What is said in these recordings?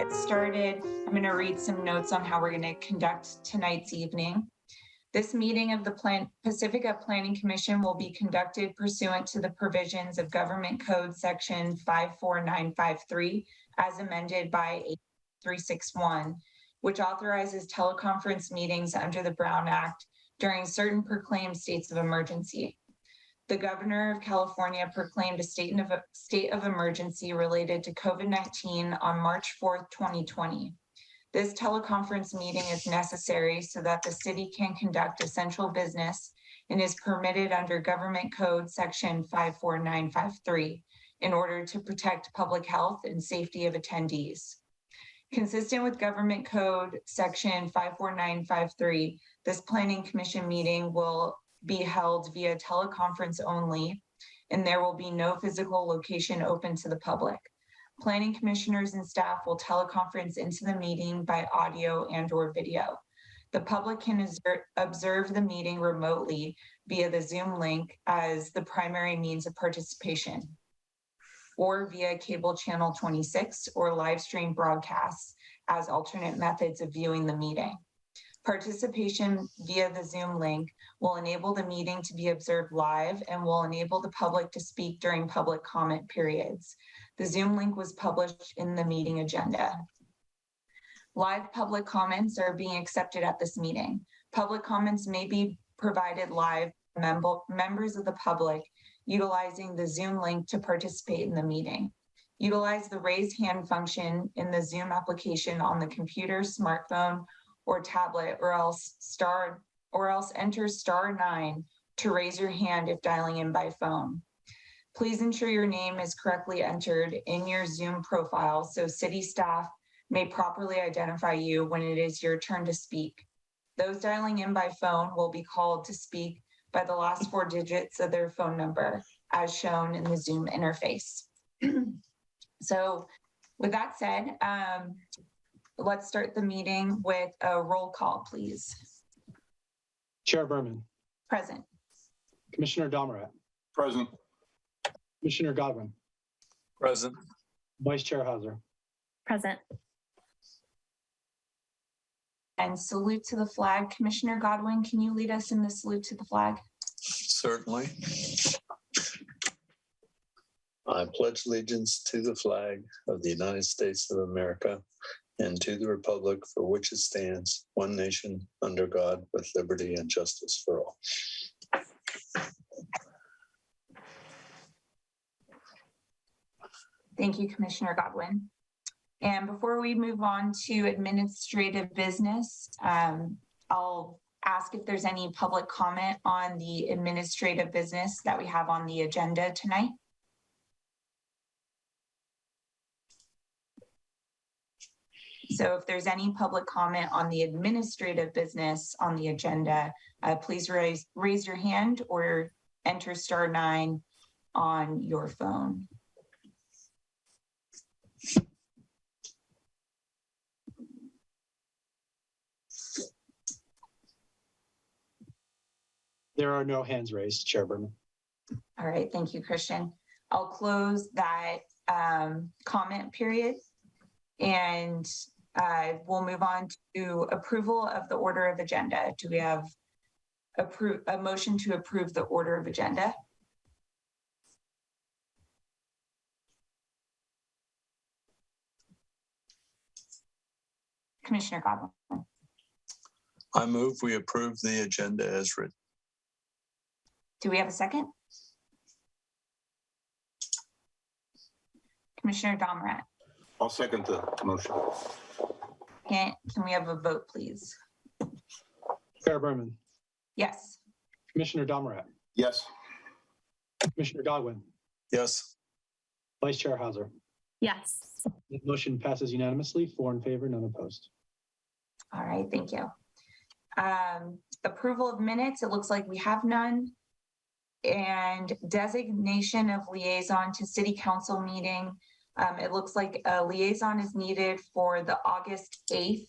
get started, I'm going to read some notes on how we're going to conduct tonight's evening. This meeting of the Pacifica Planning Commission will be conducted pursuant to the provisions of Government Code Section 54953 as amended by 361, which authorizes teleconference meetings under the Brown Act during certain proclaimed states of emergency. The Governor of California proclaimed a state of emergency related to COVID-19 on March 4th, 2020. This teleconference meeting is necessary so that the city can conduct essential business and is permitted under Government Code Section 54953 in order to protect public health and safety of attendees. Consistent with Government Code Section 54953, this Planning Commission meeting will be held via teleconference only, and there will be no physical location open to the public. Planning commissioners and staff will teleconference into the meeting by audio and/or video. The public can observe the meeting remotely via the Zoom link as the primary means of participation, or via cable channel 26 or live stream broadcasts as alternate methods of viewing the meeting. Participation via the Zoom link will enable the meeting to be observed live and will enable the public to speak during public comment periods. The Zoom link was published in the meeting agenda. Live public comments are being accepted at this meeting. Public comments may be provided live to members of the public utilizing the Zoom link to participate in the meeting. Utilize the raise hand function in the Zoom application on the computer, smartphone, or tablet, or else enter *9 to raise your hand if dialing in by phone. Please ensure your name is correctly entered in your Zoom profile so city staff may properly identify you when it is your turn to speak. Those dialing in by phone will be called to speak by the last 4 digits of their phone number as shown in the Zoom interface. So with that said, let's start the meeting with a roll call, please. Chair Berman. Present. Commissioner Domerat. Present. Commissioner Godwin. Present. Vice Chair Hauser. Present. And salute to the flag. Commissioner Godwin, can you lead us in the salute to the flag? Certainly. I pledge allegiance to the flag of the United States of America and to the republic for which it stands, one nation, under God, with liberty and justice for all. Thank you, Commissioner Godwin. And before we move on to administrative business, I'll ask if there's any public comment on the administrative business that we have on the agenda tonight. So if there's any public comment on the administrative business on the agenda, please raise your hand or enter *9 on your phone. There are no hands raised, Chair Berman. All right, thank you, Christian. I'll close that comment period and we'll move on to approval of the order of agenda. Do we have a motion to approve the order of agenda? Commissioner Godwin. I move we approve the agenda as written. Do we have a second? Commissioner Domerat. I'll second the motion. Can we have a vote, please? Chair Berman. Yes. Commissioner Domerat. Yes. Commissioner Godwin. Yes. Vice Chair Hauser. Yes. The motion passes unanimously, 4 in favor, none opposed. All right, thank you. Approval of minutes, it looks like we have none. And designation of liaison to city council meeting. It looks like a liaison is needed for the August 8th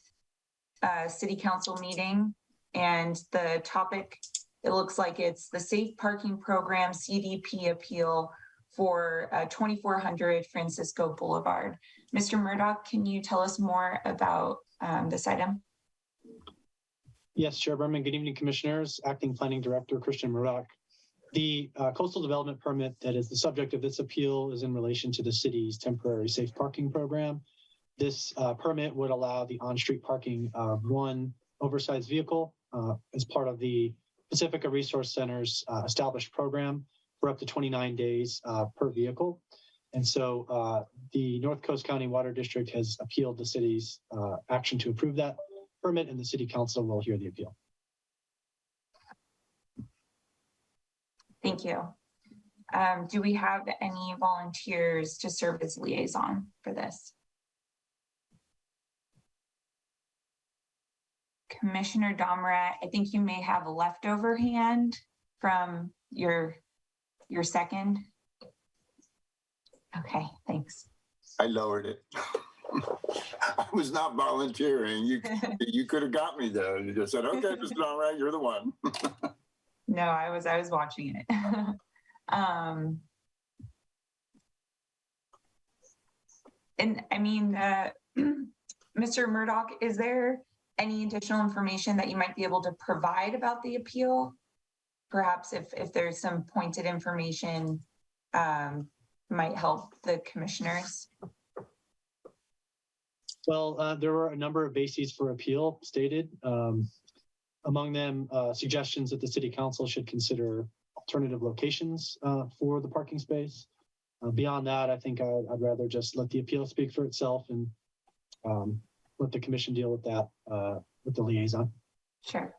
city council meeting. And the topic, it looks like it's the Safe Parking Program CDP appeal for 2400 Francisco Boulevard. Mr. Murdoch, can you tell us more about this item? Yes, Chair Berman. Good evening, Commissioners. Acting Planning Director Christian Murdoch. The coastal development permit that is the subject of this appeal is in relation to the city's temporary safe parking program. This permit would allow the on-street parking of one oversized vehicle as part of the Pacifica Resource Center's established program for up to 29 days per vehicle. And so the North Coast County Water District has appealed the city's action to approve that permit, and the City Council will hear the appeal. Thank you. Do we have any volunteers to serve as liaison for this? Commissioner Domrat, I think you may have a leftover hand from your second. Okay, thanks. I lowered it. I was not volunteering. You could have got me though. You just said, okay, Mr. Domrat, you're the one. No, I was watching it. And I mean, Mr. Murdoch, is there any additional information that you might be able to provide about the appeal? Perhaps if there's some pointed information might help the commissioners. Well, there were a number of bases for appeal stated. Among them, suggestions that the City Council should consider alternative locations for the parking space. Beyond that, I think I'd rather just let the appeal speak for itself and let the commission deal with that with the liaison. Sure.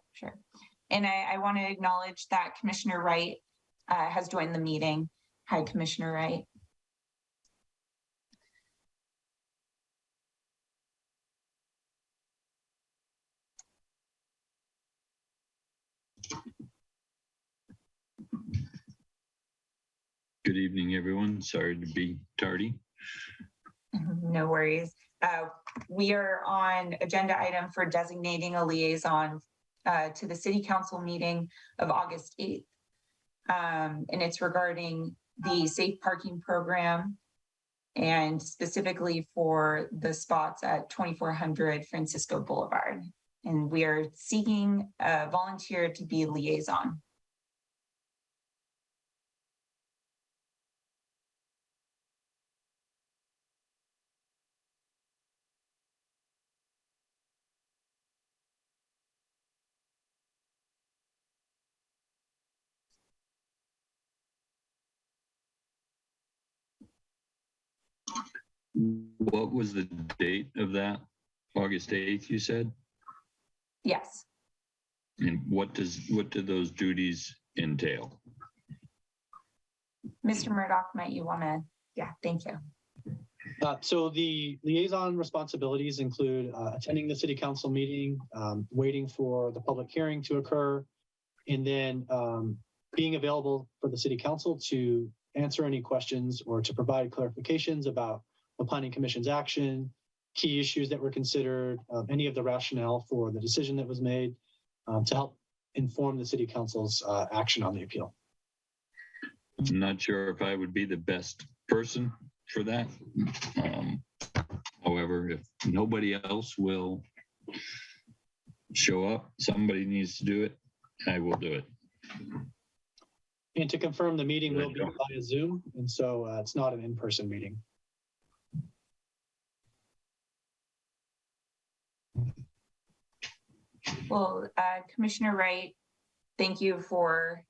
And I want to acknowledge that Commissioner Wright has joined the meeting. Hi, Commissioner Wright. Good evening, everyone. Sorry to be tardy. No worries. We are on agenda item for designating a liaison to the City Council meeting of August 8th. And it's regarding the safe parking program and specifically for the spots at 2400 Francisco Boulevard. And we are seeking a volunteer to be liaison. What was the date of that? August 8th, you said? Yes. And what do those duties entail? Mr. Murdoch, might you want to? Yeah, thank you. So the liaison responsibilities include attending the City Council meeting, waiting for the public hearing to occur, and then being available for the City Council to answer any questions or to provide clarifications about the Planning Commission's action, key issues that were considered, any of the rationale for the decision that was made, to help inform the City Council's action on the appeal. I'm not sure if I would be the best person for that. However, if nobody else will show up, somebody needs to do it, I will do it. And to confirm, the meeting will be via Zoom, and so it's not an in-person meeting. Well, Commissioner Wright, thank you for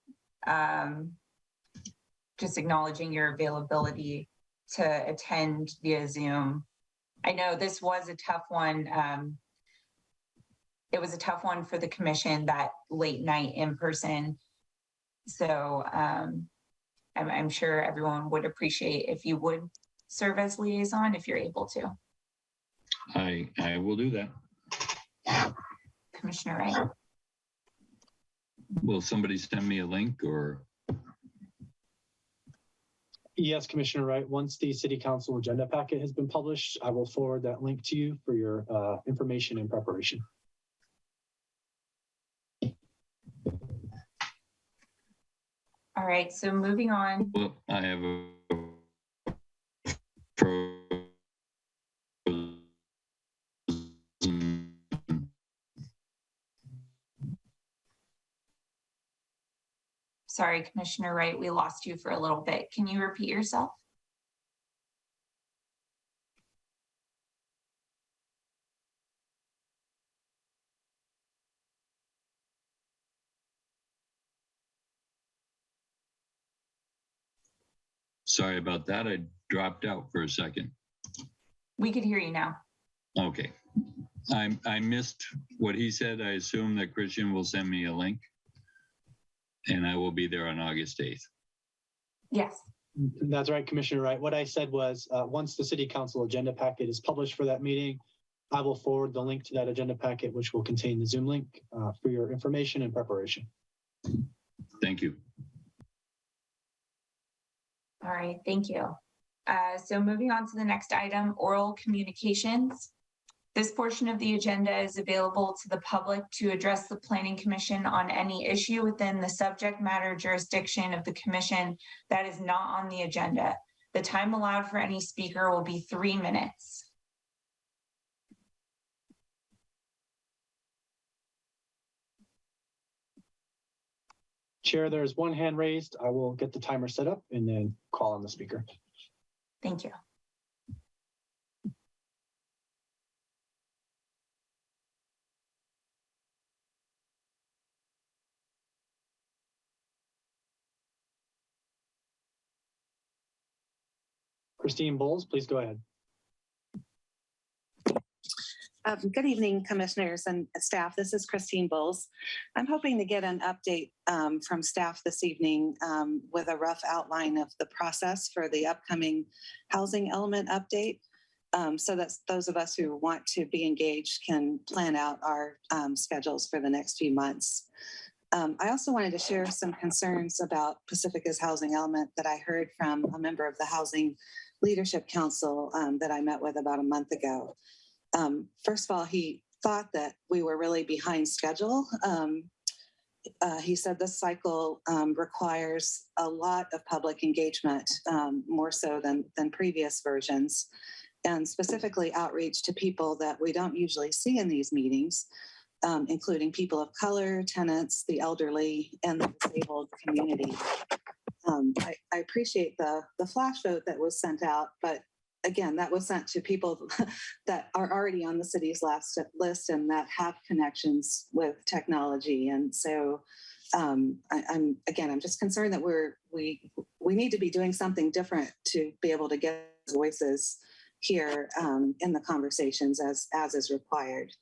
just acknowledging your availability to attend via Zoom. I know this was a tough one. It was a tough one for the commission, that late night in person. So I'm sure everyone would appreciate if you would serve as liaison if you're able to. I will do that. Commissioner Wright. Will somebody send me a link or? Yes, Commissioner Wright. Once the City Council agenda packet has been published, I will forward that link to you for your information and preparation. All right, so moving on. Well, I have a Sorry, Commissioner Wright, we lost you for a little bit. Can you repeat yourself? Sorry about that. I dropped out for a second. We could hear you now. Okay. I missed what he said. I assume that Christian will send me a link and I will be there on August 8th. Yes. That's right, Commissioner Wright. What I said was once the city council agenda packet is published for that meeting, I will forward the link to that agenda packet, which will contain the Zoom link for your information and preparation. Thank you. All right, thank you. So moving on to the next item, oral communications. This portion of the agenda is available to the public to address the Planning Commission on any issue within the subject matter jurisdiction of the commission that is not on the agenda. The time allowed for any speaker will be 3 minutes. Chair, there's one hand raised. I will get the timer set up and then call on the speaker. Thank you. Christine Bowles, please go ahead. Good evening, commissioners and staff. This is Christine Bowles. I'm hoping to get an update from staff this evening with a rough outline of the process for the upcoming housing element update so that those of us who want to be engaged can plan out our schedules for the next few months. I also wanted to share some concerns about Pacifica's housing element that I heard from a member of the Housing Leadership Council that I met with about a month ago. First of all, he thought that we were really behind schedule. He said this cycle requires a lot of public engagement, more so than previous versions, and specifically outreach to people that we don't usually see in these meetings, including people of color, tenants, the elderly, and the disabled community. I appreciate the flash vote that was sent out, but again, that was sent to people that are already on the city's list and that have connections with technology. And so I'm just concerned that we need to be doing something different to be able to get voices here in the conversations as is required.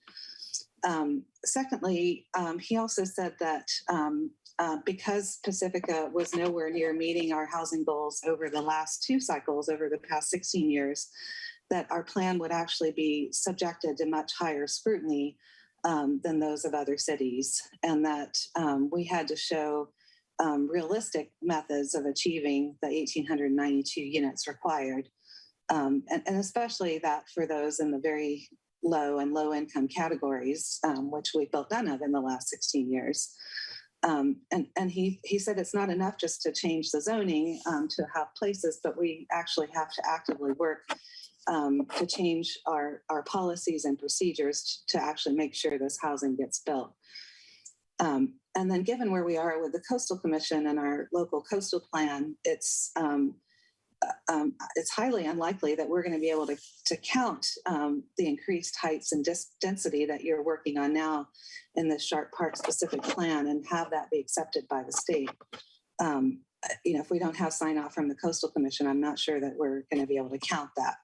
Secondly, he also said that because Pacifica was nowhere near meeting our housing goals over the last 2 cycles, over the past 16 years, that our plan would actually be subjected to much higher scrutiny than those of other cities, and that we had to show realistic methods of achieving the 1,892 units required, and especially that for those in the very low and low income categories, which we built none of in the last 16 years. And he said it's not enough just to change the zoning to have places, but we actually have to actively work to change our policies and procedures to actually make sure this housing gets built. And then given where we are with the Coastal Commission and our local coastal plan, it's highly unlikely that we're going to be able to count the increased heights and density that you're working on now in the Sharp Park specific plan and have that be accepted by the state. If we don't have sign off from the Coastal Commission, I'm not sure that we're going to be able to count that.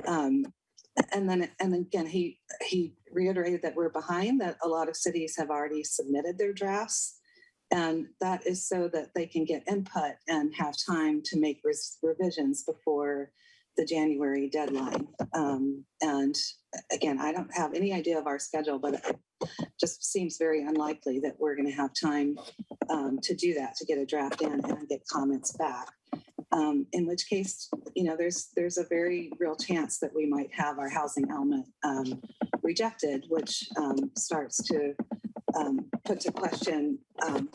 And then again, he reiterated that we're behind, that a lot of cities have already submitted their drafts. And that is so that they can get input and have time to make revisions before the January deadline. And again, I don't have any idea of our schedule, but it just seems very unlikely that we're going to have time to do that, to get a draft in and get comments back. In which case, there's a very real chance that we might have our housing element rejected, which starts to put to question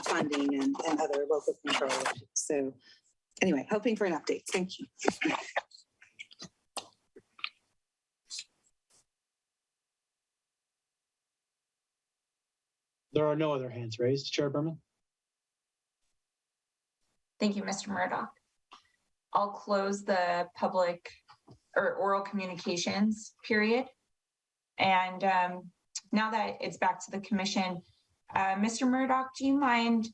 funding and other local control issues. So anyway, hoping for an update. Thank you. There are no other hands raised, Chair Berman. Thank you, Mr. Murdoch. I'll close the public or oral communications period. And now that it's back to the commission, Mr. Murdoch, do you mind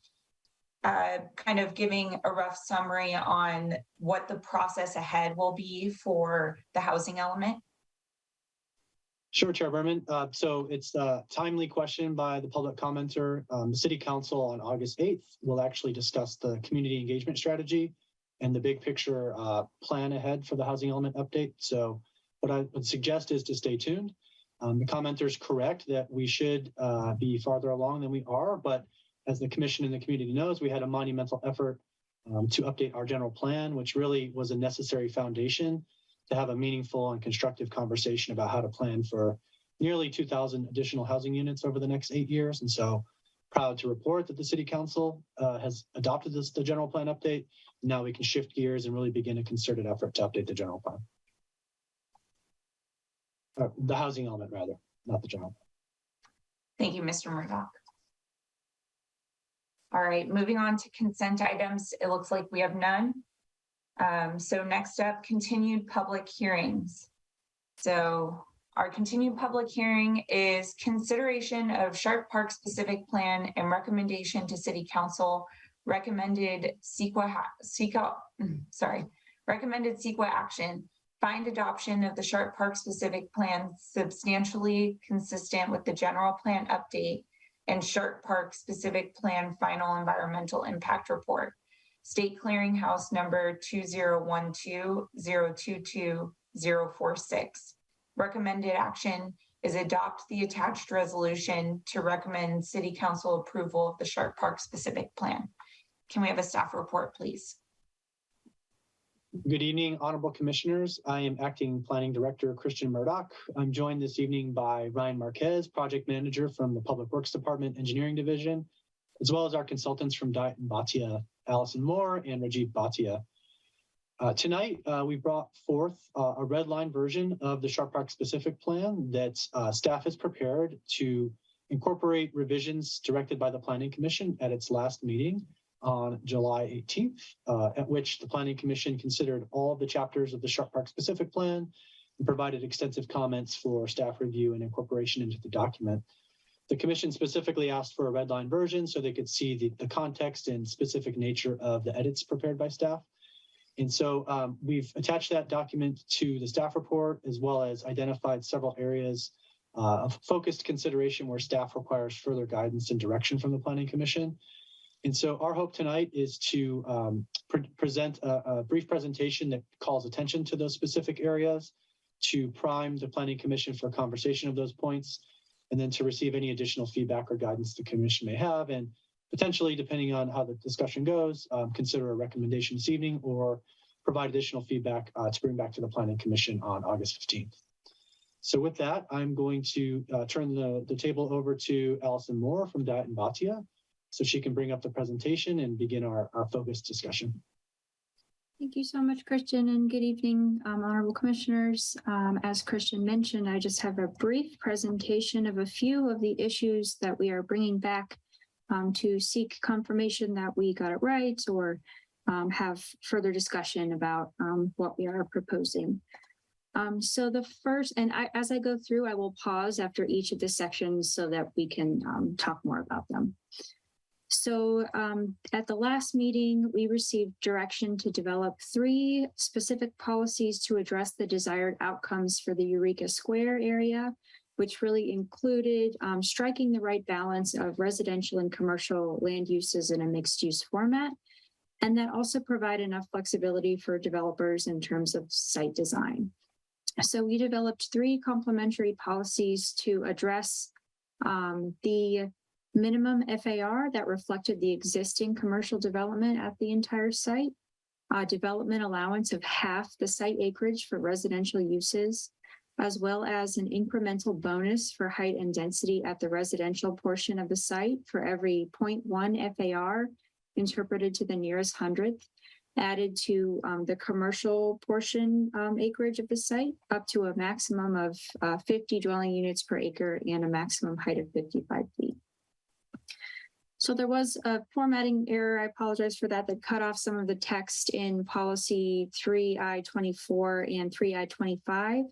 kind of giving a rough summary on what the process ahead will be for the housing element? Sure, Chair Berman. So it's a timely question by the public commenter. The City Council on August 8th will actually discuss the community engagement strategy and the big picture plan ahead for the housing element update. So what I would suggest is to stay tuned. The commenter is correct that we should be farther along than we are, but as the commission and the community knows, we had a monumental effort to update our general plan, which really was a necessary foundation to have a meaningful and constructive conversation about how to plan for nearly 2,000 additional housing units over the next 8 years. And so proud to report that the City Council has adopted the general plan update. Now we can shift gears and really begin a concerted effort to update the general plan. The housing element, rather, not the general plan. Thank you, Mr. Murdoch. All right, moving on to consent items. It looks like we have none. So next up, continued public hearings. So our continued public hearing is consideration of Sharp Park specific plan and recommendation to City Council, recommended CEQA action, find adoption of the Sharp Park specific plan substantially consistent with the general plan update and Sharp Park specific plan final environmental impact report. State Clearinghouse number 2012-022-046. Recommended action is adopt the attached resolution to recommend City Council approval of the Sharp Park specific plan. Can we have a staff report, please? Good evening, honorable commissioners. I am acting planning director, Christian Murdoch. I'm joined this evening by Ryan Marquez, project manager from the Public Works Department Engineering Division, as well as our consultants from Diet and Bhatia, Allison Moore and Rajiv Bhatia. Tonight, we brought forth a red line version of the Sharp Park specific plan that staff has prepared to incorporate revisions directed by the Planning Commission at its last meeting on July 18th, at which the Planning Commission considered all of the chapters of the Sharp Park specific plan and provided extensive comments for staff review and incorporation into the document. The commission specifically asked for a red line version so they could see the context and specific nature of the edits prepared by staff. And so we've attached that document to the staff report, as well as identified several areas of focused consideration where staff requires further guidance and direction from the Planning Commission. And so our hope tonight is to present a brief presentation that calls attention to those specific areas, to prime the Planning Commission for conversation of those points, and then to receive any additional feedback or guidance the commission may have, and potentially, depending on how the discussion goes, consider a recommendation this evening or provide additional feedback to bring back to the Planning Commission on August 15th. So with that, I'm going to turn the table over to Allison Moore from Diet and Bhatia, so she can bring up the presentation and begin our focused discussion. Thank you so much, Christian, and good evening, honorable commissioners. As Christian mentioned, I just have a brief presentation of a few of the issues that we are bringing back to seek confirmation that we got it right, or have further discussion about what we are proposing. So the first, and as I go through, I will pause after each of the sections so that we can talk more about them. So at the last meeting, we received direction to develop 3 specific policies to address the desired outcomes for the Eureka Square area, which really included striking the right balance of residential and commercial land uses in a mixed use format, and that also provide enough flexibility for developers in terms of site design. So we developed 3 complementary policies to address the minimum FAR that reflected the existing commercial development at the entire site, development allowance of half the site acreage for residential uses, as well as an incremental bonus for height and density at the residential portion of the site for every 0.1 FAR interpreted to the nearest hundredth, added to the commercial portion acreage of the site, up to a maximum of 50 dwelling units per acre and a maximum height of 55 feet. So there was a formatting error. I apologize for that. That cut off some of the text in policy 3I-24 and 3I-25.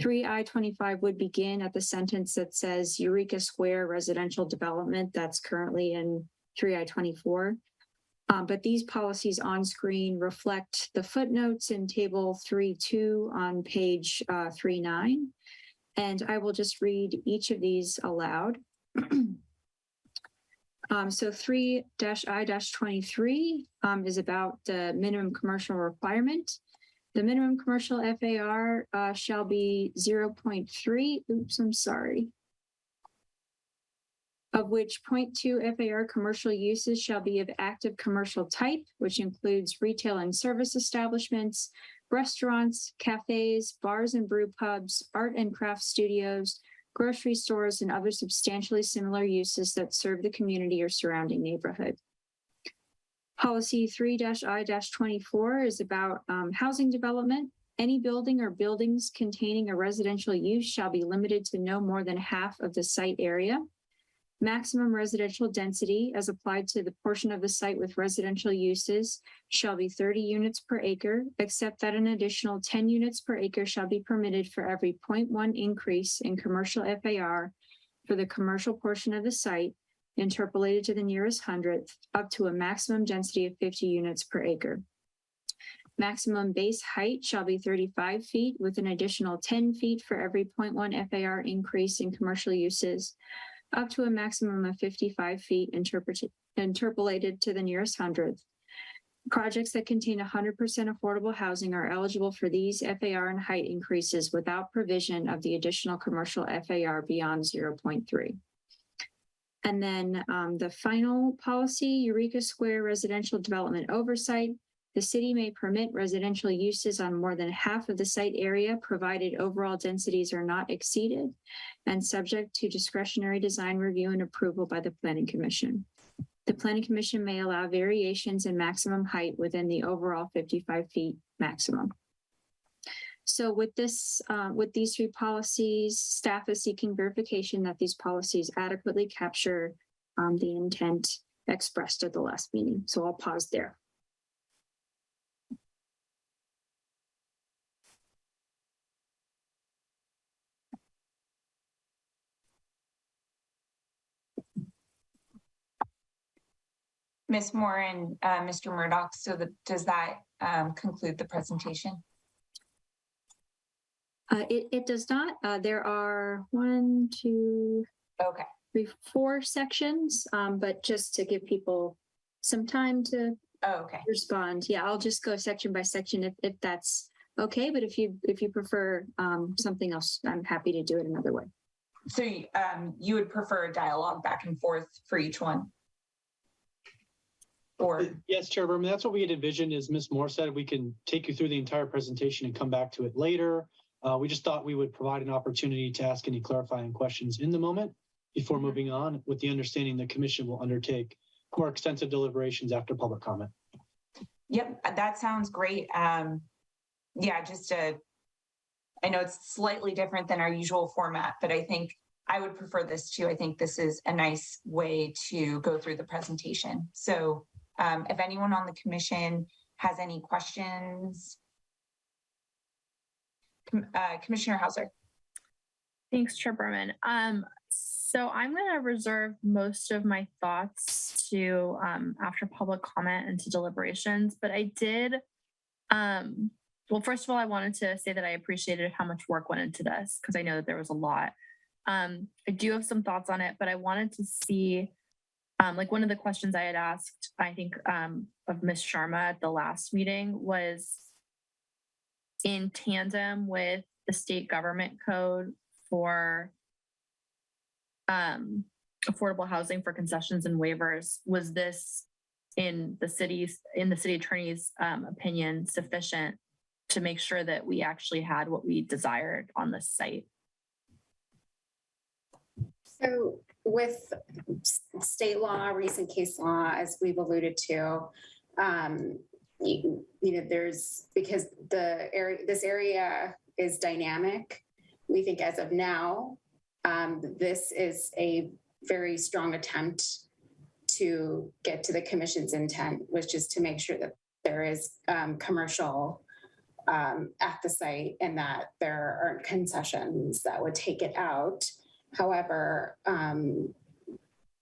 3I-25 would begin at the sentence that says Eureka Square residential development. That's currently in 3I-24. But these policies on screen reflect the footnotes in table 3.2 on page 3.9. And I will just read each of these aloud. So 3-I-23 is about the minimum commercial requirement. The minimum commercial FAR shall be 0.3. Oops, I'm sorry. Of which 0.2 FAR commercial uses shall be of active commercial type, which includes retail and service establishments, restaurants, cafes, bars and brew pubs, art and craft studios, grocery stores, and other substantially similar uses that serve the community or surrounding neighborhood. Policy 3-I-24 is about housing development. Any building or buildings containing a residential use shall be limited to no more than half of the site area. Maximum residential density as applied to the portion of the site with residential uses shall be 30 units per acre, except that an additional 10 units per acre shall be permitted for every 0.1 increase in commercial FAR for the commercial portion of the site, interpolated to the nearest hundredth, up to a maximum density of 50 units per acre. Maximum base height shall be 35 feet with an additional 10 feet for every 0.1 FAR increase in commercial uses, up to a maximum of 55 feet interpolated to the nearest hundredth. Projects that contain 100% affordable housing are eligible for these FAR and height increases without provision of the additional commercial FAR beyond 0.3. And then the final policy, Eureka Square residential development oversight. The city may permit residential uses on more than half of the site area, provided overall densities are not exceeded and subject to discretionary design review and approval by the Planning Commission. The Planning Commission may allow variations in maximum height within the overall 55 feet maximum. So with this, with these three policies, staff is seeking verification that these policies adequately capture the intent expressed at the last meeting. So I'll pause there. Ms. Moore and Mr. Murdoch, so does that conclude the presentation? It does not. There are 1, 2, Okay. 3, 4 sections, but just to give people some time to respond. Yeah, I'll just go section by section if that's okay. But if you prefer something else, I'm happy to do it another way. So you would prefer a dialogue back and forth for each one? Or yes, Chairwoman, that's what we had envisioned. As Ms. Moore said, we can take you through the entire presentation and come back to it later. We just thought we would provide an opportunity to ask any clarifying questions in the moment before moving on, with the understanding the commission will undertake more extensive deliberations after public comment. Yep, that sounds great. Yeah, just I know it's slightly different than our usual format, but I think I would prefer this too. I think this is a nice way to go through the presentation. So if anyone on the commission has any questions, Commissioner Hauser. Thanks, Chair Berman. So I'm going to reserve most of my thoughts to after public comment and to deliberations, but I did, well, first of all, I wanted to say that I appreciated how much work went into this because I know that there was a lot. I do have some thoughts on it, but I wanted to see, like one of the questions I had asked, I think of Ms. Sharma at the last meeting was in tandem with the state government code for affordable housing for concessions and waivers. Was this in the city attorney's opinion sufficient to make sure that we actually had what we desired on this site? So with state law, recent case law, as we've alluded to, you know, there's, because this area is dynamic. We think as of now, this is a very strong attempt to get to the commission's intent, which is to make sure that there is commercial at the site and that there aren't concessions that would take it out. However,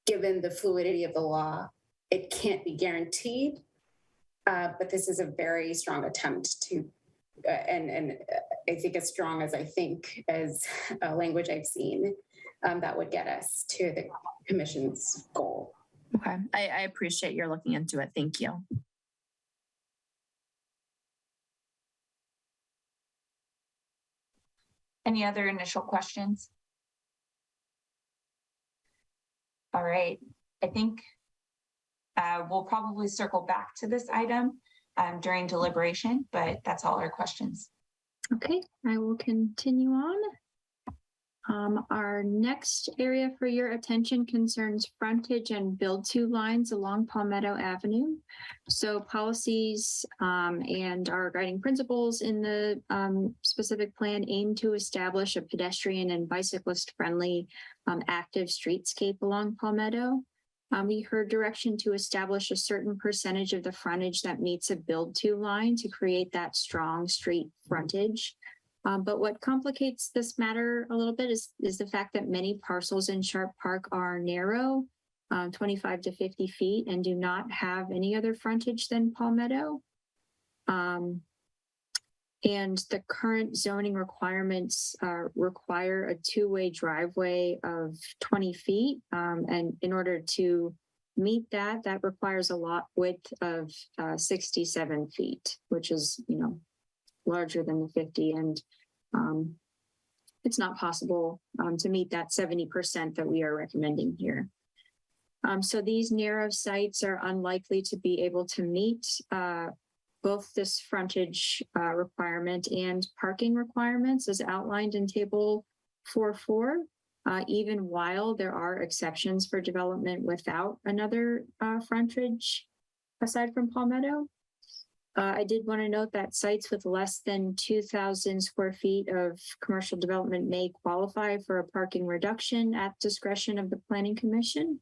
given the fluidity of the law, it can't be guaranteed, but this is a very strong attempt to, and I think as strong as a language I've seen, that would get us to the commission's goal. Okay, I appreciate your looking into it. Thank you. Any other initial questions? All right, I think we'll probably circle back to this item during deliberation, but that's all our questions. Okay, I will continue on. Our next area for your attention concerns frontage and build-to lines along Palmetto Avenue. So policies and our guiding principles in the specific plan aim to establish a pedestrian and bicyclist-friendly active streetscape along Palmetto. We heard direction to establish a certain percentage of the frontage that meets a build-to line to create that strong street frontage. But what complicates this matter a little bit is the fact that many parcels in Sharp Park are narrow, 25 to 50 feet, and do not have any other frontage than Palmetto. And the current zoning requirements require a two-way driveway of 20 feet. And in order to meet that, that requires a lot width of 67 feet, which is, larger than the 50. And it's not possible to meet that 70% that we are recommending here. So these narrow sites are unlikely to be able to meet both this frontage requirement and parking requirements as outlined in table 4.4, even while there are exceptions for development without another frontage aside from Palmetto. I did want to note that sites with less than 2,000 square feet of commercial development may qualify for a parking reduction at discretion of the Planning Commission.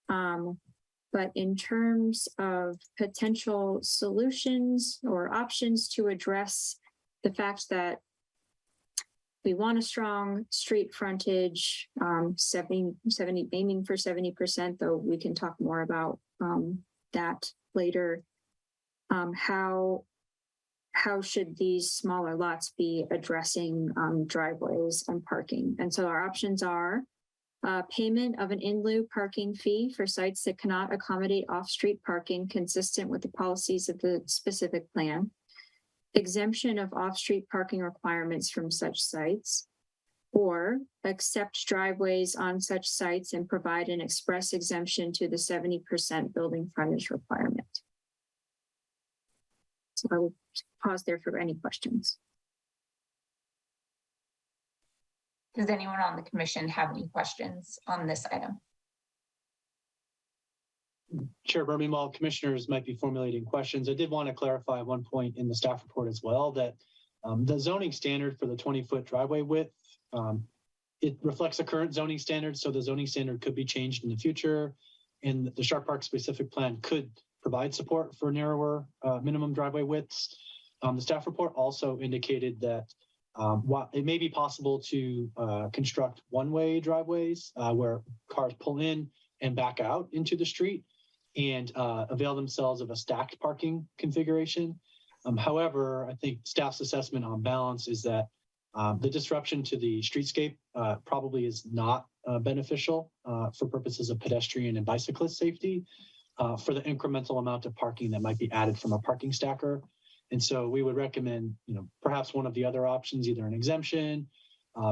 But in terms of potential solutions or options to address the fact that we want a strong street frontage, aiming for 70%, though we can talk more about that later. How should these smaller lots be addressing driveways and parking? And so our options are payment of an in lieu parking fee for sites that cannot accommodate off-street parking consistent with the policies of the specific plan, exemption of off-street parking requirements from such sites, or accept driveways on such sites and provide an express exemption to the 70% building frontage requirement. So I will pause there for any questions. Does anyone on the commission have any questions on this item? Chair Berman, while commissioners might be formulating questions, I did want to clarify one point in the staff report as well, that the zoning standard for the 20-foot driveway width, it reflects a current zoning standard, so the zoning standard could be changed in the future, and the Sharp Park specific plan could provide support for narrower minimum driveway widths. The staff report also indicated that while it may be possible to construct one-way driveways where cars pull in and back out into the street and avail themselves of a stacked parking configuration. However, I think staff's assessment on balance is that the disruption to the streetscape probably is not beneficial for purposes of pedestrian and bicyclist safety for the incremental amount of parking that might be added from a parking stacker. And so we would recommend, perhaps one of the other options, either an exemption,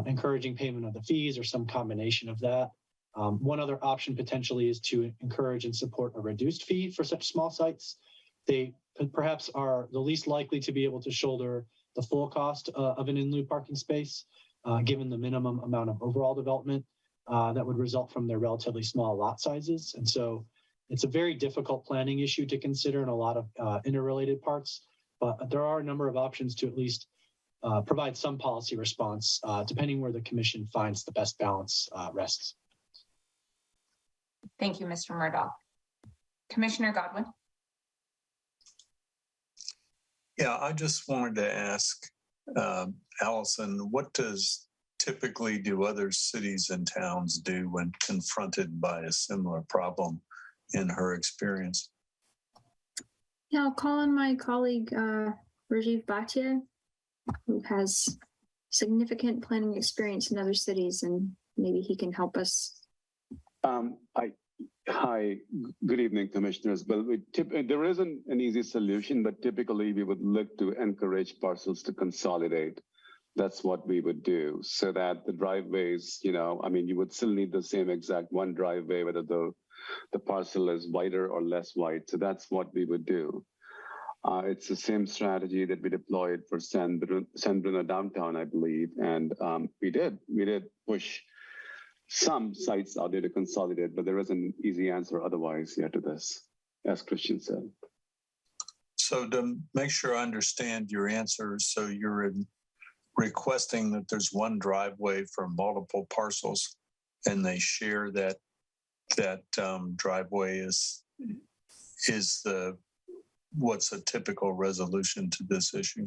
encouraging payment of the fees, or some combination of that. One other option potentially is to encourage and support a reduced fee for such small sites. They perhaps are the least likely to be able to shoulder the full cost of an in lieu parking space, given the minimum amount of overall development that would result from their relatively small lot sizes. And so it's a very difficult planning issue to consider in a lot of interrelated parts, but there are a number of options to at least provide some policy response, depending where the commission finds the best balance rests. Thank you, Mr. Murdoch. Commissioner Godwin. Yeah, I just wanted to ask Allison, what does typically do other cities and towns do when confronted by a similar problem in her experience? Yeah, I'll call on my colleague, Rajiv Bhatia, who has significant planning experience in other cities, and maybe he can help us. Hi, good evening, commissioners. Well, there isn't an easy solution, but typically we would look to encourage parcels to consolidate. That's what we would do, so that the driveways, you would still need the same exact one driveway, whether the parcel is wider or less wide. So that's what we would do. It's the same strategy that we deployed for San Bruno downtown, I believe, and we did push some sites out there to consolidate, but there isn't an easy answer otherwise yet to this, as Christian said. So to make sure I understand your answer, so you're requesting that there's one driveway for multiple parcels and they share that driveway is what's a typical resolution to this issue?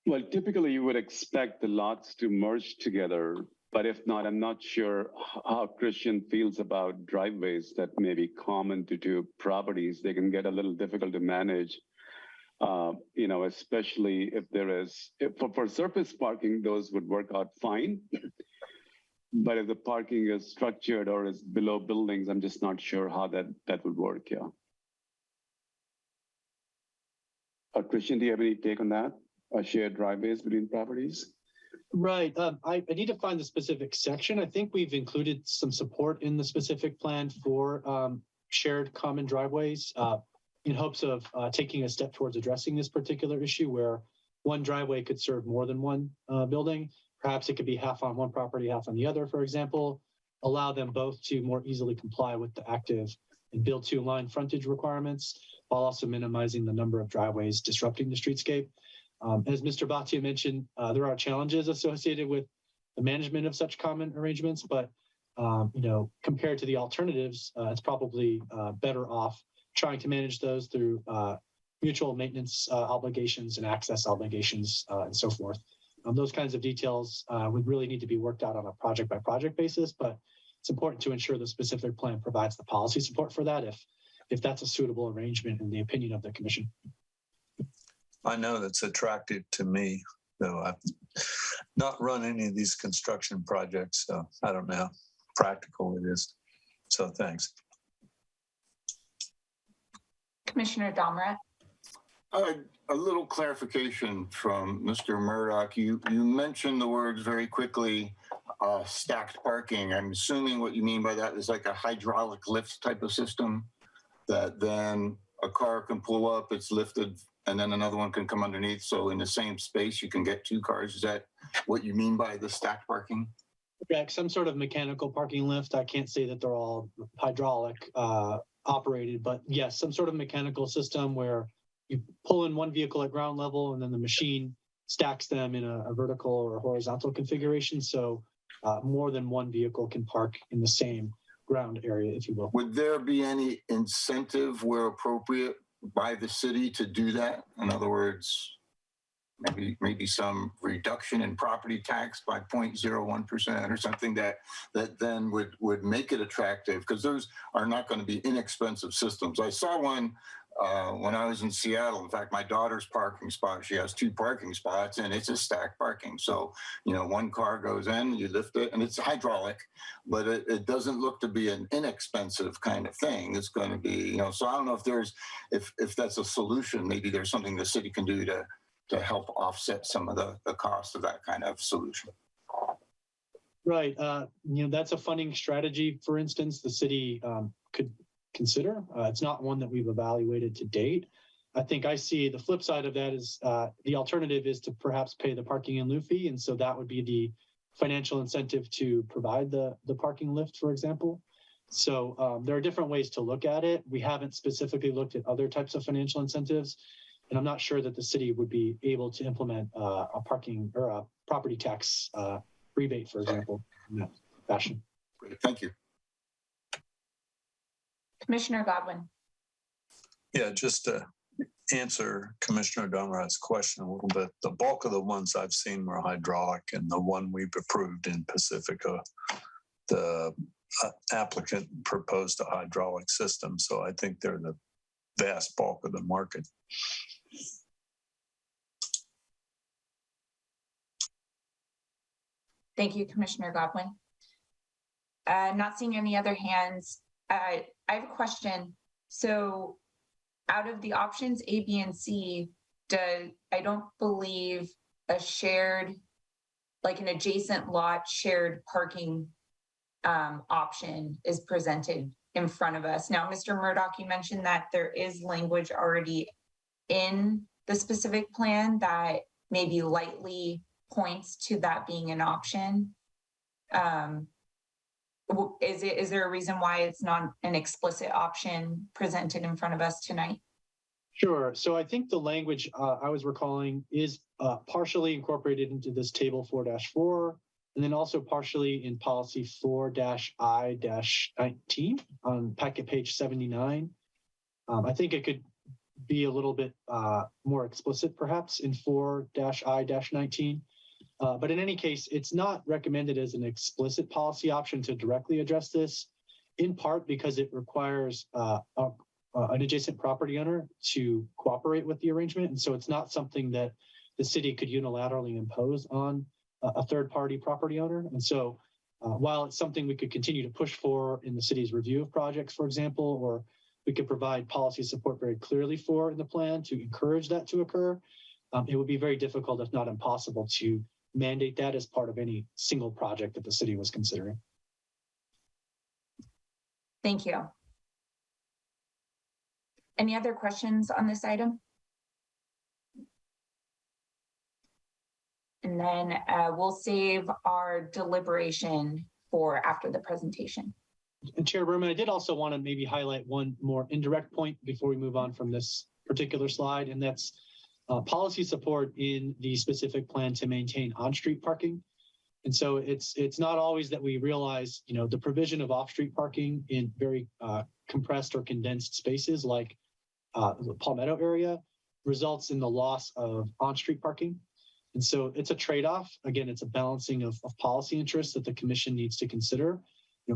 Well, typically you would expect the lots to merge together, but if not, I'm not sure how Christian feels about driveways that may be common to two properties. They can get a little difficult to manage, especially if for surface parking, those would work out fine. But if the parking is structured or is below buildings, I'm just not sure how that would work, yeah. Christian, do you have any take on that? Shared driveways between properties? Right. I need to find the specific section. I think we've included some support in the specific plan for shared common driveways in hopes of taking a step towards addressing this particular issue where one driveway could serve more than one building. Perhaps it could be half on one property, half on the other, for example. Allow them both to more easily comply with the active and build to line frontage requirements while also minimizing the number of driveways disrupting the streetscape. As Mr. Bhatia mentioned, there are challenges associated with the management of such common arrangements, but compared to the alternatives, it's probably better off trying to manage those through mutual maintenance obligations and access obligations and so forth. Those kinds of details would really need to be worked out on a project by project basis, but it's important to ensure the specific plan provides the policy support for that if that's a suitable arrangement in the opinion of the commission. I know that's attractive to me, though I've not run any of these construction projects, so I don't know how practical it is. So thanks. Commissioner Domrat. A little clarification from Mr. Murdoch. You mentioned the words very quickly, stacked parking. I'm assuming what you mean by that is like a hydraulic lift type of system that then a car can pull up, it's lifted, and then another one can come underneath. So in the same space, you can get two cars. Is that what you mean by the stacked parking? Yeah, some sort of mechanical parking lift. I can't say that they're all hydraulic operated, but yes, some sort of mechanical system where you pull in one vehicle at ground level and then the machine stacks them in a vertical or horizontal configuration. So more than one vehicle can park in the same ground area, if you will. Would there be any incentive where appropriate by the city to do that? In other words, maybe some reduction in property tax by 0.01% or something that then would make it attractive, because those are not going to be inexpensive systems. I saw one when I was in Seattle. In fact, my daughter's parking spot, she has two parking spots and it's a stacked parking. So, one car goes in, you lift it, and it's hydraulic, but it doesn't look to be an inexpensive kind of thing. It's going to be, so I don't know if that's a solution. Maybe there's something the city can do to help offset some of the cost of that kind of solution. Right. That's a funding strategy, for instance, the city could consider. It's not one that we've evaluated to date. I think I see the flip side of that is the alternative is to perhaps pay the parking in lieu fee. And so that would be the financial incentive to provide the parking lift, for example. So there are different ways to look at it. We haven't specifically looked at other types of financial incentives. And I'm not sure that the city would be able to implement a parking or a property tax rebate, for example, in that fashion. Great. Thank you. Commissioner Godwin. Yeah, just to answer Commissioner Dunrat's question a little bit, the bulk of the ones I've seen were hydraulic, and the one we've approved in Pacifica, the applicant proposed a hydraulic system. So I think they're the vast bulk of the market. Thank you, Commissioner Godwin. Not seeing any other hands. I have a question. So out of the options A, B, and C, I don't believe a shared, like an adjacent lot shared parking option is presented in front of us. Now, Mr. Murdoch, you mentioned that there is language already in the specific plan that maybe lightly points to that being an option. Is there a reason why it's not an explicit option presented in front of us tonight? Sure. So I think the language I was recalling is partially incorporated into this table 4-4, and then also partially in policy 4-I-19 on packet page 79. I think it could be a little bit more explicit, perhaps, in 4-I-19. But in any case, it's not recommended as an explicit policy option to directly address this, in part because it requires an adjacent property owner to cooperate with the arrangement. And so it's not something that the city could unilaterally impose on a third-party property owner. And so while it's something we could continue to push for in the city's review of projects, for example, or we could provide policy support very clearly for in the plan to encourage that to occur, it would be very difficult, if not impossible, to mandate that as part of any single project that the city was considering. Thank you. Any other questions on this item? And then we'll save our deliberation for after the presentation. And Chair Berman, I did also want to maybe highlight one more indirect point before we move on from this particular slide, and that's policy support in the specific plan to maintain on-street parking. And so it's not always that we realize, the provision of off-street parking in very compressed or condensed spaces like the Palmetto area results in the loss of on-street parking. And so it's a trade-off. Again, it's a balancing of policy interests that the commission needs to consider.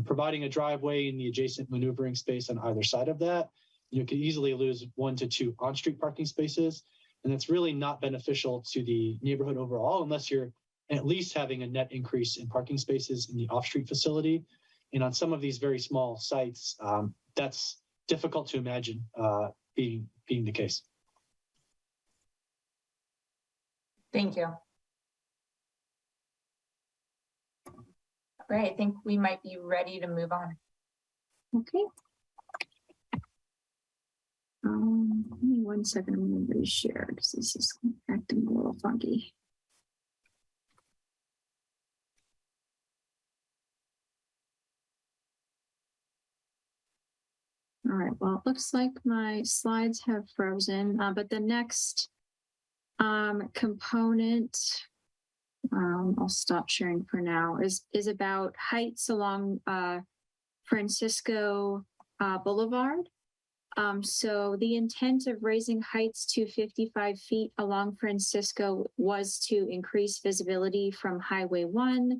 Providing a driveway in the adjacent maneuvering space on either side of that, you could easily lose 1 to 2 on-street parking spaces. And that's really not beneficial to the neighborhood overall, unless you're at least having a net increase in parking spaces in the off-street facility. And on some of these very small sites, that's difficult to imagine being the case. Thank you. All right, I think we might be ready to move on. Okay. Give me 1 second. I'm going to reshare because this is acting a little funky. All right, well, it looks like my slides have frozen, but the next component, I'll stop sharing for now, is about heights along Francisco Boulevard. So the intent of raising heights to 55 feet along Francisco was to increase visibility from Highway 1.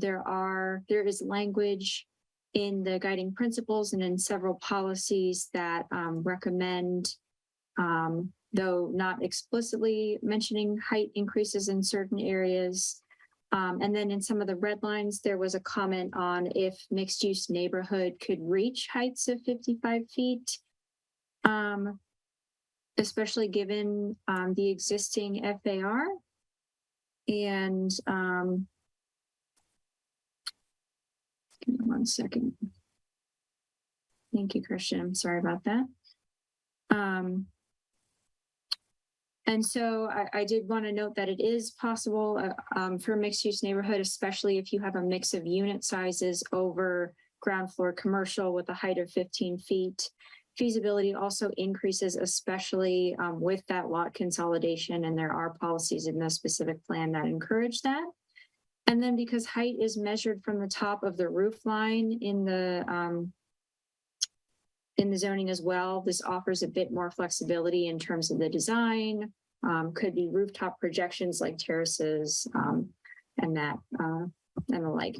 There is language in the guiding principles and in several policies that recommend, though not explicitly mentioning height increases in certain areas. And then in some of the red lines, there was a comment on if mixed use neighborhood could reach heights of 55 feet. Especially given the existing FAR. And give me 1 second. Thank you, Christian. I'm sorry about that. And so I did want to note that it is possible for a mixed use neighborhood, especially if you have a mix of unit sizes over ground floor commercial with a height of 15 feet. Feasibility also increases, especially with that lot consolidation, and there are policies in the specific plan that encourage that. And then because height is measured from the top of the roof line in the in the zoning as well. This offers a bit more flexibility in terms of the design. Could be rooftop projections like terraces and the like.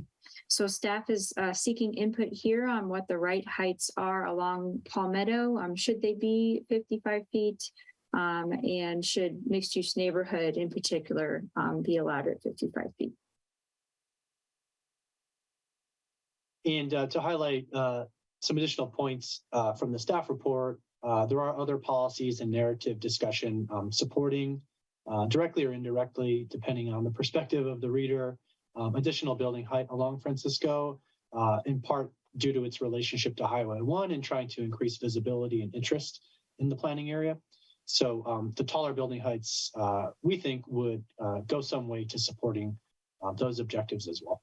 So staff is seeking input here on what the right heights are along Palmetto. Should they be 55 feet? And should mixed use neighborhood in particular be allowed at 55 feet? And to highlight some additional points from the staff report, there are other policies and narrative discussion supporting directly or indirectly, depending on the perspective of the reader, additional building height along Francisco, in part due to its relationship to Highway 1 and trying to increase visibility and interest in the planning area. So the taller building heights, we think, would go some way to supporting those objectives as well.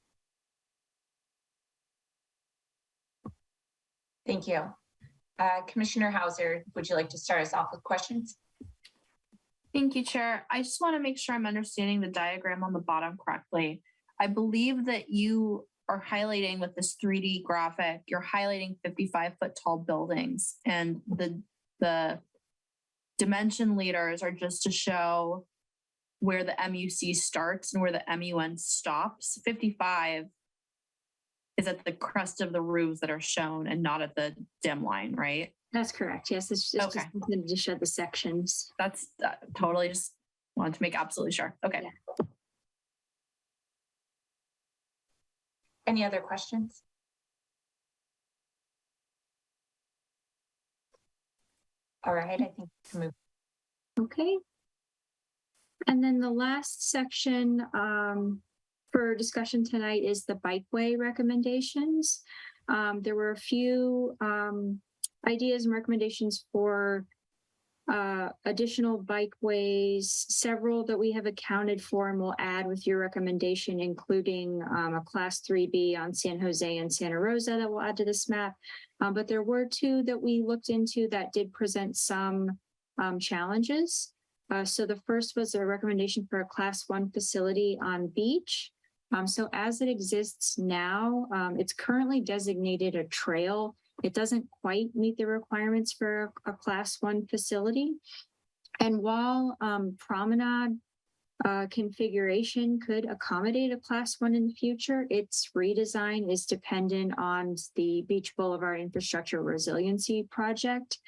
Thank you. Commissioner Hauser, would you like to start us off with questions? Thank you, Chair. I just want to make sure I'm understanding the diagram on the bottom correctly. I believe that you are highlighting with this 3D graphic, you're highlighting 55-foot tall buildings, and the dimension leaders are just to show where the MUC starts and where the MUN stops. 55 is at the crest of the roofs that are shown and not at the dim line, right? That's correct. Yes, it's Okay. just something to show the sections. That's totally just wanted to make absolutely sure. Okay. Yeah. Any other questions? All right, I think we can move. Okay. And then the last section for discussion tonight is the bikeway recommendations. There were a few ideas and recommendations for additional bikeways, several that we have accounted for and will add with your recommendation, including a class 3B on San Jose and Santa Rosa that we'll add to this map. But there were two that we looked into that did present some challenges. So the first was a recommendation for a class 1 facility on Beach. So as it exists now, it's currently designated a trail. It doesn't quite meet the requirements for a class 1 facility. And while promenade configuration could accommodate a class 1 in the future, its redesign is dependent on the Beach Boulevard Infrastructure Resiliency Project,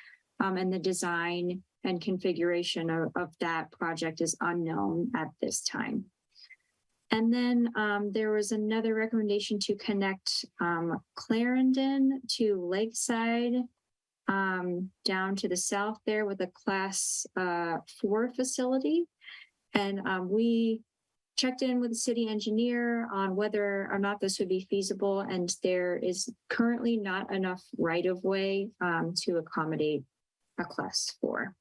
and the design and configuration of that project is unknown at this time. And then there was another recommendation to connect Clarendon to Lakeside down to the south there with a class 4 facility. And we checked in with the city engineer on whether or not this would be feasible. And there is currently not enough right of way to accommodate a class 4.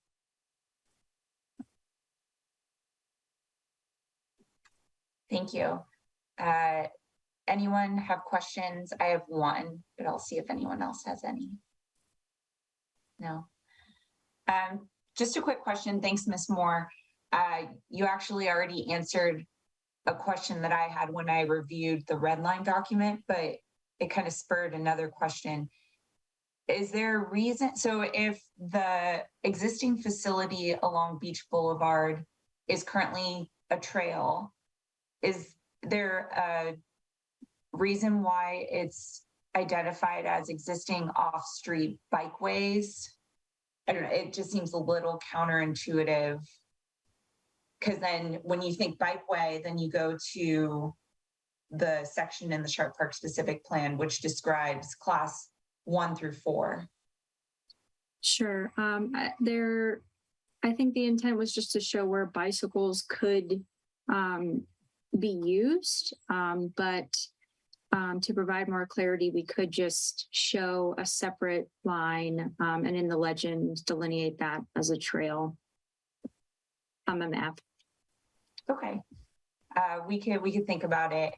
Thank you. Anyone have questions? I have one, but I'll see if anyone else has any. No. Just a quick question. Thanks, Ms. Moore. You actually already answered a question that I had when I reviewed the red line document, but it kind of spurred another question. Is there a reason? So if the existing facility along Beach Boulevard is currently a trail, is there a reason why it's identified as existing off-street bikeways? I don't know, it just seems a little counterintuitive. Because then when you think bikeway, then you go to the section in the Sharp Park specific plan, which describes class 1 through 4. Sure. I think the intent was just to show where bicycles could be used, but to provide more clarity, we could just show a separate line and in the legend delineate that as a trail on the map. Okay, we could think about it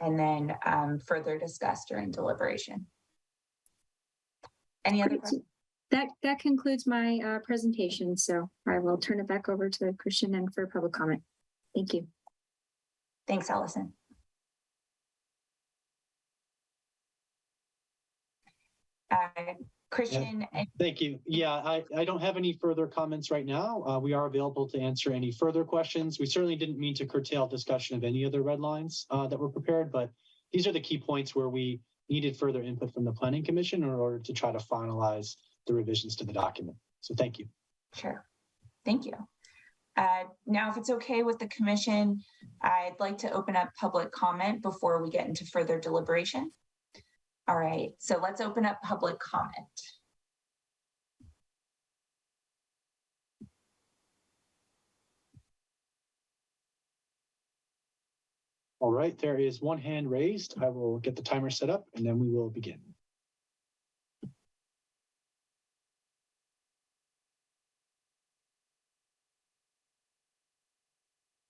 and then further discuss during deliberation. Any other questions? That concludes my presentation, so I will turn it back over to Christian and for public comment. Thank you. Thanks, Allison. Christian, Thank you. Yeah, I don't have any further comments right now. We are available to answer any further questions. We certainly didn't mean to curtail discussion of any of the red lines that were prepared, but these are the key points where we needed further input from the Planning Commission in order to try to finalize the revisions to the document. So thank you. sure. Thank you. Now, if it's okay with the commission, I'd like to open up public comment before we get into further deliberation. All right, so let's open up public comment. All right, there is one hand raised. I will get the timer set up and then we will begin.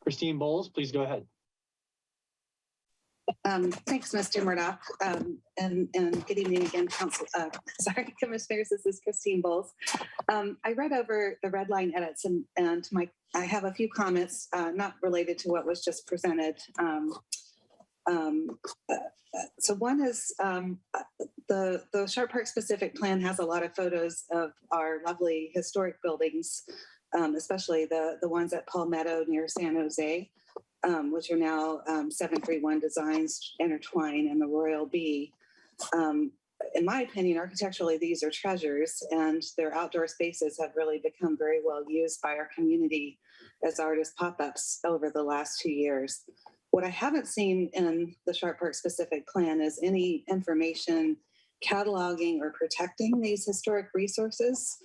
Christine Bowles, please go ahead. Thanks, Mr. Murdoch, and good evening again, Council. Sorry, Commissioners. This is Christine Bowles. I read over the red line edits, and I have a few comments not related to what was just presented. So one is the Sharp Park specific plan has a lot of photos of our lovely historic buildings, especially the ones at Palmetto near San Jose. Which are now 731 designs intertwine in the Royal B. In my opinion, architecturally, these are treasures, and their outdoor spaces have really become very well used by our community as artist pop-ups over the last 2 years. What I haven't seen in the Sharp Park specific plan is any information cataloging or protecting these historic resources.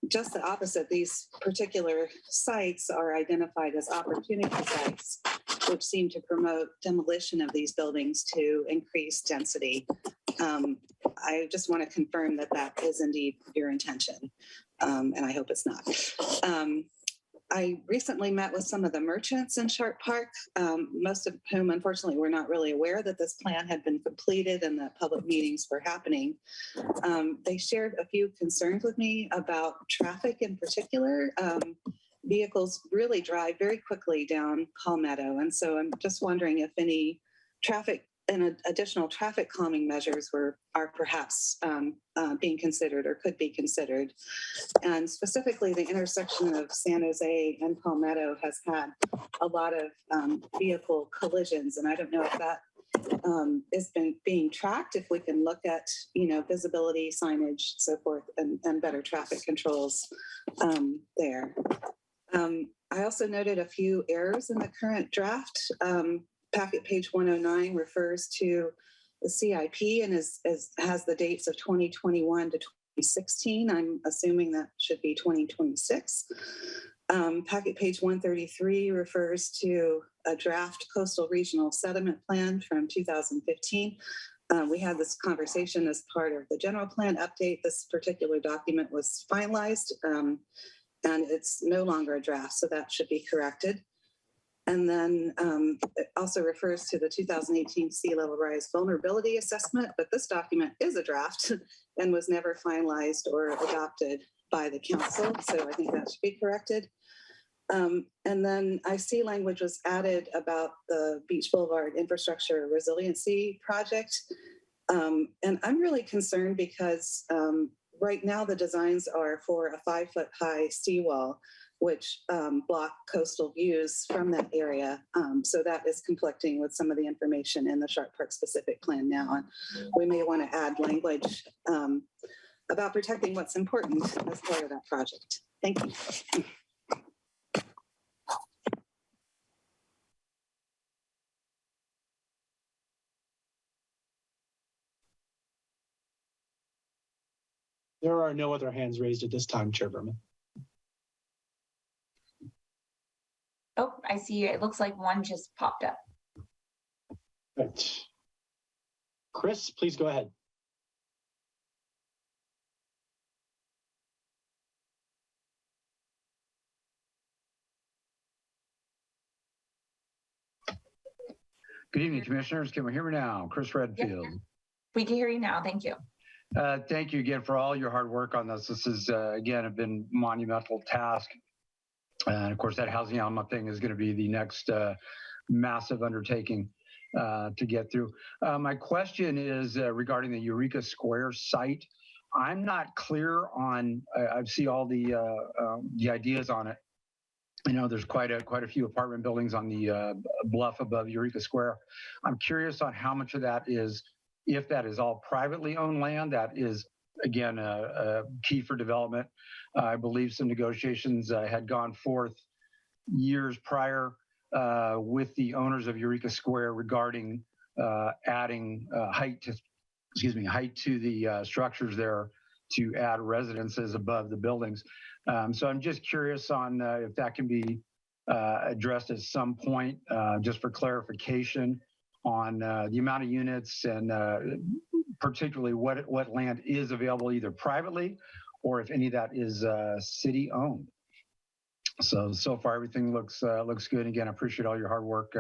Just the opposite, these particular sites are identified as opportunity sites, which seem to promote demolition of these buildings to increase density. I just want to confirm that that is indeed your intention, and I hope it's not. I recently met with some of the merchants in Sharp Park, most of whom unfortunately were not really aware that this plan had been completed and that public meetings were happening. They shared a few concerns with me about traffic in particular. Vehicles really drive very quickly down Palmetto, and so I'm just wondering if any traffic and additional traffic calming measures are perhaps being considered or could be considered. And specifically, the intersection of San Jose and Palmetto has had a lot of vehicle collisions, and I don't know if that is being tracked, if we can look at, visibility, signage, so forth, and better traffic controls there. I also noted a few errors in the current draft. Packet page 109 refers to the CIP and has the dates of 2021 to 2016. I'm assuming that should be 2026. Packet page 133 refers to a draft coastal regional settlement plan from 2015. We had this conversation as part of the general plan update. This particular document was finalized and it's no longer a draft, so that should be corrected. And then it also refers to the 2018 sea level rise vulnerability assessment, but this document is a draft and was never finalized or adopted by the council. So I think that should be corrected. And then I see language was added about the Beach Boulevard Infrastructure Resiliency Project. And I'm really concerned because right now the designs are for a 5-foot high seawall, which block coastal views from that area. So that is conflicting with some of the information in the Sharp Park specific plan now. And we may want to add language about protecting what's important as part of that project. Thank you. There are no other hands raised at this time, Chair Berman. Oh, I see. It looks like one just popped up. Right. Chris, please go ahead. Good evening, Commissioners. Can we hear me now? Chris Redfield. Yep. We can hear you now. Thank you. Thank you again for all your hard work on this. This is, again, a been monumental task. And of course, that housing element thing is going to be the next massive undertaking. to get through. My question is regarding the Eureka Square site. I'm not clear on. I see all the ideas on it. I know there's quite a few apartment buildings on the bluff above Eureka Square. I'm curious on how much of that is, if that is all privately owned land, that is again a key for development. I believe some negotiations had gone forth years prior with the owners of Eureka Square regarding adding height to the structures there to add residences above the buildings. So I'm just curious on if that can be addressed at some point, just for clarification on the amount of units and particularly what land is available either privately or if any of that is city owned. So far everything looks good. Again, I appreciate all your hard work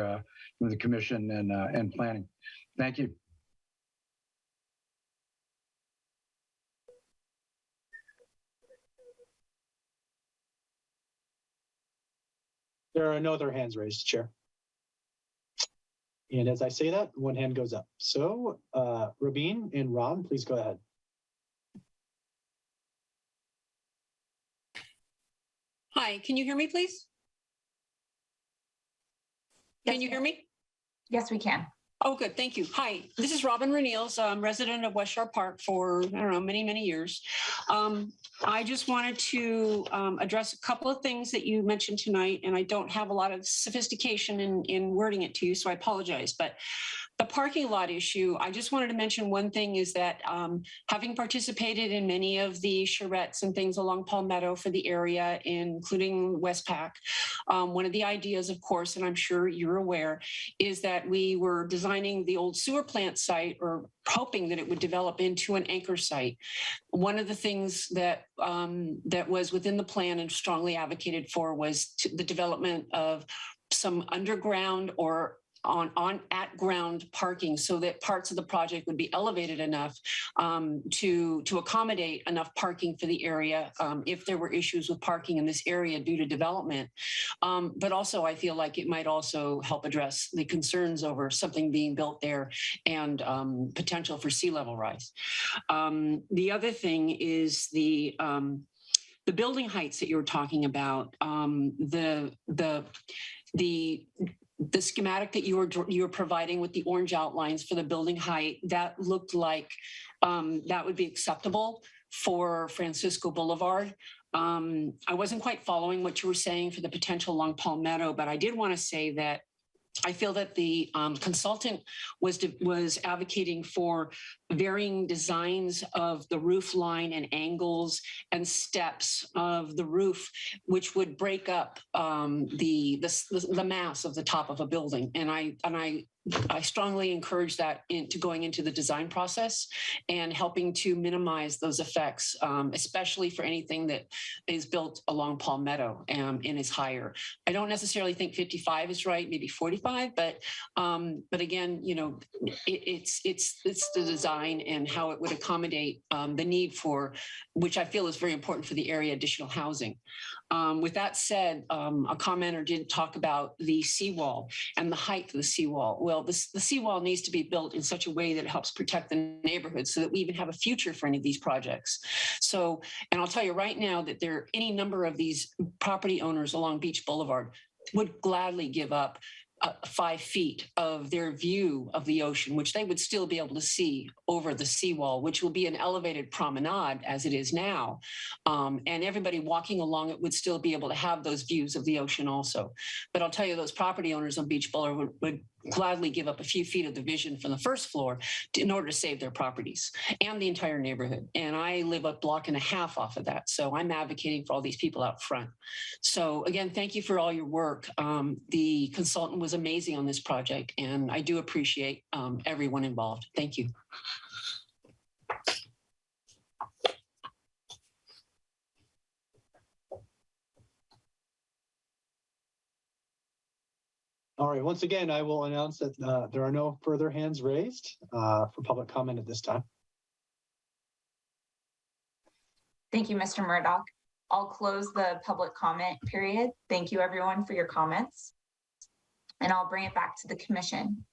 with the commission and planning. Thank you. There are no other hands raised, Chair. And as I say that, one hand goes up. So Rabin and Ron, please go ahead. Hi, can you hear me, please? Can you hear me? Yes, we can. Oh, good. Thank you. Hi, this is Robin Reneals. I'm resident of West Shore Park for, I don't know, many, many years. I just wanted to address a couple of things that you mentioned tonight, and I don't have a lot of sophistication in wording it to you, so I apologize. But the parking lot issue, I just wanted to mention one thing is that having participated in many of the charrettes and things along Palmetto for the area, including Westpac, one of the ideas, of course, and I'm sure you're aware, is that we were designing the old sewer plant site or hoping that it would develop into an anchor site. One of the things that that was within the plan and strongly advocated for was the development of some underground or on at ground parking so that parts of the project would be elevated enough to accommodate enough parking for the area if there were issues with parking in this area due to development. But also I feel like it might also help address the concerns over something being built there and potential for sea level rise. The other thing is the building heights that you were talking about, the schematic that you were providing with the orange outlines for the building height, that looked like that would be acceptable for Francisco Boulevard. I wasn't quite following what you were saying for the potential along Palmetto, but I did want to say that I feel that the consultant was advocating for varying designs of the roof line and angles and steps of the roof, which would break up the mass of the top of a building. And I strongly encourage that into going into the design process and helping to minimize those effects, especially for anything that is built along Palmetto and is higher. I don't necessarily think 55 is right, maybe 45, but again, you know, it's the design and how it would accommodate the need for, which I feel is very important for the area, additional housing. With that said, a commenter did talk about the seawall and the height of the seawall. Well, the seawall needs to be built in such a way that it helps protect the neighborhood so that we even have a future for any of these projects. So, and I'll tell you right now that there are any number of these property owners along Beach Boulevard would gladly give up 5 feet of their view of the ocean, which they would still be able to see over the seawall, which will be an elevated promenade as it is now. And everybody walking along it would still be able to have those views of the ocean also. But I'll tell you, those property owners on Beach Boulevard would gladly give up a few feet of the vision from the first floor in order to save their properties and the entire neighborhood. And I live a block and a half off of that. So I'm advocating for all these people out front. So again, thank you for all your work. The consultant was amazing on this project, and I do appreciate everyone involved. Thank you. All right, once again, I will announce that there are no further hands raised for public comment at this time. Thank you, Mr. Murdoch. I'll close the public comment period. Thank you, everyone, for your comments. And I'll bring it back to the commission.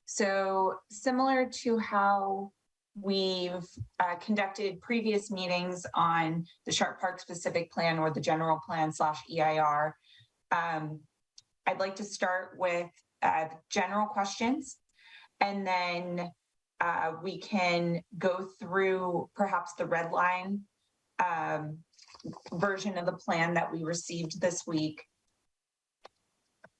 So similar to how we've conducted previous meetings on the Sharp Park specific plan or the general plan / EIR, I'd like to start with general questions, and then we can go through perhaps the red line version of the plan that we received this week,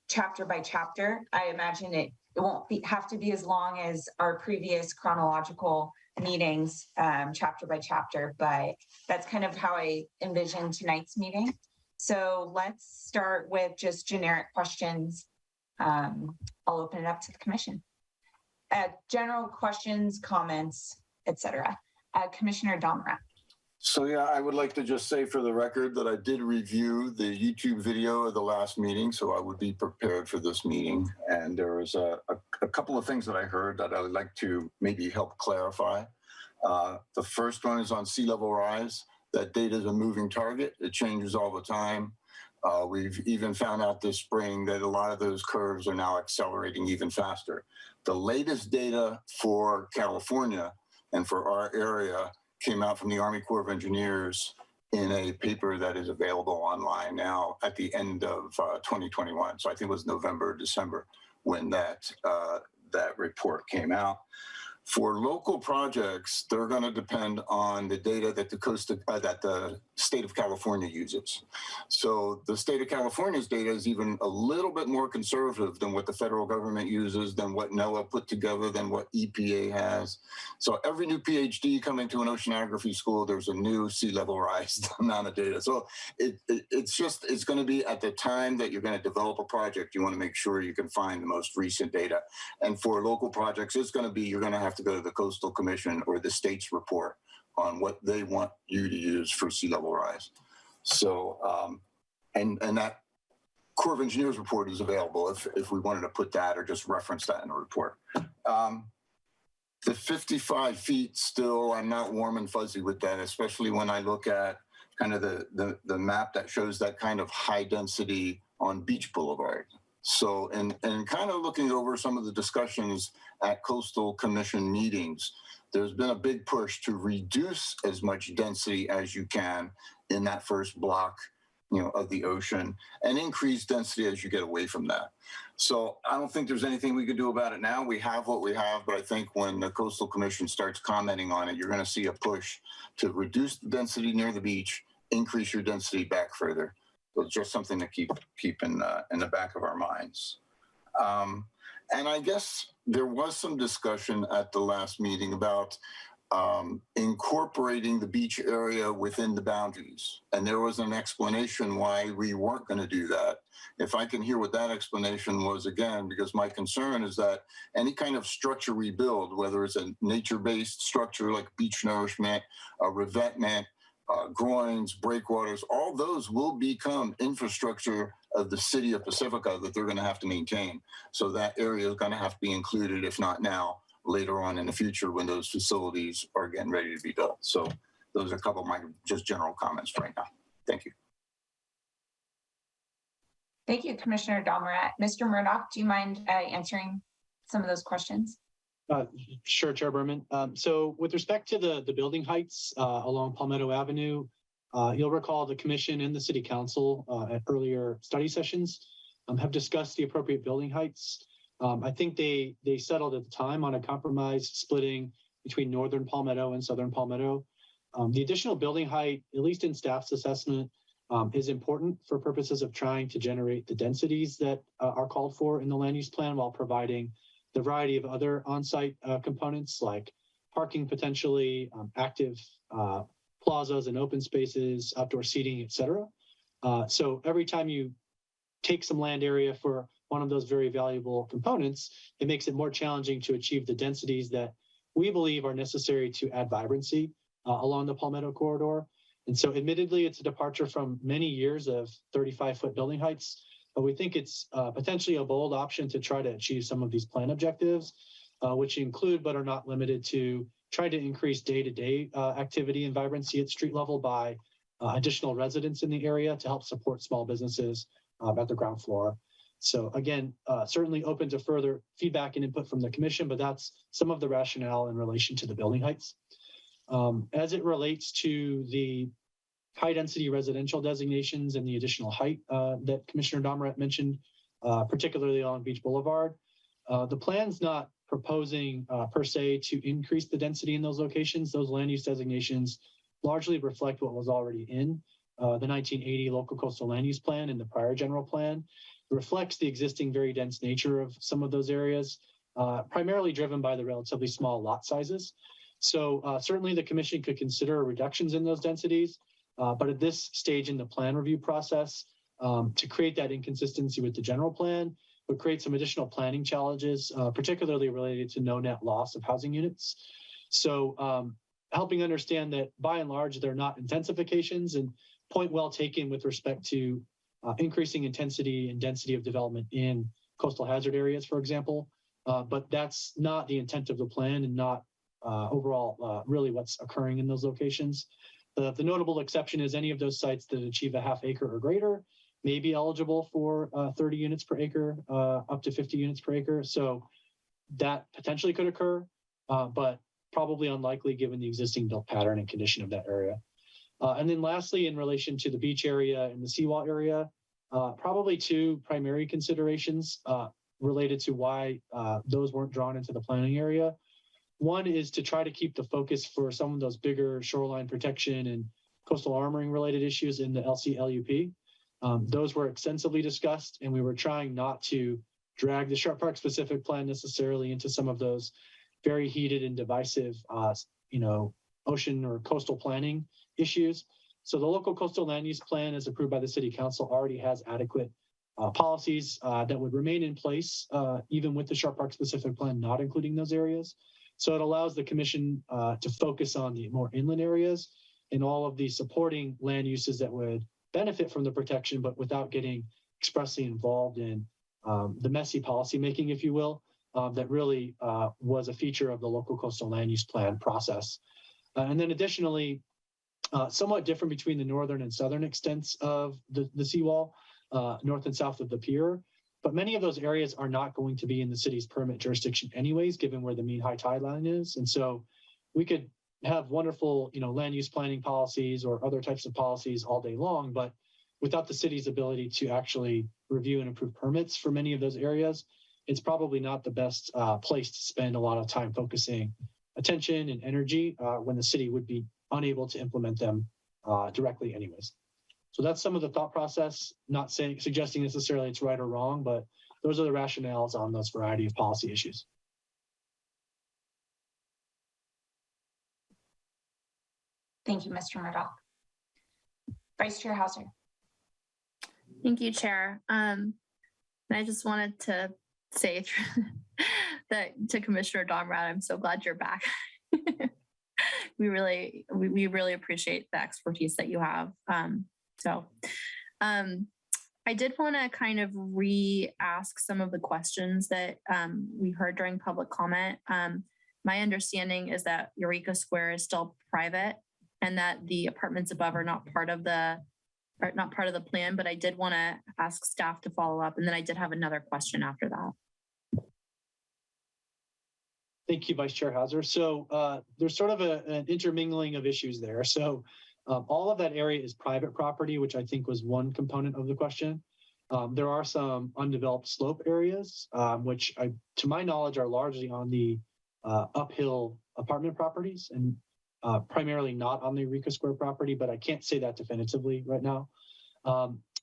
chapter by chapter. I imagine it won't have to be as long as our previous chronological meetings, chapter by chapter, but that's kind of how I envision tonight's meeting. So let's start with just generic questions. I'll open it up to the commission. General questions, comments, etc. Commissioner Domrat. So yeah, I would like to just say for the record that I did review the YouTube video of the last meeting, so I would be prepared for this meeting. And there was a couple of things that I heard that I would like to maybe help clarify. The first one is on sea level rise. That data is a moving target. It changes all the time. We've even found out this spring that a lot of those curves are now accelerating even faster. The latest data for California and for our area came out from the Army Corps of Engineers in a paper that is available online now at the end of 2021. So I think it was November, December when that report came out. For local projects, they're going to depend on the data that the state of California uses. So the state of California's data is even a little bit more conservative than what the federal government uses, than what NOAA put together, than what EPA has. So every new PhD coming to an oceanography school, there's a new sea level rise amount of data. So it's going to be at the time that you're going to develop a project, you want to make sure you can find the most recent data. And for local projects, it's going to be, you're going to have to go to the Coastal Commission or the state's report on what they want you to use for sea level rise. So, and that Corps of Engineers report is available if we wanted to put that or just reference that in a report. The 55 feet still, I'm not warm and fuzzy with that, especially when I look at kind of the map that shows that kind of high density on Beach Boulevard. So, and kind of looking over some of the discussions at Coastal Commission meetings, there's been a big push to reduce as much density as you can in that first block, of the ocean, and increase density as you get away from that. So I don't think there's anything we could do about it now. We have what we have, but I think when the Coastal Commission starts commenting on it, you're going to see a push to reduce the density near the beach, increase your density back further. So it's just something to keep in the back of our minds. And I guess there was some discussion at the last meeting about incorporating the beach area within the boundaries. And there was an explanation why we weren't going to do that. If I can hear what that explanation was again, because my concern is that any kind of structure we build, whether it's a nature-based structure like beach nourishment, revetment, groins, breakwaters, all those will become infrastructure of the city of Pacifica that they're going to have to maintain. So that area is going to have to be included, if not now, later on in the future when those facilities are getting ready to be built. So those are a couple of my just general comments right now. Thank you. Thank you, Commissioner Domrat. Mr. Murdoch, do you mind answering some of those questions? Sure, Chair Berman. So with respect to the building heights along Palmetto Avenue, you'll recall the Commission and the City Council at earlier study sessions have discussed the appropriate building heights. I think they settled at the time on a compromise splitting between northern Palmetto and southern Palmetto. The additional building height, at least in staff's assessment, is important for purposes of trying to generate the densities that are called for in the land use plan while providing the variety of other on-site components like parking potentially, active plazas and open spaces, outdoor seating, et cetera. So every time you take some land area for one of those very valuable components, it makes it more challenging to achieve the densities that we believe are necessary to add vibrancy along the Palmetto corridor. And so admittedly, it's a departure from many years of 35-foot building heights, but we think it's potentially a bold option to try to achieve some of these plan objectives, which include but are not limited to try to increase day-to-day activity and vibrancy at street level by additional residents in the area to help support small businesses at the ground floor. So again, certainly open to further feedback and input from the commission, but that's some of the rationale in relation to the building heights. As it relates to the high density residential designations and the additional height that Commissioner Domrat mentioned, particularly along Beach Boulevard, the plan's not proposing per se to increase the density in those locations. Those land use designations largely reflect what was already in the 1980 local coastal land use plan and the prior general plan. It reflects the existing very dense nature of some of those areas, primarily driven by the relatively small lot sizes. So certainly the commission could consider reductions in those densities, but at this stage in the plan review process, to create that inconsistency with the general plan would create some additional planning challenges, particularly related to no net loss of housing units. So helping understand that by and large, they're not intensifications, and point well taken with respect to increasing intensity and density of development in coastal hazard areas, for example. But that's not the intent of the plan and not overall really what's occurring in those locations. The notable exception is any of those sites that achieve a half acre or greater may be eligible for 30 units per acre, up to 50 units per acre. So that potentially could occur, but probably unlikely given the existing built pattern and condition of that area. And then lastly, in relation to the beach area and the seawall area, probably two primary considerations related to why those weren't drawn into the planning area. One is to try to keep the focus for some of those bigger shoreline protection and coastal armoring related issues in the LCLUP. Those were extensively discussed, and we were trying not to drag the Sharp Park specific plan necessarily into some of those very heated and divisive, ocean or coastal planning issues. So the local coastal land use plan, as approved by the City Council, already has adequate policies that would remain in place, even with the Sharp Park specific plan not including those areas. So it allows the commission to focus on the more inland areas and all of the supporting land uses that would benefit from the protection, but without getting expressly involved in the messy policymaking, if you will, that really was a feature of the local coastal land use plan process. And then additionally, somewhat different between the northern and southern extents of the seawall, north and south of the pier. But many of those areas are not going to be in the city's permit jurisdiction anyways, given where the mean high tide line is. And so we could have wonderful, land use planning policies or other types of policies all day long, but without the city's ability to actually review and approve permits for many of those areas, it's probably not the best place to spend a lot of time focusing attention and energy when the city would be unable to implement them directly anyways. So that's some of the thought process, not suggesting necessarily it's right or wrong, but those are the rationales on those variety of policy issues. Thank you, Mr. Murdoch. Vice Chair Hauser. Thank you, Chair. I just wanted to say that to Commissioner Domrat, I'm so glad you're back. we really appreciate the expertise that you have. I did want to kind of re-ask some of the questions that we heard during public comment. My understanding is that Eureka Square is still private and that the apartments above are not part of the plan, but I did want to ask staff to follow up. And then I did have another question after that. Thank you, Vice Chair Hauser. So there's sort of an intermingling of issues there. So all of that area is private property, which I think was one component of the question. There are some undeveloped slope areas, which to my knowledge are largely on the uphill apartment properties and primarily not on the Eureka Square property, but I can't say that definitively right now.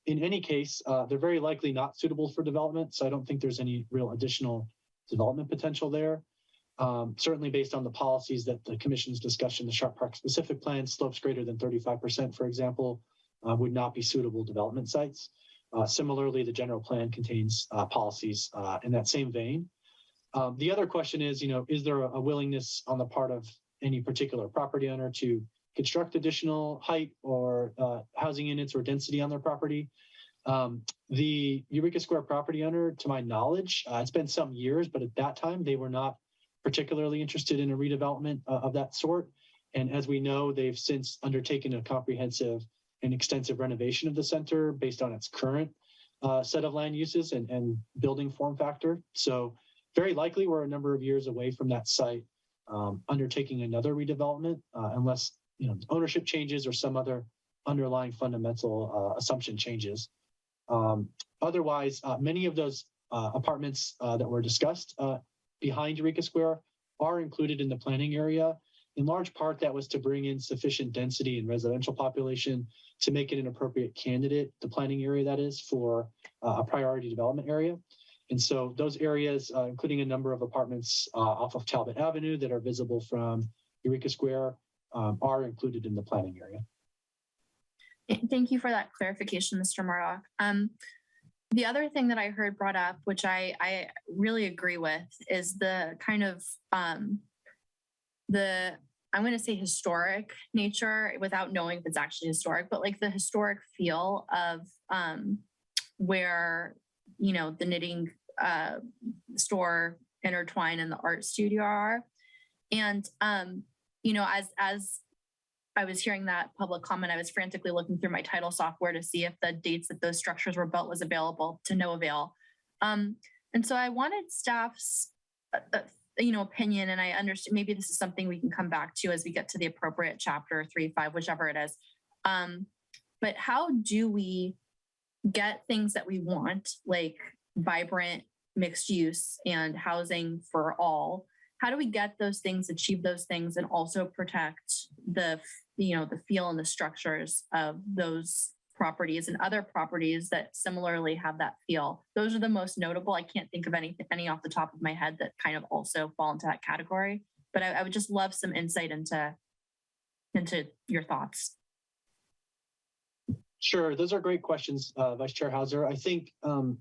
In any case, they're very likely not suitable for development, so I don't think there's any real additional development potential there. Certainly based on the policies that the commission's discussion, the Sharp Park specific plan, slopes greater than 35%, for example, would not be suitable development sites. Similarly, the general plan contains policies in that same vein. The other question is there a willingness on the part of any particular property owner to construct additional height or housing units or density on their property? The Eureka Square property owner, to my knowledge, it's been some years, but at that time they were not particularly interested in a redevelopment of that sort. And as we know, they've since undertaken a comprehensive and extensive renovation of the center based on its current set of land uses and building form factor. So very likely we're a number of years away from that site undertaking another redevelopment unless ownership changes or some other underlying fundamental assumption changes. Otherwise, many of those apartments that were discussed behind Eureka Square are included in the planning area. In large part, that was to bring in sufficient density and residential population to make it an appropriate candidate, the planning area that is, for a priority development area. And so those areas, including a number of apartments off of Talbot Avenue that are visible from Eureka Square, are included in the planning area. Thank you for that clarification, Mr. Murdoch. The other thing that I heard brought up, which I really agree with, is the kind of I'm going to say historic nature without knowing if it's actually historic, but like the historic feel of where, the knitting store intertwine and the art studio are. And, as I was hearing that public comment, I was frantically looking through my title software to see if the dates that those structures were built was available, to no avail. And so I wanted staff's, opinion, and I understand maybe this is something we can come back to as we get to the appropriate chapter 3, 5, whichever it is. But how do we get things that we want, like vibrant mixed use and housing for all? How do we get those things, achieve those things, and also protect the feel and the structures of those properties and other properties that similarly have that feel? Those are the most notable. I can't think of any off the top of my head that kind of also fall into that category, but I would just love some insight into your thoughts. Sure, those are great questions, Vice Chair Hauser. I think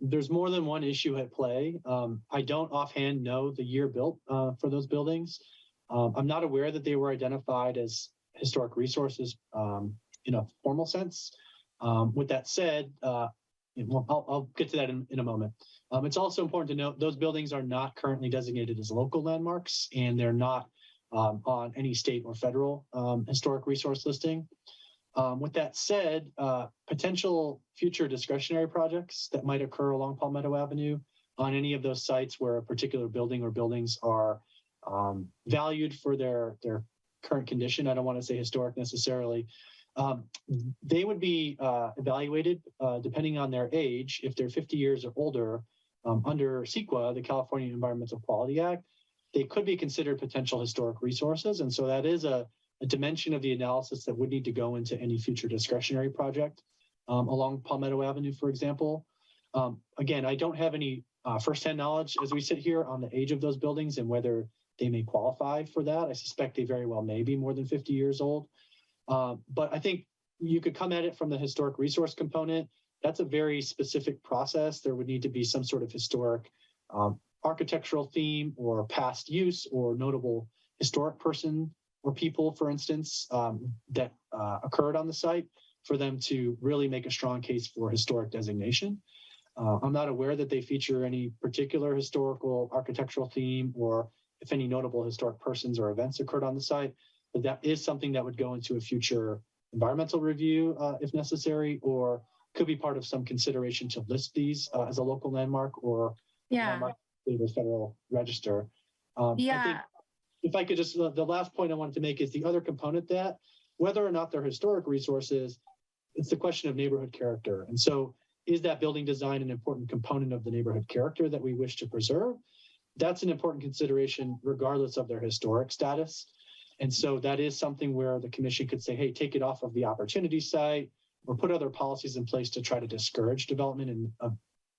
there's more than one issue at play. I don't offhand know the year built for those buildings. I'm not aware that they were identified as historic resources in a formal sense. With that said, I'll get to that in a moment. It's also important to note those buildings are not currently designated as local landmarks, and they're not on any state or federal historic resource listing. With that said, potential future discretionary projects that might occur along Palmetto Avenue on any of those sites where a particular building or buildings are valued for their current condition, I don't want to say historic necessarily, they would be evaluated depending on their age. If they're 50 years or older, under CEQA, the California Environmental Quality Act, they could be considered potential historic resources. And so that is a dimension of the analysis that would need to go into any future discretionary project along Palmetto Avenue, for example. Again, I don't have any firsthand knowledge as we sit here on the age of those buildings and whether they may qualify for that. I suspect they very well may be more than 50 years old. But I think you could come at it from the historic resource component. That's a very specific process. There would need to be some sort of historic architectural theme or past use or notable historic person or people, for instance, that occurred on the site for them to really make a strong case for historic designation. I'm not aware that they feature any particular historical architectural theme or if any notable historic persons or events occurred on the site, but that is something that would go into a future environmental review if necessary, or could be part of some consideration to list these as a local landmark or landmark in the federal register. I think if I could just, the last point I wanted to make is the other component that whether or not they're historic resources, it's the question of neighborhood character. And so is that building design an important component of the neighborhood character that we wish to preserve? That's an important consideration regardless of their historic status. And so that is something where the commission could say, hey, take it off of the opportunity site or put other policies in place to try to discourage development in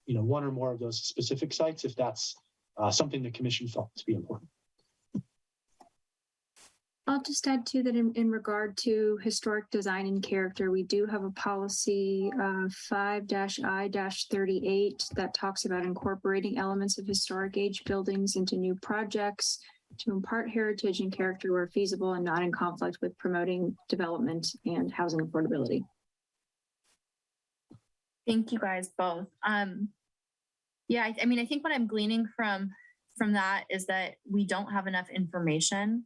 one or more of those specific sites if that's something the commission felt to be important. I'll just add to that in regard to historic design and character, we do have a policy 5-I-38 that talks about incorporating elements of historic age buildings into new projects to impart heritage and character where feasible and not in conflict with promoting development and housing affordability. Thank you guys both. Yeah, I mean, I think what I'm gleaning from that is that we don't have enough information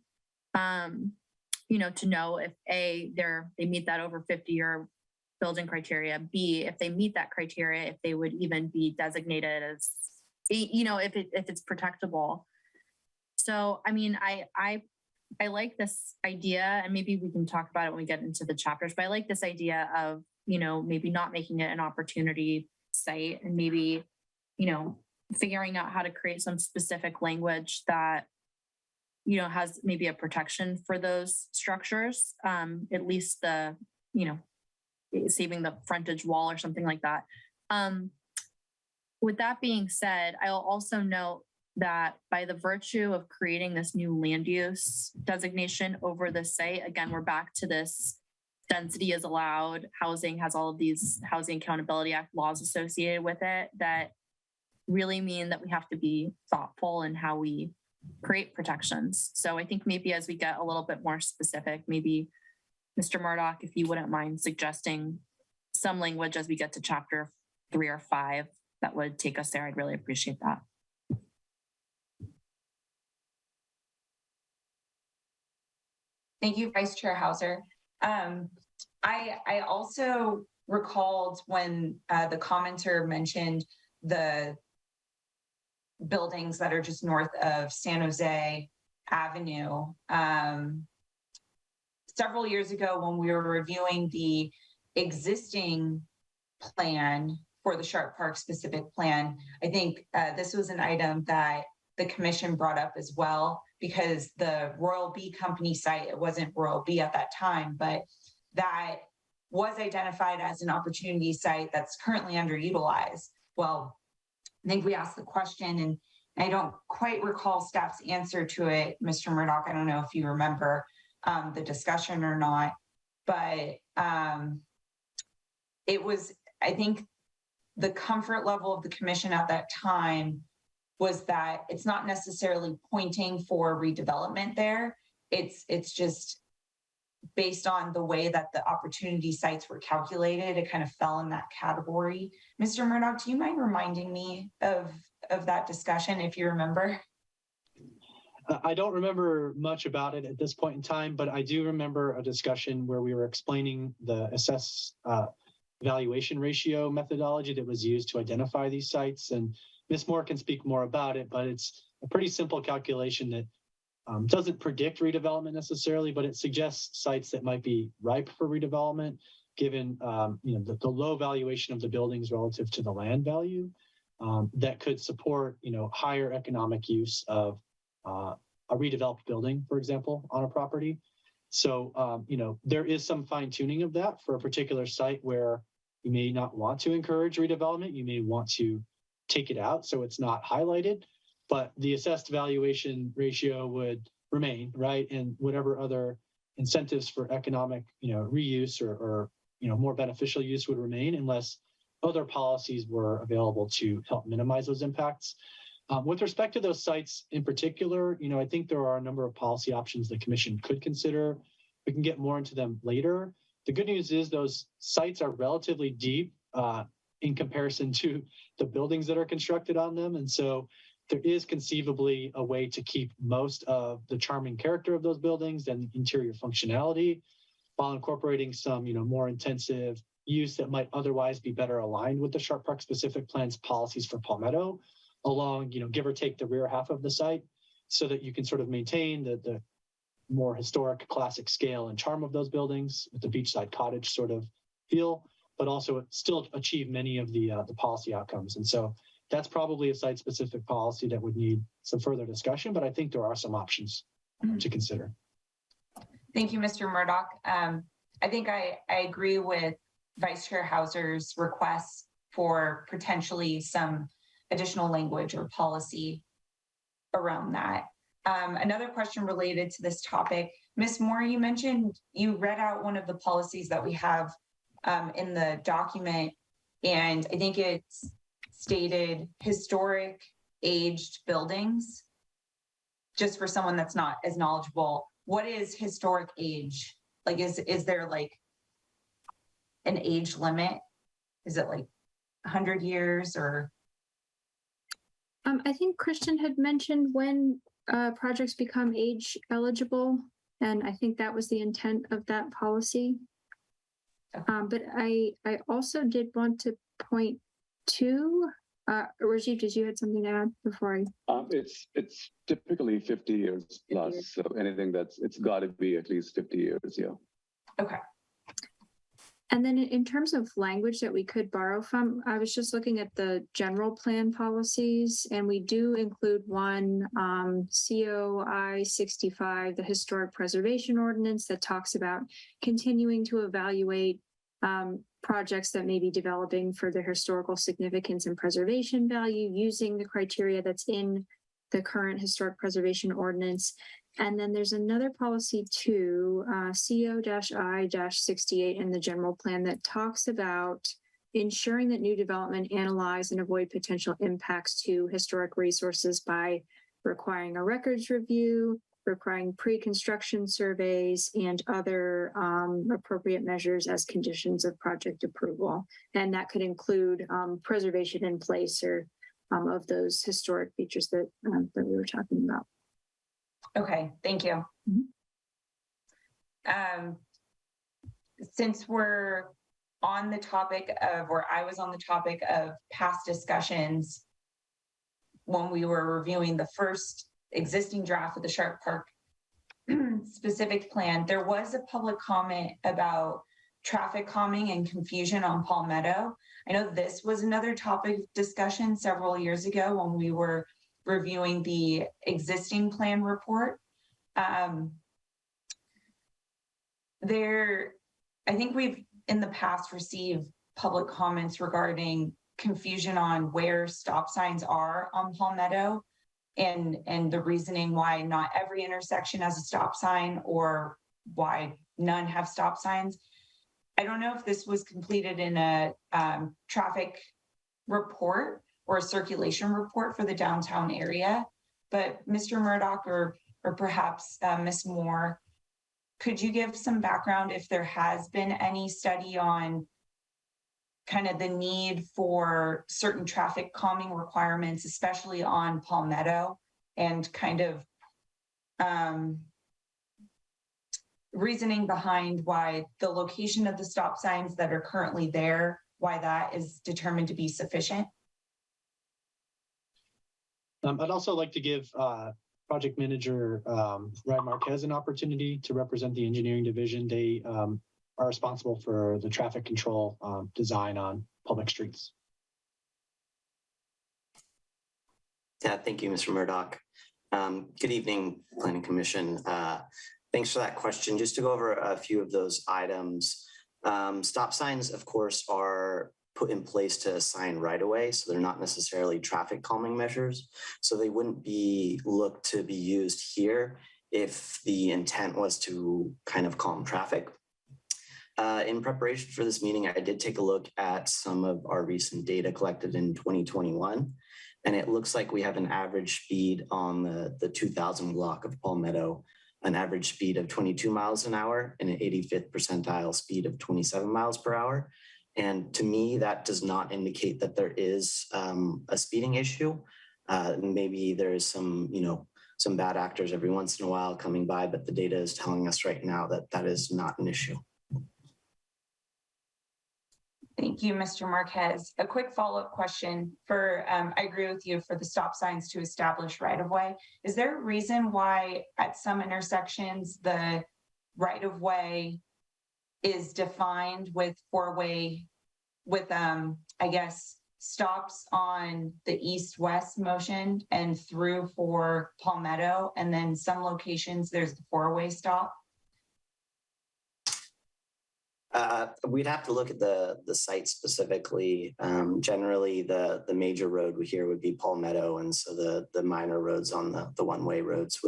to know if they meet that over 50 year building criteria. B, if they meet that criteria, if they would even be designated as, if it's protectable. So, I mean, I like this idea, and maybe we can talk about it when we get into the chapters, but I like this idea of, maybe not making it an opportunity site, and maybe, figuring out how to create some specific language that, has maybe a protection for those structures, at least the, saving the frontage wall or something like that. With that being said, I'll also note that by the virtue of creating this new land use designation over the site, again, we're back to this density is allowed, housing has all of these Housing Accountability Act laws associated with it that really mean that we have to be thoughtful in how we create protections. So I think maybe as we get a little bit more specific, maybe Mr. Murdoch, if you wouldn't mind suggesting some language as we get to chapter 3 or 5, that would take us there. I'd really appreciate that. Thank you, Vice Chair Hauser. I also recalled when the commenter mentioned the buildings that are just north of San Jose Avenue. Several years ago, when we were reviewing the existing plan for the Sharp Park specific plan, I think this was an item that the commission brought up as well, because the Royal Bee Company site, it wasn't Royal Bee at that time, but that was identified as an opportunity site that's currently underutilized. Well, I think we asked the question, and I don't quite recall staff's answer to it, Mr. Murdoch. I don't know if you remember the discussion or not, but it was, I think the comfort level of the commission at that time was that it's not necessarily pointing for redevelopment there. It's just based on the way that the opportunity sites were calculated, it kind of fell in that category. Mr. Murdoch, do you mind reminding me of that discussion, if you remember? I don't remember much about it at this point in time, but I do remember a discussion where we were explaining the valuation ratio methodology that was used to identify these sites. And Ms. Moore can speak more about it, but it's a pretty simple calculation that doesn't predict redevelopment necessarily, but it suggests sites that might be ripe for redevelopment, given the low valuation of the buildings relative to the land value, that could support higher economic use of a redeveloped building, for example, on a property. So there is some fine tuning of that for a particular site where you may not want to encourage redevelopment. You may want to take it out so it's not highlighted, but the assessed valuation ratio would remain, right? And whatever other incentives for economic, reuse or more beneficial use would remain, unless other policies were available to help minimize those impacts. With respect to those sites in particular, I think there are a number of policy options the commission could consider. We can get more into them later. The good news is those sites are relatively deep in comparison to the buildings that are constructed on them. And so there is conceivably a way to keep most of the charming character of those buildings and interior functionality while incorporating some, more intensive use that might otherwise be better aligned with the Sharp Park specific plan's policies for Palmetto along, give or take the rear half of the site, so that you can sort of maintain the more historic classic scale and charm of those buildings with the beachside cottage sort of feel, but also still achieve many of the policy outcomes. And so that's probably a site-specific policy that would need some further discussion, but I think there are some options to consider. Thank you, Mr. Murdoch. I think I agree with Vice Chair Hauser's requests for potentially some additional language or policy around that. Another question related to this topic, Ms. Moore, you mentioned you read out one of the policies that we have in the document, and I think it's stated historic aged buildings. Just for someone that's not as knowledgeable, what is historic age? Like, is there like an age limit? Is it like 100 years or? I think Christian had mentioned when projects become age eligible, and I think that was the intent of that policy. But I also did want to point to, Rajiv, did you have something to add before I? It's typically 50 years plus. So anything it's got to be at least 50 years. Yeah. Okay. And then in terms of language that we could borrow from, I was just looking at the general plan policies, and we do include one COI 65, the Historic Preservation Ordinance, that talks about continuing to evaluate projects that may be developing for their historical significance and preservation value using the criteria that's in the current Historic Preservation Ordinance. And then there's another policy too, CO-I-68 in the general plan that talks about ensuring that new development analyze and avoid potential impacts to historic resources by requiring a records review, requiring pre-construction surveys, and other appropriate measures as conditions of project approval. And that could include preservation in place or of those historic features that we were talking about. Okay, thank you. Since we're on the topic of, or I was on the topic of past discussions when we were reviewing the first existing draft of the Sharp Park specific plan, there was a public comment about traffic calming and confusion on Palmetto. I know this was another topic of discussion several years ago when we were reviewing the existing plan report. I think we've in the past received public comments regarding confusion on where stop signs are on Palmetto and the reasoning why not every intersection has a stop sign or why none have stop signs. I don't know if this was completed in a traffic report or a circulation report for the downtown area, but Mr. Murdoch or perhaps Ms. Moore, could you give some background if there has been any study on kind of the need for certain traffic calming requirements, especially on Palmetto, and kind of reasoning behind why the location of the stop signs that are currently there, why that is determined to be sufficient? I'd also like to give project manager Ryan Marquez an opportunity to represent the engineering division. They are responsible for the traffic control design on public streets. Yeah, thank you, Mr. Murdoch. Good evening, Planning Commission. Thanks for that question. Just to go over a few of those items. Stop signs, of course, are put in place to assign right of way, so they're not necessarily traffic calming measures. So they wouldn't be looked to be used here if the intent was to kind of calm traffic. In preparation for this meeting, I did take a look at some of our recent data collected in 2021, and it looks like we have an average speed on the 2000 block of Palmetto, an average speed of 22 miles an hour and an 85th percentile speed of 27 miles per hour. And to me, that does not indicate that there is a speeding issue. Maybe there is some bad actors every once in a while coming by, but the data is telling us right now that that is not an issue. Thank you, Mr. Marquez. A quick follow-up question for, I agree with you, for the stop signs to establish right-of-way. Is there a reason why at some intersections the right-of-way is defined with four-way, with, I guess, stops on the east-west motion and through for Palmetto, and then some locations there's the four-way stop? We'd have to look at the site specifically. Generally, the major road here would be Palmetto, and so the minor roads on the one-way roads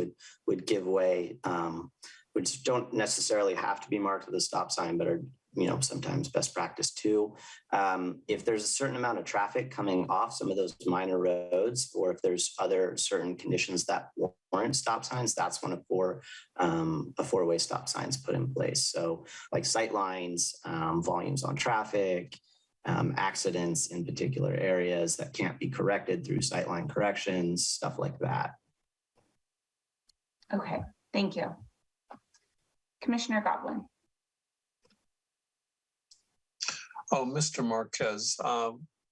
would give way, which don't necessarily have to be marked with a stop sign, but are sometimes best practice too. If there's a certain amount of traffic coming off some of those minor roads, or if there's other certain conditions that warrant stop signs, that's when a four-way stop signs put in place. So like sight lines, volumes on traffic, accidents in particular areas that can't be corrected through sightline corrections, stuff like that. Okay, thank you. Commissioner Godwin. Oh, Mr. Marquez,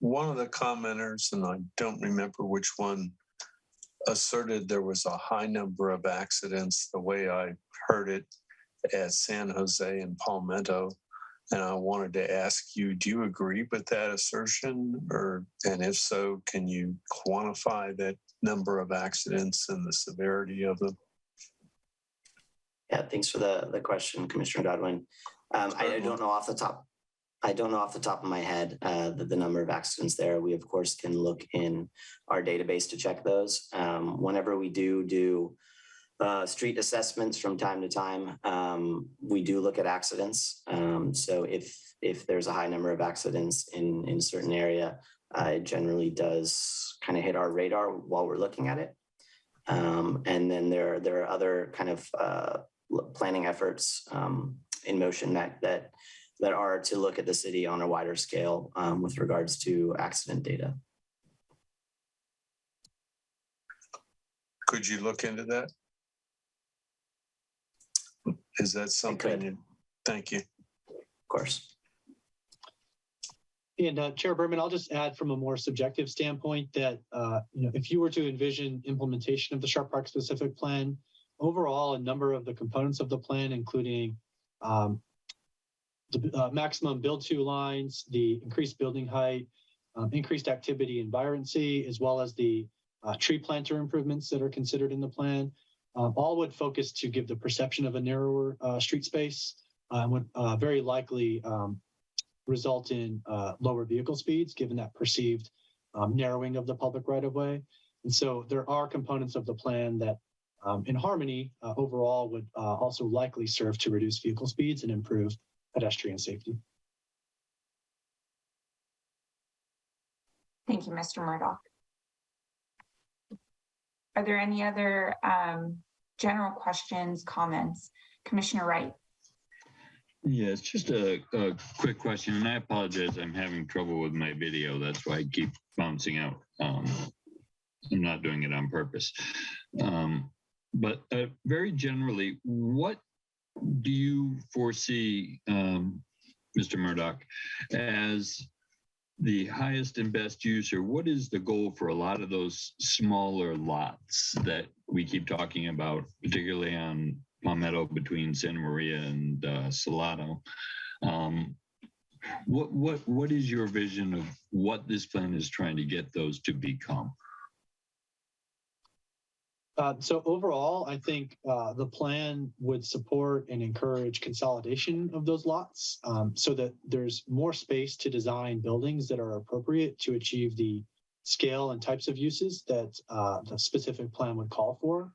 one of the commenters, and I don't remember which one, asserted there was a high number of accidents, the way I heard it, at San Jose and Palmetto. And I wanted to ask you, do you agree with that assertion? And if so, can you quantify that number of accidents and the severity of them? Yeah, thanks for the question, Commissioner Godwin. I don't know off the top. I don't know off the top of my head the number of accidents there. We of course can look in our database to check those. Whenever we do street assessments from time to time, we do look at accidents. So if there's a high number of accidents in a certain area, it generally does kind of hit our radar while we're looking at it. And then there are other kind of planning efforts in motion that are to look at the city on a wider scale with regards to accident data. Could you look into that? Is that something? Thank you. Of course. And Chair Berman, I'll just add from a more subjective standpoint that if you were to envision implementation of the Sharp Park specific plan, overall, a number of the components of the plan, including the maximum build-to lines, the increased building height, increased activity and vibrancy, as well as the tree planter improvements that are considered in the plan, all would focus to give the perception of a narrower street space and would very likely result in lower vehicle speeds, given that perceived narrowing of the public right-of-way. And so there are components of the plan that in harmony overall would also likely serve to reduce vehicle speeds and improve pedestrian safety. Thank you, Mr. Murdoch. Are there any other general questions, comments? Commissioner Wright. Yeah, it's just a quick question, and I apologize. I'm having trouble with my video. That's why I keep bouncing out. I'm not doing it on purpose. But very generally, what do you foresee, Mr. Murdoch, as the highest and best use, or what is the goal for a lot of those smaller lots that we keep talking about, particularly on Palmetto between Santa Maria and Salado? What is your vision of what this plan is trying to get those to become? So overall, I think the plan would support and encourage consolidation of those lots so that there's more space to design buildings that are appropriate to achieve the scale and types of uses that the specific plan would call for.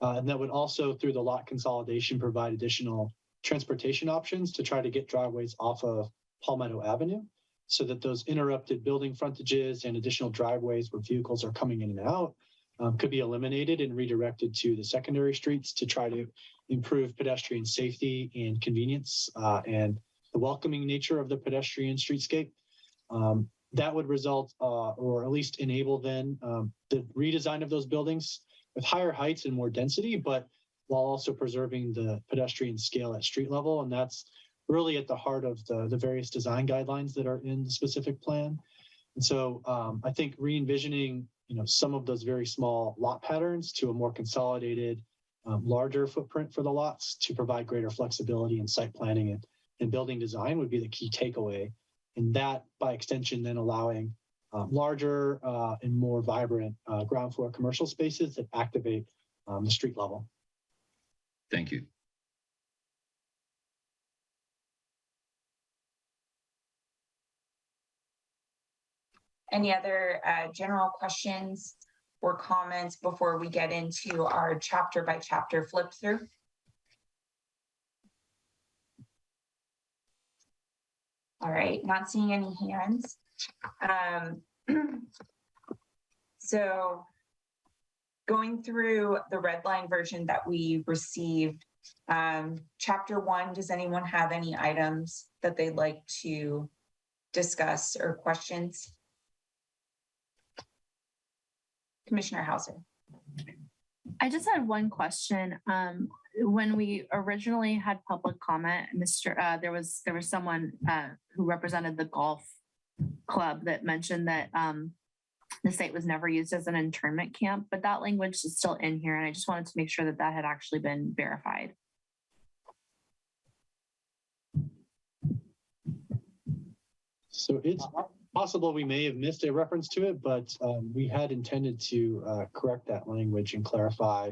And that would also, through the lot consolidation, provide additional transportation options to try to get driveways off of Palmetto Avenue so that those interrupted building frontages and additional driveways where vehicles are coming in and out could be eliminated and redirected to the secondary streets to try to improve pedestrian safety and convenience and the welcoming nature of the pedestrian streetscape. That would result or at least enable then the redesign of those buildings with higher heights and more density, but while also preserving the pedestrian scale at street level. And that's really at the heart of the various design guidelines that are in the specific plan. And so I think re-envisioning some of those very small lot patterns to a more consolidated, larger footprint for the lots to provide greater flexibility in site planning and building design would be the key takeaway. And that, by extension, then allowing larger and more vibrant ground floor commercial spaces that activate the street level. Thank you. Any other general questions or comments before we get into our chapter by chapter flip through? All right, not seeing any hands. So going through the red line version that we received, chapter 1, does anyone have any items that they'd like to discuss or questions? Commissioner Hauser. I just had one question. when we originally had public comment, there was someone who represented the golf club that mentioned that the site was never used as an internment camp, but that language is still in here, and I just wanted to make sure that that had actually been verified. So it's possible we may have missed a reference to it, but we had intended to correct that language and clarify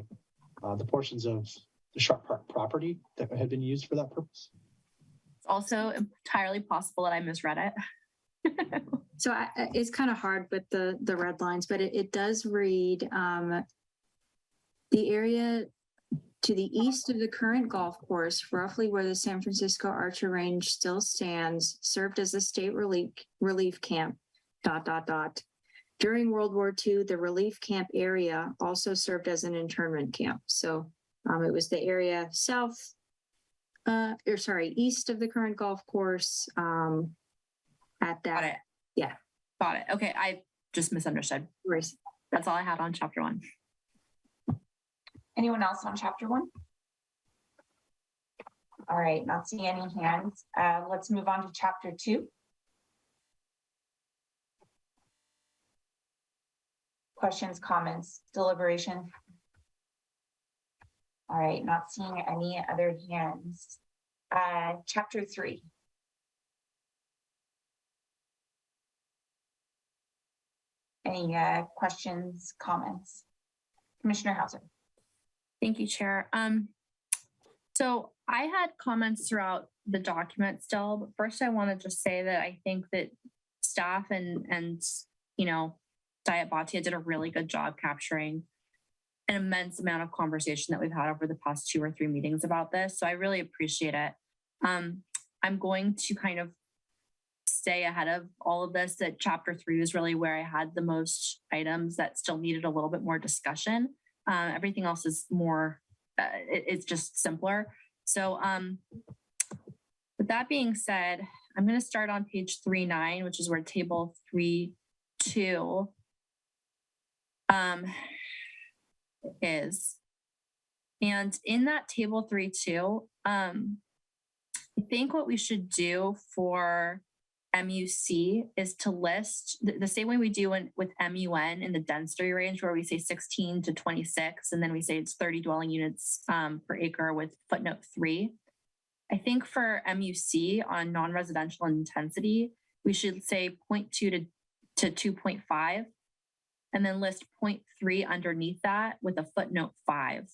the portions of the Sharp Park property that had been used for that purpose. It's also entirely possible that I misread it. So it's kind of hard with the red lines, but it does read the area to the east of the current golf course, roughly where the San Francisco Archer Range still stands, served as a state relief camp, ... During World War II, the relief camp area also served as an internment camp. So it was the area east of the current golf course at that. Got it. Yeah. Got it. Okay, I just misunderstood. That's all I had on chapter 1. Anyone else on chapter 1? All right, not seeing any hands. Let's move on to chapter 2. Questions, comments, deliberation? All right, not seeing any other hands. Chapter 3. Any questions, comments? Commissioner Hauser. Thank you, Chair. So I had comments throughout the document still, but first I want to just say that I think that staff and Diet Bhatia did a really good job capturing an immense amount of conversation that we've had over the past 2 or 3 meetings about this. So I really appreciate it. I'm going to kind of stay ahead of all of this, that chapter 3 was really where I had the most items that still needed a little bit more discussion. Everything else is more, it's just simpler. So with that being said, I'm going to start on page 3.9, which is where table 3.2 is. And in that table 3.2, I think what we should do for MUC is to list the same way we do with MUN in the density range, where we say 16 to 26, and then we say it's 30 dwelling units per acre with footnote 3. I think for MUC on non-residential intensity, we should say 0.2 to 2.5, and then list 0.3 underneath that with a footnote 5.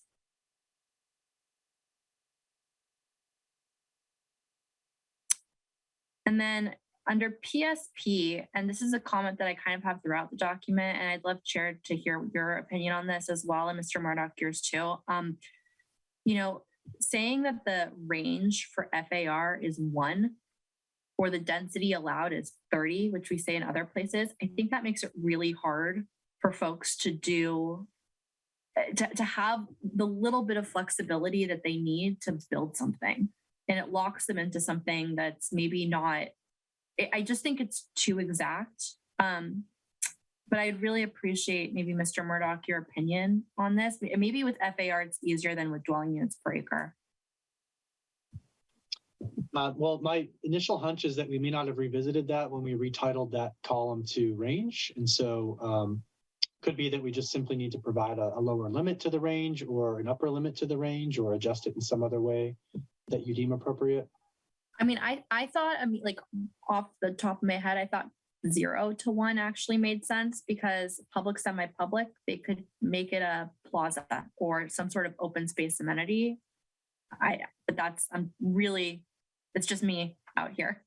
And then under PSP, and this is a comment that I kind of have throughout the document, and I'd love, Chair, to hear your opinion on this as well, and Mr. Murdoch, yours too. Saying that the range for FAR is 1, or the density allowed is 30, which we say in other places, I think that makes it really hard for folks to do, to have the little bit of flexibility that they need to build something. And it locks them into something that's maybe not, I just think it's too exact. But I'd really appreciate maybe Mr. Murdoch, your opinion on this. Maybe with FAR, it's easier than with dwelling units per acre. Well, my initial hunch is that we may not have revisited that when we retitled that column to range. And so could be that we just simply need to provide a lower limit to the range, or an upper limit to the range, or adjust it in some other way that you deem appropriate. I mean, I thought, like off the top of my head, I thought 0 to 1 actually made sense, because public, semi-public, they could make it a plaza or some sort of open space amenity. But that's, it's just me out here.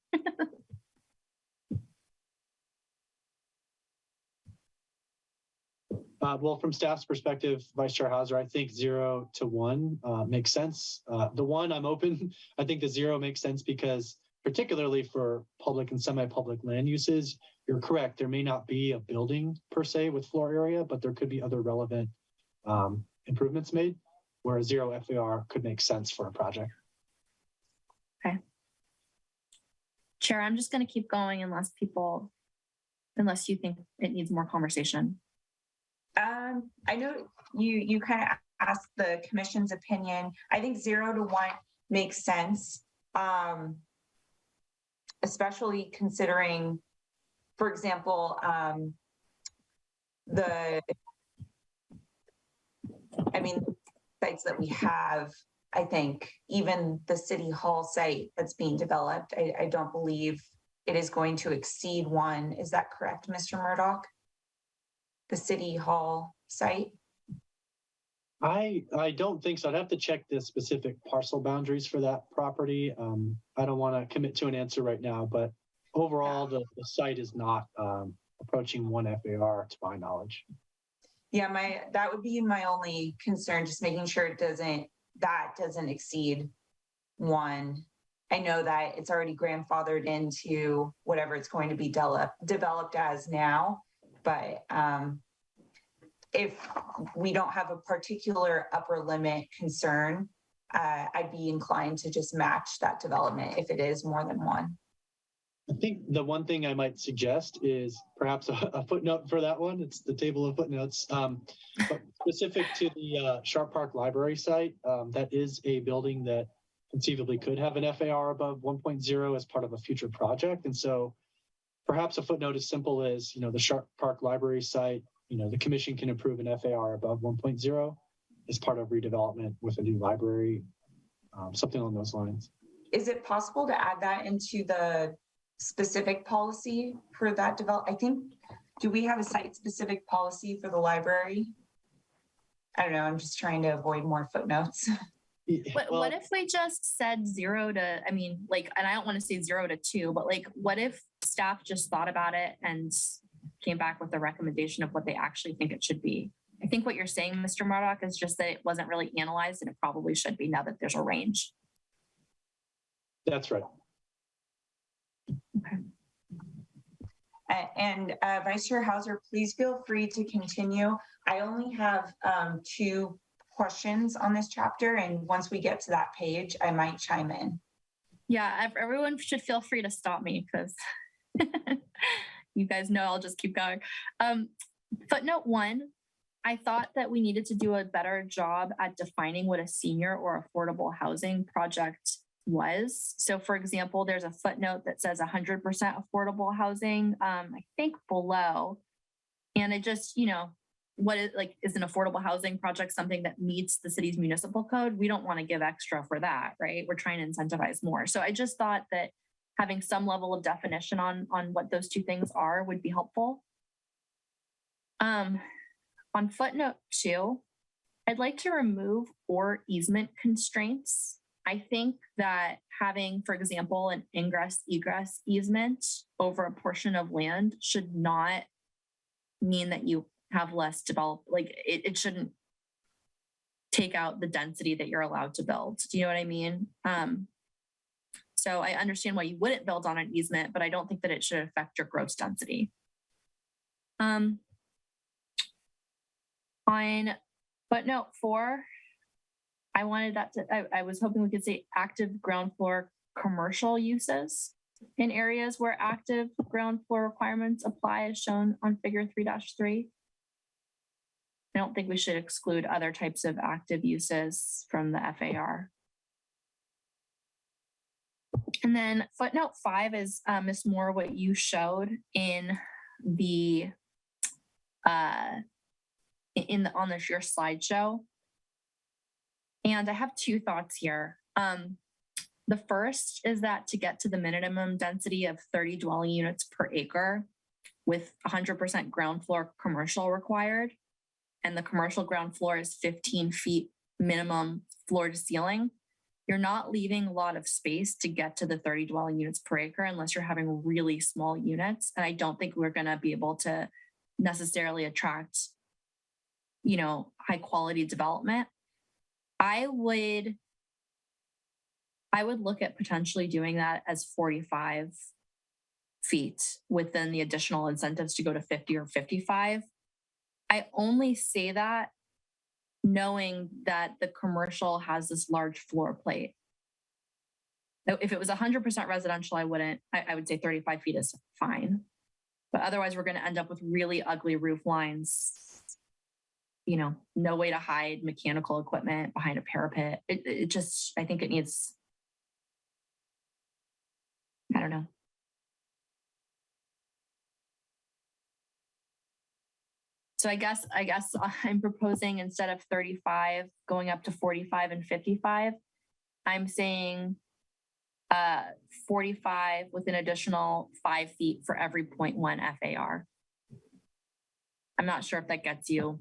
Well, from staff's perspective, Vice Chair Hauser, I think 0 to 1 makes sense. The 1, I'm open. I think the 0 makes sense because, particularly for public and semi-public land uses, you're correct. There may not be a building per se with floor area, but there could be other relevant improvements made, where a 0 FAR could make sense for a project. Okay. Chair, I'm just going to keep going unless you think it needs more conversation. I know you kind of ask the commission's opinion. I think 0 to 1 makes sense, especially considering, for example, sites that we have. I think even the city hall site that's being developed, I don't believe it is going to exceed 1. Is that correct, Mr. Murdoch? The city hall site? I don't think so. I'd have to check the specific parcel boundaries for that property. I don't want to commit to an answer right now, but overall, the site is not approaching 1 FAR to my knowledge. Yeah, that would be my only concern, just making sure it doesn't exceed 1. I know that it's already grandfathered into whatever it's going to be developed as now, but if we don't have a particular upper limit concern, I'd be inclined to just match that development if it is more than 1. I think the one thing I might suggest is perhaps a footnote for that one. It's the table of footnotes. But specific to the Sharp Park Library site, that is a building that conceivably could have an FAR above 1.0 as part of a future project. And so perhaps a footnote as simple as, the Sharp Park Library site, the commission can approve an FAR above 1.0 as part of redevelopment with a new library, something along those lines. Is it possible to add that into the specific policy for that I think, do we have a site-specific policy for the library? I don't know, I'm just trying to avoid more footnotes. What if we just said 0 to, and I don't want to say 0 to 2, but what if staff just thought about it and came back with a recommendation of what they actually think it should be? I think what you're saying, Mr. Murdoch, is just that it wasn't really analyzed and it probably should be now that there's a range. That's right. Okay. And Vice Chair Hauser, please feel free to continue. I only have 2 questions on this chapter, and once we get to that page, I might chime in. Yeah, everyone should feel free to stop me because you guys know I'll just keep going. Footnote 1, I thought that we needed to do a better job at defining what a senior or affordable housing project was. So for example, there's a footnote that says 100% affordable housing, I think below. And it just, what is an affordable housing project something that meets the city's municipal code? We don't want to give extra for that, right? We're trying to incentivize more. So I just thought that having some level of definition on what those 2 things are would be helpful. On footnote 2, I'd like to remove or easement constraints. I think that having, for example, an ingress-egress easement over a portion of land should not mean that you have less developed, it shouldn't take out the density that you're allowed to build. Do you know what I mean? So I understand why you wouldn't build on an easement, but I don't think that it should affect your gross density. On footnote 4, I wanted that I was hoping we could say active ground floor commercial uses in areas where active ground floor requirements apply as shown on figure 3-3. I don't think we should exclude other types of active uses from the FAR. And then footnote 5 is, Ms. Moore, what you showed in the on your slideshow. And I have 2 thoughts here. The first is that to get to the minimum density of 30 dwelling units per acre with 100% ground floor commercial required, and the commercial ground floor is 15 feet minimum floor to ceiling, you're not leaving a lot of space to get to the 30 dwelling units per acre unless you're having really small units. And I don't think we're going to be able to necessarily attract, high quality development. I would look at potentially doing that as 45 feet within the additional incentives to go to 50 or 55. I only say that knowing that the commercial has this large floor plate. If it was 100% residential, I would say 35 feet is fine. But otherwise, we're going to end up with really ugly roof lines, no way to hide mechanical equipment behind a parapet. It just, I think it needs, I don't know. So I guess I'm proposing instead of 35 going up to 45 and 55, I'm saying 45 with an additional 5 feet for every 0.1 FAR. I'm not sure if that gets you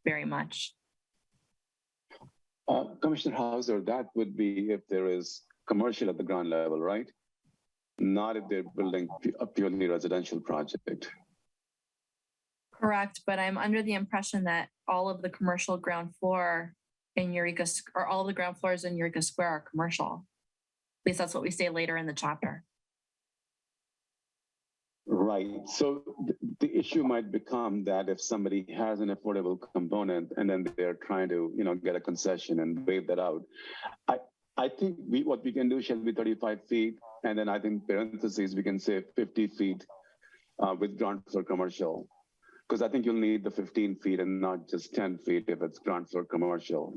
very much. Commissioner Hauser, that would be if there is commercial at the ground level, right? Not if they're building a purely residential project. Correct, but I'm under the impression that all of the commercial ground floor in Eureka, or all the ground floors in Eureka Square are commercial. At least that's what we say later in the chapter. Right. So the issue might become that if somebody has an affordable component and then they're trying to, get a concession and waive that out, I think what we can do shall be 35 feet, and then I think parentheses we can say 50 feet with ground floor commercial. Because I think you'll need the 15 feet and not just 10 feet if it's ground floor commercial,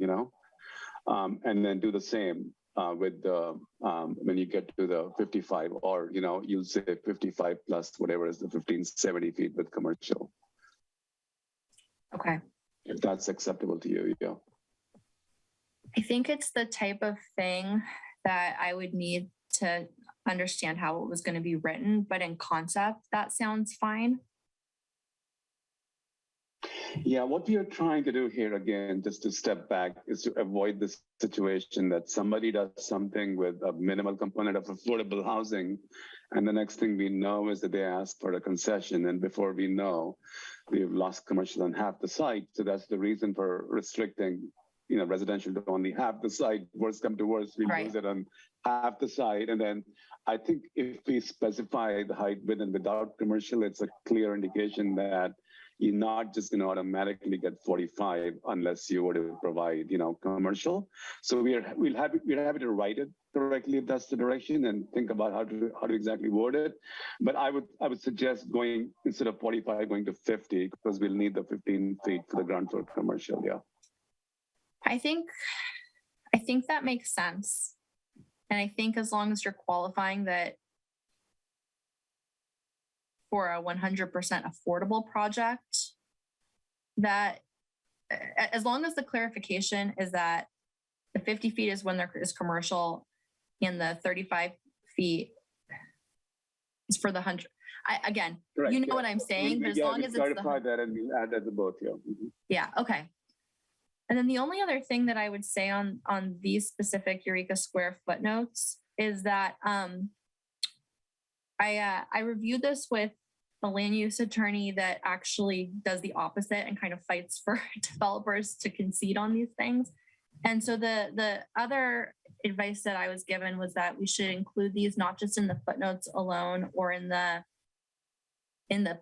and then do the same with the, when you get to the 55, or, you'll say 55 plus whatever is the 70 feet with commercial. Okay. If that's acceptable to you, yeah. I think it's the type of thing that I would need to understand how it was going to be written, but in concept, that sounds fine. Yeah, what we are trying to do here, again, just to step back, is to avoid this situation that somebody does something with a minimal component of affordable housing, and the next thing we know is that they ask for a concession, and before we know, we've lost commercial on half the site. So that's the reason for restricting, residential to only half the site. Worst come to worst, we lose it on half the site, and then I think if we specify the height with and without commercial, it's a clear indication that you're not just going to automatically get 45 unless you were to provide, commercial. So we're happy to write it correctly if that's the direction, and think about how to exactly word it. But I would suggest going, instead of 45, going to 50, because we'll need the 15 feet for the ground floor commercial. Yeah. I think that makes sense, and I think as long as you're qualifying that for a 100% affordable project, that as long as the clarification is that the 50 feet is when there is commercial and the 35 feet is for the 100. Again, correct, you know what I'm saying, but as long as it's clarify that and we'll add that to both. Yeah. Mm-hmm. Yeah. Okay. And then the only other thing that I would say on these specific Eureka Square footnotes is that I reviewed this with a land use attorney that actually does the opposite and kind of fights for developers to concede on these things. And so the other advice that I was given was that we should include these not just in the footnotes alone or in the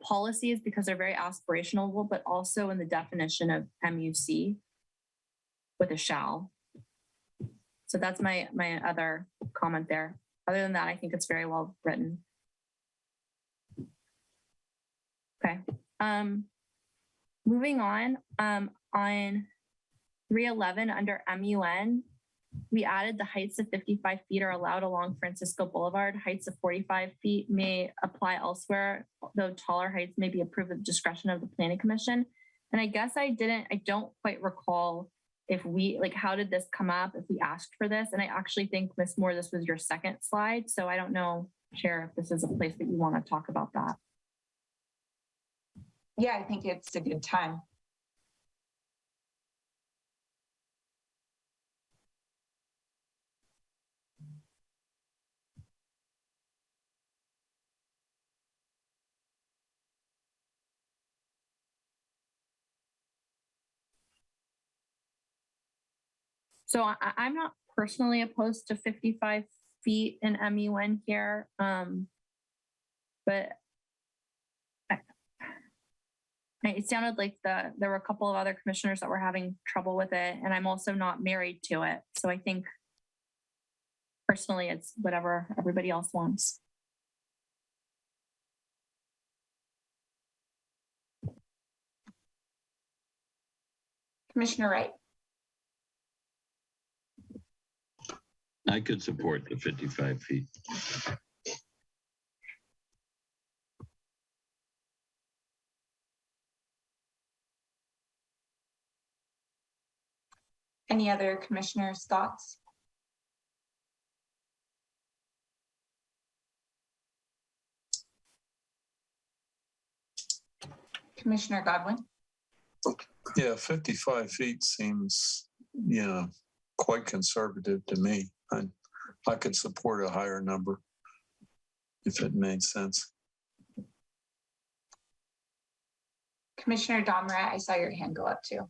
policies, because they're very aspirational, but also in the definition of MUC with a shall. So that's my other comment there. Other than that, I think it's very well written. Okay. Moving on 311 under MUN, we added the heights of 55 feet are allowed along Francisco Boulevard. Heights of 45 feet may apply elsewhere, though taller heights may be approved at the discretion of the Planning Commission. And I guess I don't quite recall if how did this come up, if we asked for this. And I actually think, Ms. Moore, this was your second slide. So I don't know, Chair, if this is a place that you want to talk about that. Yeah, I think it's a good time. So I'm not personally opposed to 55 feet in MUN here, but it sounded like there were a couple of other commissioners that were having trouble with it, and I'm also not married to it. So I think personally, it's whatever everybody else wants. Commissioner Wright. I could support the 55 feet. Any other commissioners' thoughts? Commissioner Godwin. Yeah, 55 feet seems, quite conservative to me. I could support a higher number if it made sense. Commissioner Domrat, I saw your hand go up too.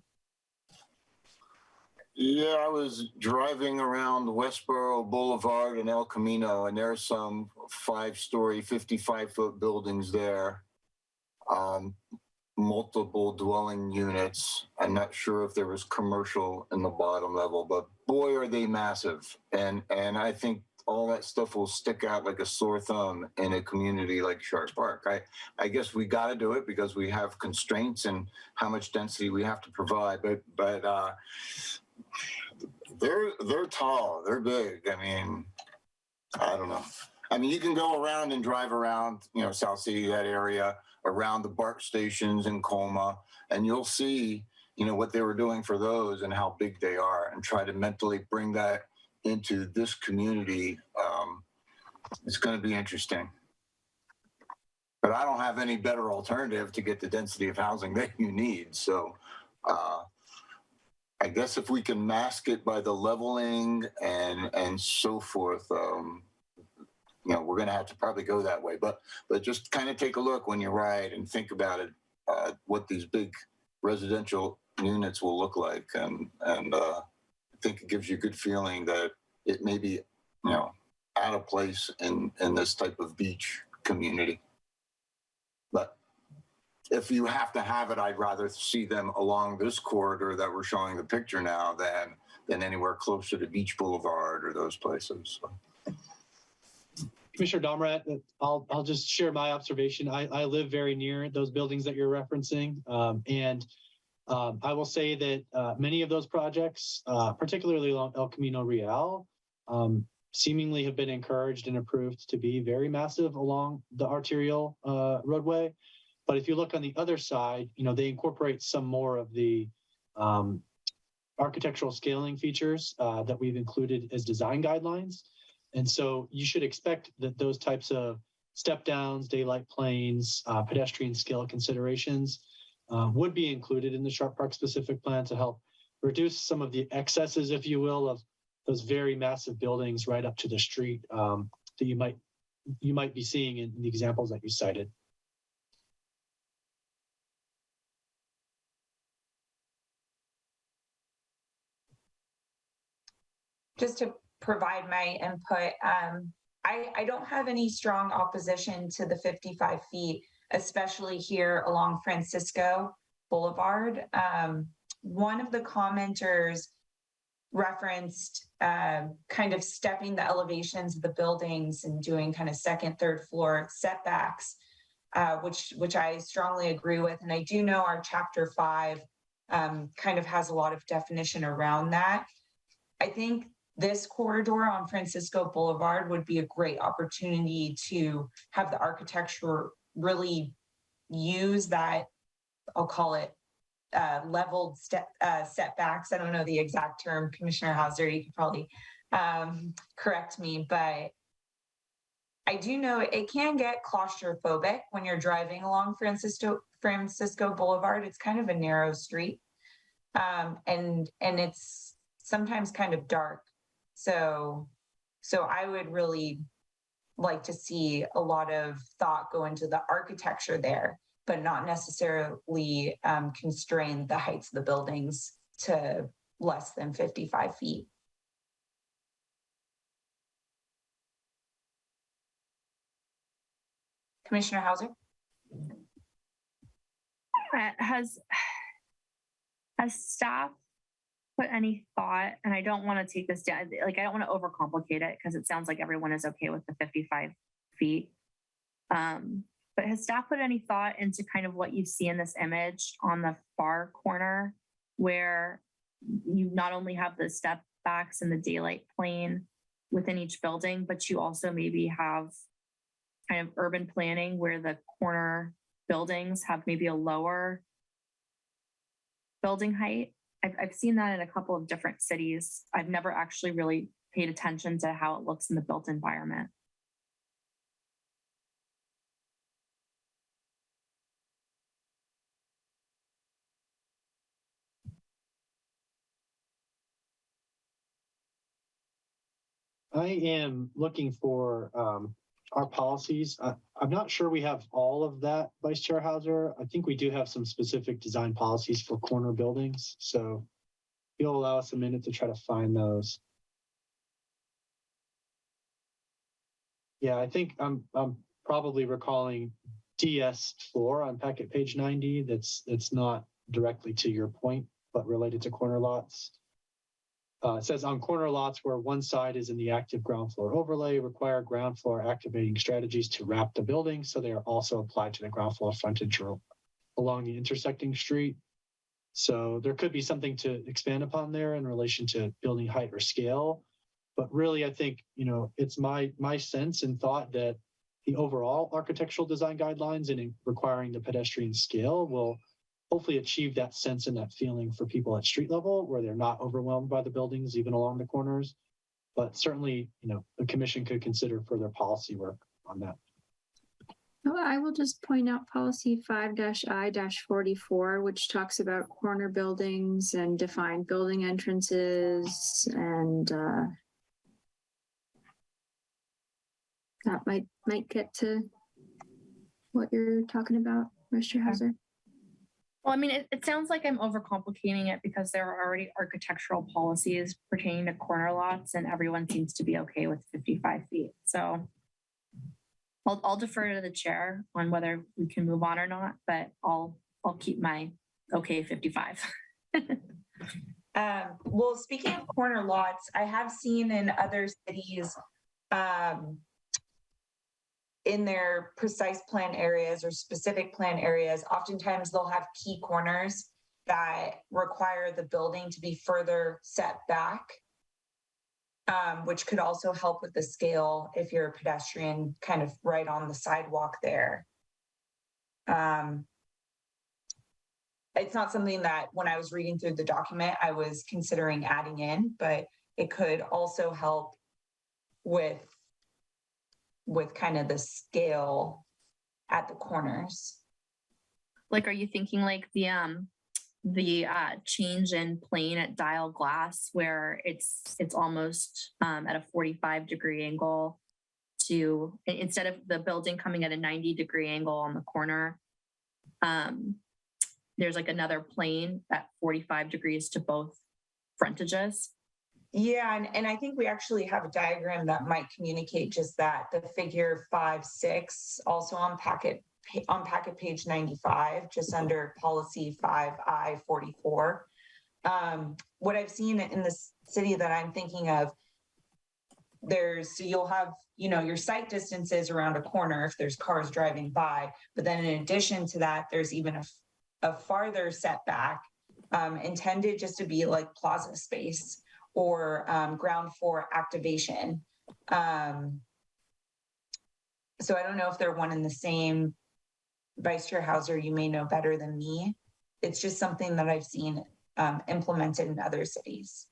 Yeah, I was driving around Westboro Boulevard and El Camino, and there's some 5-story, 55-foot buildings there. Multiple dwelling units. I'm not sure if there was commercial in the bottom level, but boy, are they massive. And I think all that stuff will stick out like a sore thumb in a community like Sharp Park. I guess we got to do it because we have constraints and how much density we have to provide. But they're tall, they're big. I mean, I don't know. I mean, you can go around and drive around, South City, that area, around the BART stations in Colma, and you'll see, what they were doing for those and how big they are, and try to mentally bring that into this community. It's going to be interesting. But I don't have any better alternative to get the density of housing that you need. So I guess if we can mask it by the leveling and so forth, we're going to have to probably go that way. But just kind of take a look when you ride and think about it, what these big residential units will look like. And I think it gives you a good feeling that it may be, out of place in this type of beach community. But if you have to have it, I'd rather see them along this corridor that we're showing the picture now than anywhere closer to Beach Boulevard or those places. So. Commissioner Domrat, I'll just share my observation. I live very near those buildings that you're referencing. And I will say that many of those projects, particularly along El Camino Real, seemingly have been encouraged and approved to be very massive along the arterial roadway. But if you look on the other side, they incorporate some more of the architectural scaling features that we've included as design guidelines. And so you should expect that those types of step downs, daylight planes, pedestrian scale considerations would be included in the Sharp Park specific plan to help reduce some of the excesses, if you will, of those very massive buildings right up to the street that you might be seeing in the examples that you cited. Just to provide my input, I don't have any strong opposition to the 55 feet, especially here along Francisco Boulevard. One of the commenters referenced kind of stepping the elevations of the buildings and doing kind of second, third floor setbacks, which I strongly agree with. And I do know our chapter 5 kind of has a lot of definition around that. I think this corridor on Francisco Boulevard would be a great opportunity to have the architecture really use that, I'll call it leveled setbacks. I don't know the exact term, Commissioner Hauser, you could probably correct me, but I do know it can get claustrophobic when you're driving along Francisco Boulevard. It's kind of a narrow street, and it's sometimes kind of dark. So I would really like to see a lot of thought go into the architecture there, but not necessarily constrain the heights of the buildings to less than 55 feet. Commissioner Hauser? Has staff put any thought, and I don't want to take this down, like I don't want to overcomplicate it because it sounds like everyone is okay with the 55 feet. But has staff put any thought into kind of what you see in this image on the far corner where you not only have the step backs and the daylight plane within each building, but you also maybe have kind of urban planning where the corner buildings have maybe a lower building height. I've seen that in a couple of different cities. I've never actually really paid attention to how it looks in the built environment. I am looking for our policies. I'm not sure we have all of that, Vice Chair Hauser. I think we do have some specific design policies for corner buildings. So you'll allow us a minute to try to find those. Yeah, I think I'm probably recalling DS4 on packet page 90. That's not directly to your point, but related to corner lots. It says on corner lots where one side is in the active ground floor overlay, require ground floor activating strategies to wrap the building. So they are also applied to the ground floor frontage along the intersecting street. So there could be something to expand upon there in relation to building height or scale. But really, I think, it's my sense and thought that the overall architectural design guidelines and requiring the pedestrian scale will hopefully achieve that sense and that feeling for people at street level where they're not overwhelmed by the buildings, even along the corners. But certainly, the commission could consider further policy work on that. Oh, I will just point out policy 5-I-44, which talks about corner buildings and defined building entrances, and that might get to what you're talking about, Mr. Hauser. Well, I mean, it sounds like I'm overcomplicating it because there are already architectural policies pertaining to corner lots, and everyone seems to be okay with 55 feet. So I'll defer to the chair on whether we can move on or not, but I'll keep my okay 55. Well, speaking of corner lots, I have seen in other cities in their precise plan areas or specific plan areas, oftentimes they'll have key corners that require the building to be further set back, which could also help with the scale if you're a pedestrian kind of right on the sidewalk there. It's not something that when I was reading through the document, I was considering adding in, but it could also help with kind of the scale at the corners. Like, are you thinking like the change in plane at dial glass where it's almost at a 45-degree angle to, instead of the building coming at a 90-degree angle on the corner, there's like another plane at 45 degrees to both frontages? Yeah, and I think we actually have a diagram that might communicate just that. The figure 5-6, also on packet page 95, just under policy 5I-44. What I've seen in the city that I'm thinking of, so you'll have, your sight distances around a corner if there's cars driving by, but then in addition to that, there's even a farther setback intended just to be like plaza space or ground floor activation. So I don't know if they're one and the same. Vice Chair Hauser, you may know better than me. It's just something that I've seen implemented in other cities.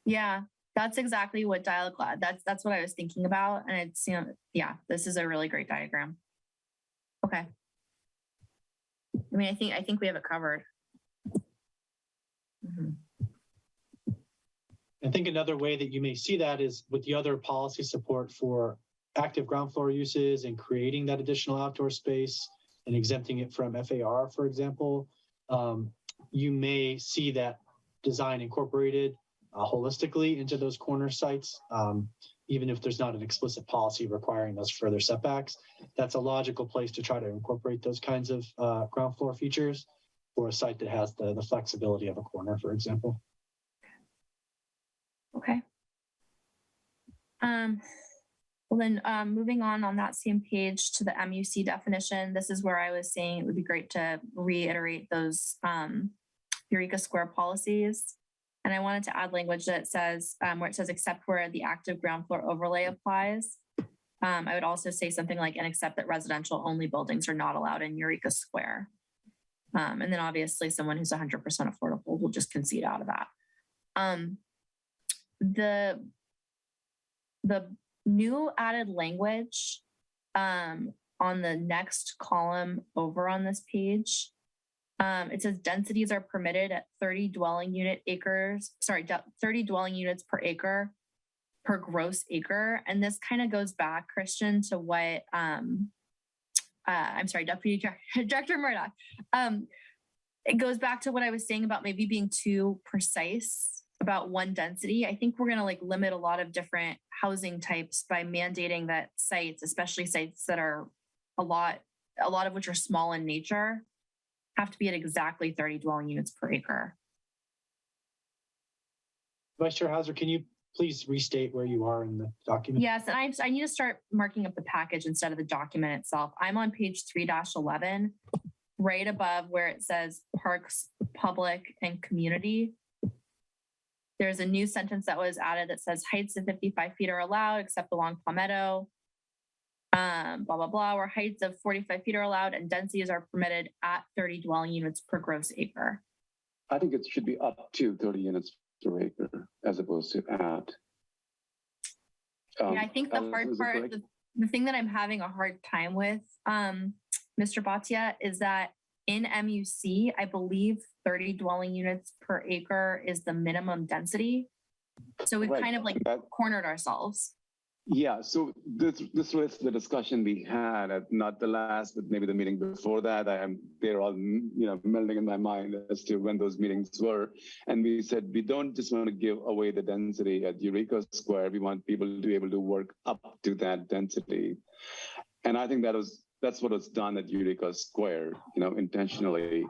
Yeah, that's exactly what dial-glass, that's what I was thinking about. And it's, yeah, this is a really great diagram. Okay. I mean, I think we have it covered. Mm-hmm. I think another way that you may see that is with the other policy support for active ground floor uses and creating that additional outdoor space and exempting it from FAR, for example. You may see that design incorporated holistically into those corner sites, even if there's not an explicit policy requiring those further setbacks. That's a logical place to try to incorporate those kinds of ground floor features for a site that has the flexibility of a corner, for example. Okay. Well then, moving on that same page to the MUC definition, this is where I was saying it would be great to reiterate those Eureka Square policies. And I wanted to add language that says, where it says, except where the active ground floor overlay applies. I would also say something like, and except that residential only buildings are not allowed in Eureka Square. And then obviously someone who's 100% affordable will just concede out of that. The new added language on the next column over on this page, it says densities are permitted at 30 dwelling units per acre per gross acre. And this kind of goes back, Christian, to what, Deputy Director Murdoch. It goes back to what I was saying about maybe being too precise about one density. I think we're going to like limit a lot of different housing types by mandating that sites, especially sites that are a lot of which are small in nature, have to be at exactly 30 dwelling units per acre. Vice Chair Hauser, can you please restate where you are in the document? Yes, and I need to start marking up the package instead of the document itself. I'm on page 3-11, right above where it says parks, public, and community. There's a new sentence that was added that says heights of 55 feet are allowed except along Palmetto, blah, blah, blah, where heights of 45 feet are allowed and densities are permitted at 30 dwelling units per gross acre. I think it should be up to 30 units per acre as opposed to at. Yeah, I think the hard part, the thing that I'm having a hard time with, Mr. Bhatia, is that in MUC, I believe 30 dwelling units per acre is the minimum density. So we've kind of like cornered ourselves. Yeah, so this was the discussion we had at not the last, but maybe the meeting before that. They're all melding in my mind as to when those meetings were, and we said we don't just want to give away the density at Eureka Square. We want people to be able to work up to that density, and I think that's what was done at Eureka Square, intentionally.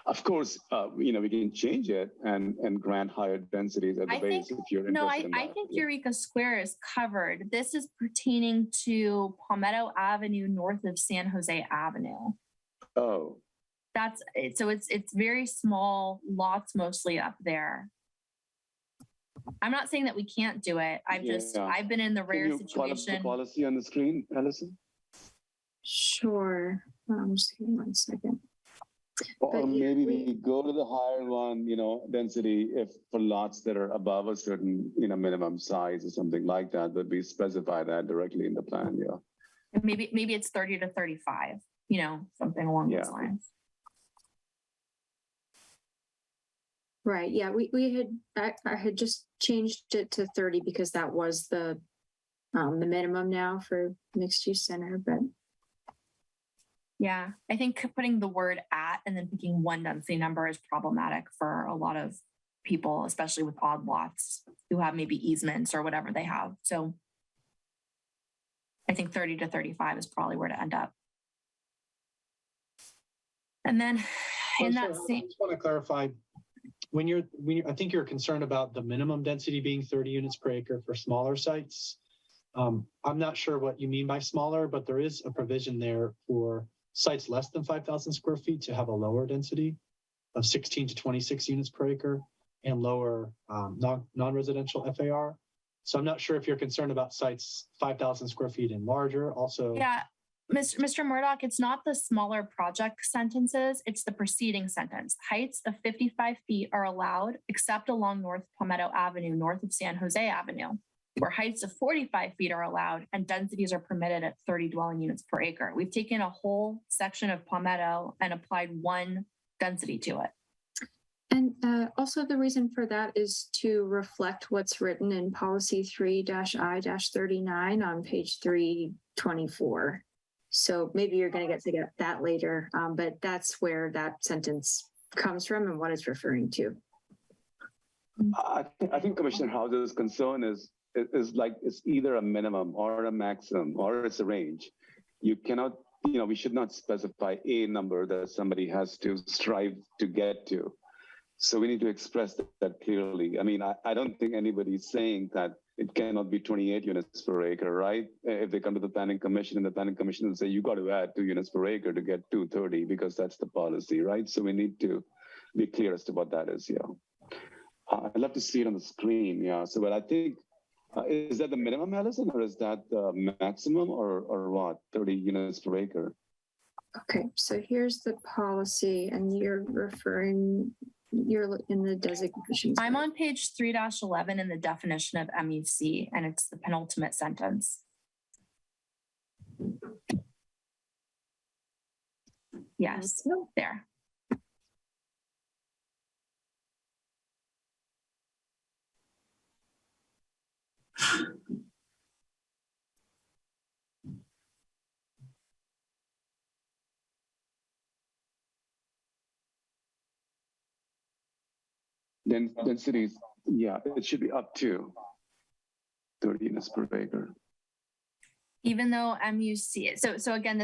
Of course, we can change it and grant higher densities at the base if you're interested in that. I think Eureka Square is covered. This is pertaining to Palmetto Avenue north of San Jose Avenue. Oh. That's it. So it's very small lots mostly up there. I'm not saying that we can't do it. I've been in the rare situation. Can you pull up the policy on the screen, Allison? Sure. Just give me 1 second. Or maybe we go to the higher one, density if for lots that are above a certain, minimum size or something like that, but we specify that directly in the plan, yeah. And maybe it's 30 to 35, something along those lines. Right. Yeah, I had just changed it to 30 because that was the minimum now for mixed use center, but. Yeah, I think putting the word at and then picking one density number is problematic for a lot of people, especially with odd lots who have maybe easements or whatever they have. So I think 30 to 35 is probably where to end up. And then in that same. I just want to clarify, I think you're concerned about the minimum density being 30 units per acre for smaller sites. I'm not sure what you mean by smaller, but there is a provision there for sites less than 5,000 square feet to have a lower density of 16 to 26 units per acre and lower non-residential FAR. So I'm not sure if you're concerned about sites 5,000 square feet and larger also. Yeah, Mr. Murdoch, it's not the smaller project sentences, it's the preceding sentence. Heights of 55 feet are allowed except along North Palmetto Avenue, north of San Jose Avenue, where heights of 45 feet are allowed and densities are permitted at 30 dwelling units per acre. We've taken a whole section of Palmetto and applied one density to it. And also the reason for that is to reflect what's written in policy 3-I-39 on page 324. So maybe you're going to get to that later, but that's where that sentence comes from and what it's referring to. I think Commissioner Hauser's concern is like it's either a minimum or a maximum or it's a range. You cannot, we should not specify a number that somebody has to strive to get to. So we need to express that clearly. I mean, I don't think anybody's saying that it cannot be 28 units per acre, right? If they come to the Planning Commission and the Planning Commission will say, you got to add 2 units per acre to get 230 because that's the policy, right? So we need to be clear as to what that is. Yeah. I'd love to see it on the screen. Yeah. So, but I think, is that the minimum, Allison, or is that the maximum, or what? 30 units per acre? Okay, so here's the policy, and you're in the designations. I'm on page 3-11 in the definition of MUC, and it's the penultimate sentence. Yes, there. Densities, yeah, it should be up to 30 units per acre. Even though MUC, so again,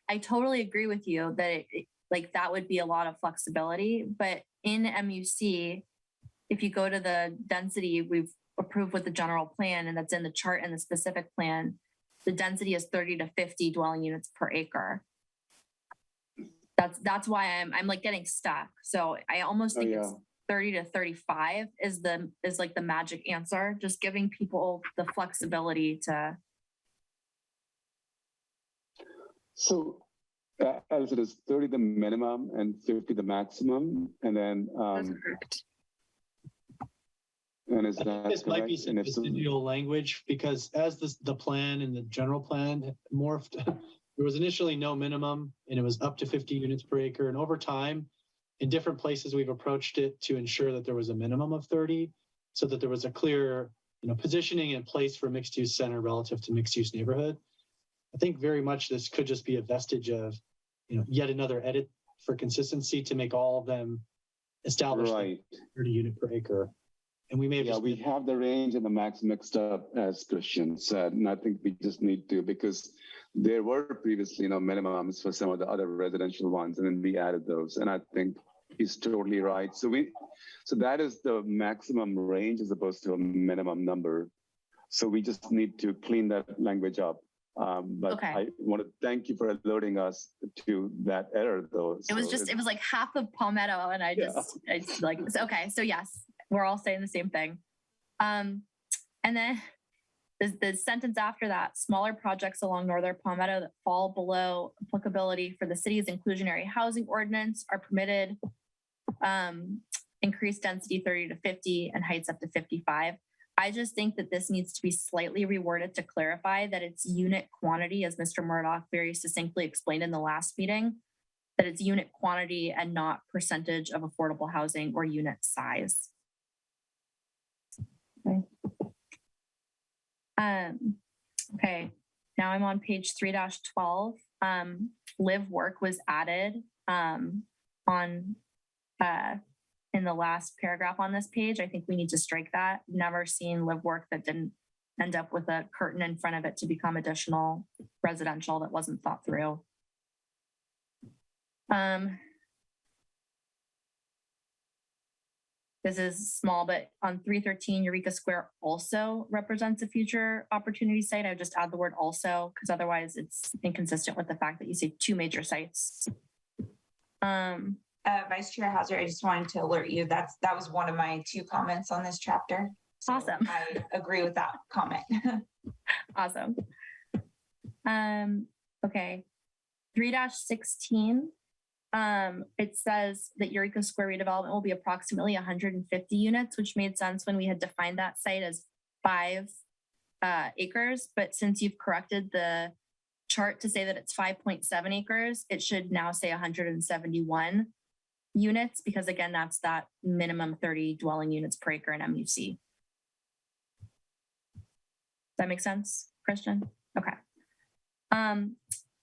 I totally agree with you that like that would be a lot of flexibility, but in MUC, if you go to the density we've approved with the general plan, and that's in the chart and the specific plan, the density is 30 to 50 dwelling units per acre. That's why I'm like getting stuck. So I almost think it's 30 to 35 is like the magic answer, just giving people the flexibility to. So as it is 30 the minimum and 50 the maximum, and then That's correct. And is I think that this might be correct? some residual language, because as the plan and the general plan morphed, there was initially no minimum, and it was up to 50 units per acre. And over time, in different places, we've approached it to ensure that there was a minimum of 30, so that there was a clear, positioning in place for mixed use center relative to mixed use neighborhood. I think very much this could just be a vestige of, yet another edit for consistency to make all of them established right. 30 unit per acre. And we may have we have the range and the max mixed up, as Christian said, and I think we just need to, because there were previously minimums for some of the other residential ones, and then we added those, and I think he's totally right. So that is the maximum range as opposed to a minimum number. So we just need to clean that language up. But okay. I want to thank you for alerting us to that error, though. It was like half of Palmetto, and I just like, okay, so yes, we're all saying the same thing. And then the sentence after that, smaller projects along northern Palmetto that fall below applicability for the city's inclusionary housing ordinance are permitted increased density 30 to 50 and heights up to 55. I just think that this needs to be slightly reworded to clarify that it's unit quantity, as Mr. Murdoch very succinctly explained in the last meeting, that it's unit quantity and not percentage of affordable housing or unit size. Okay. Okay, now I'm on page 3-12. Live work was added in the last paragraph on this page. I think we need to strike that. Never seen live work that didn't end up with a curtain in front of it to become additional residential that wasn't thought through. This is small, but on 313, Eureka Square also represents a future opportunity site. I just add the word also, because otherwise it's inconsistent with the fact that you say two major sites. Vice Chair Hauser, I just wanted to alert you that was one of my 2 comments on this chapter. So awesome. I agree with that comment. Awesome. Okay. 3-16. It says that Eureka Square redevelopment will be approximately 150 units, which made sense when we had defined that site as 5 acres. But since you've corrected the chart to say that it's 5.7 acres, it should now say 171 units, because again, that's that minimum 30 dwelling units per acre in MUC. Does that make sense, Christian? Okay.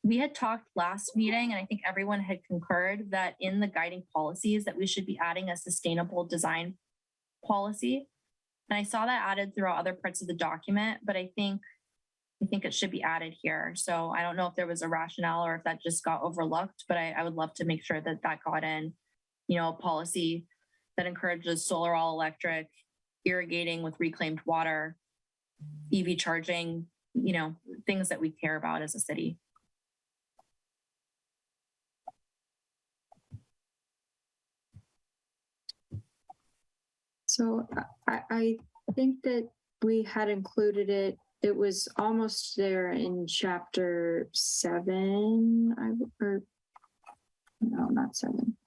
We had talked last meeting, and I think everyone had concurred that in the guiding policies that we should be adding a sustainable design policy. And I saw that added throughout other parts of the document, but I think it should be added here. So I don't know if there was a rationale or if that just got overlooked, but I would love to make sure that that got in, a policy that encourages solar all electric, irrigating with reclaimed water, EV charging, things that we care about as a city. So I think that we had included it. It was almost there in chapter 7. Or no, not 7.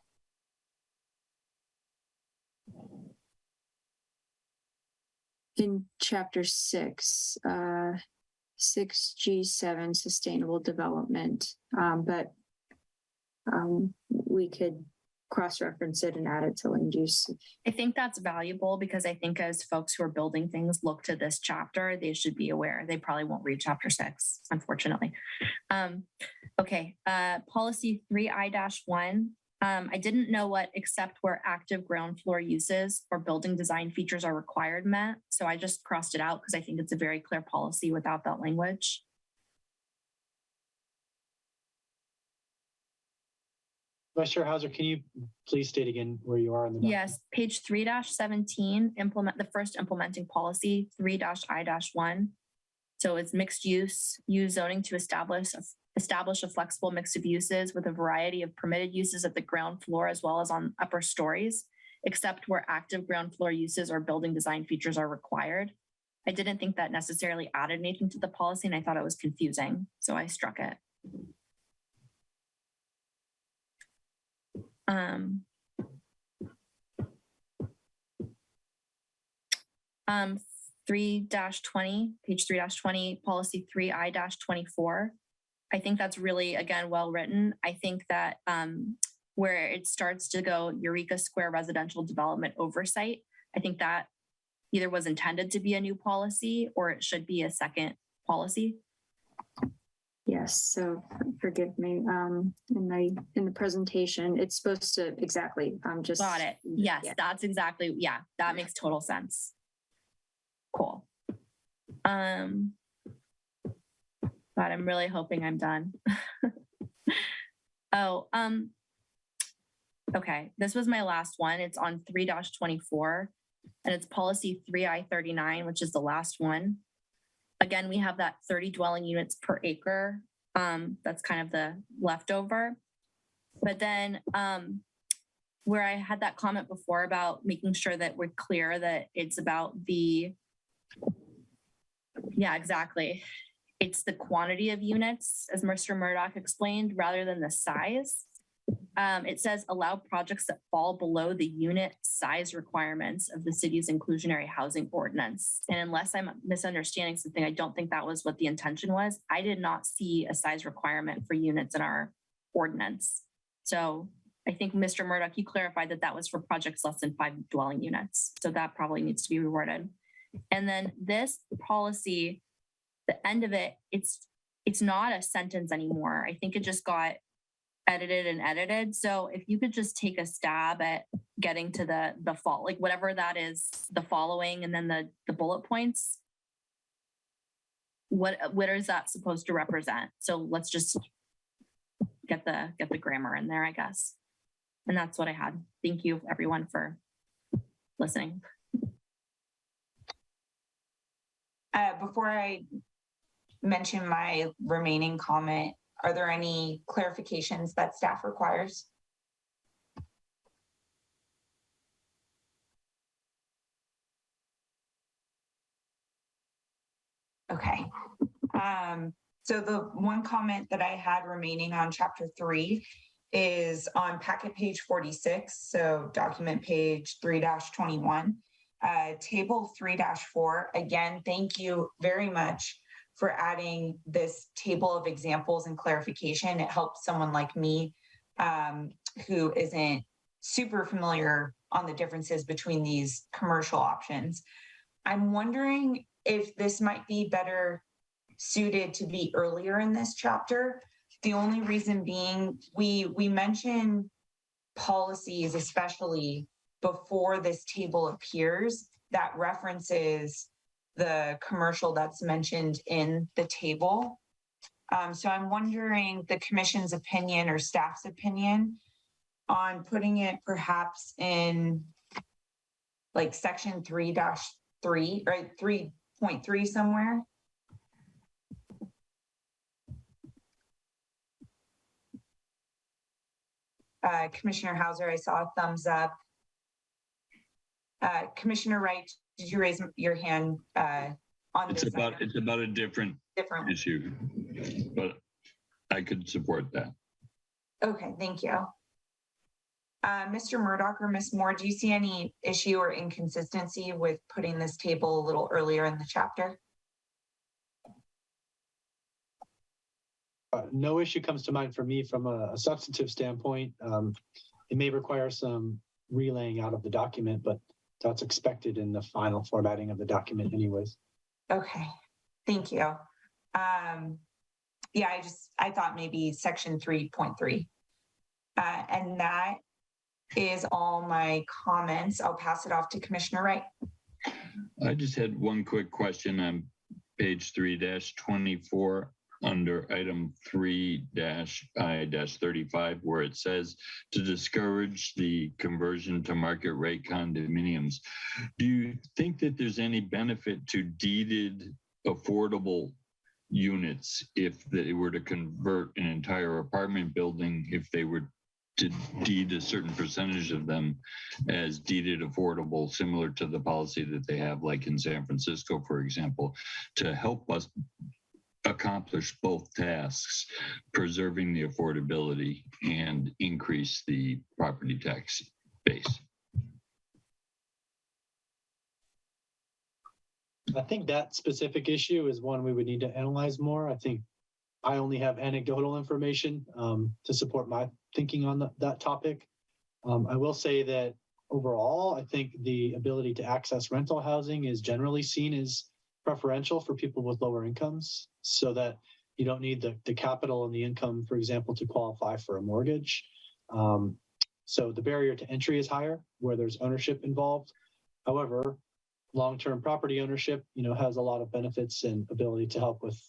In chapter 6, 6G7, sustainable development. But we could cross-reference it and add it to land use. I think that's valuable because I think as folks who are building things look to this chapter, they should be aware. They probably won't read chapter 6, unfortunately. Okay, policy 3I-1. I didn't know what except where active ground floor uses or building design features are required meant. So I just crossed it out because I think it's a very clear policy without that language. Vice Chair Hauser, can you please state again where you are in the document? Yes, page 3-17, implement the first implementing policy 3-I-1. So it's mixed use zoning to establish a flexible mix of uses with a variety of permitted uses at the ground floor as well as on upper stories, except where active ground floor uses or building design features are required. I didn't think that necessarily added anything to the policy and I thought it was confusing, so I struck it. 3-20, page 3-20, policy 3I-24. I think that's really, again, well written. I think that where it starts to go Eureka Square residential development oversight, I think that either was intended to be a new policy or it should be a second policy. Yes, so forgive me. In the presentation, it's supposed to exactly. Just got it. Yes, yeah. That's exactly. Yeah, that makes total sense. Cool. God, I'm really hoping I'm done. Okay. This was my last one. It's on 3-24 and it's policy 3I-39, which is the last one. Again, we have that 30 dwelling units per acre. That's kind of the leftover. But then where I had that comment before about making sure that we're clear that it's about yeah, exactly. It's the quantity of units, as Mr. Murdoch explained, rather than the size. It says allow projects that fall below the unit size requirements of the city's inclusionary housing ordinance. And unless I'm misunderstanding something, I don't think that was what the intention was. I did not see a size requirement for units in our ordinance. So I think Mr. Murdoch, you clarified that that was for projects less than 5 dwelling units. So that probably needs to be reworded. And then this policy, the end of it, it's not a sentence anymore. I think it just got edited. So if you could just take a stab at getting to the fall, like whatever that is, the following, and then the bullet points, what is that supposed to represent? So let's just get the grammar in there, I guess. And that's what I had. Thank you everyone for listening. Before I mention my remaining comment, are there any clarifications that staff requires? Okay. So the one comment that I had remaining on chapter 3 is on packet page 46. So document page 3-21, table 3-4. Again, thank you very much for adding this table of examples and clarification. It helps someone like me who isn't super familiar on the differences between these commercial options. I'm wondering if this might be better suited to be earlier in this chapter. The only reason being we mention policies, especially before this table appears, that references the commercial that's mentioned in the table. So I'm wondering the commission's opinion or staff's opinion on putting it perhaps in like section 3-3 or 3.3 somewhere. Commissioner Hauser, I saw a thumbs up. Commissioner Wright, did you raise your hand on It's this about item? it's about a different issue, but I could support that. Okay, thank you. Mr. Murdoch or Ms. Moore, do you see any issue or inconsistency with putting this table a little earlier in the chapter? No issue comes to mind for me from a substantive standpoint. It may require some relaying out of the document, but that's expected in the final formatting of the document anyways. Okay, thank you. Yeah, I thought maybe section 3.3. And that is all my comments. I'll pass it off to Commissioner Wright. I just had one quick question on page 3-24 under item 3-I-35, where it says to discourage the conversion to market rate condominiums. Do you think that there's any benefit to deeded affordable units if they were to convert an entire apartment building, if they were to deed a certain percentage of them as deeded affordable, similar to the policy that they have like in San Francisco, for example, to help us accomplish both tasks, preserving the affordability and increase the property tax base? I think that specific issue is one we would need to analyze more. I think I only have anecdotal information to support my thinking on that topic. I will say that overall, I think the ability to access rental housing is generally seen as preferential for people with lower incomes, so that you don't need the capital and the income, for example, to qualify for a mortgage. So the barrier to entry is higher where there's ownership involved. However, long-term property ownership, has a lot of benefits and ability to help with,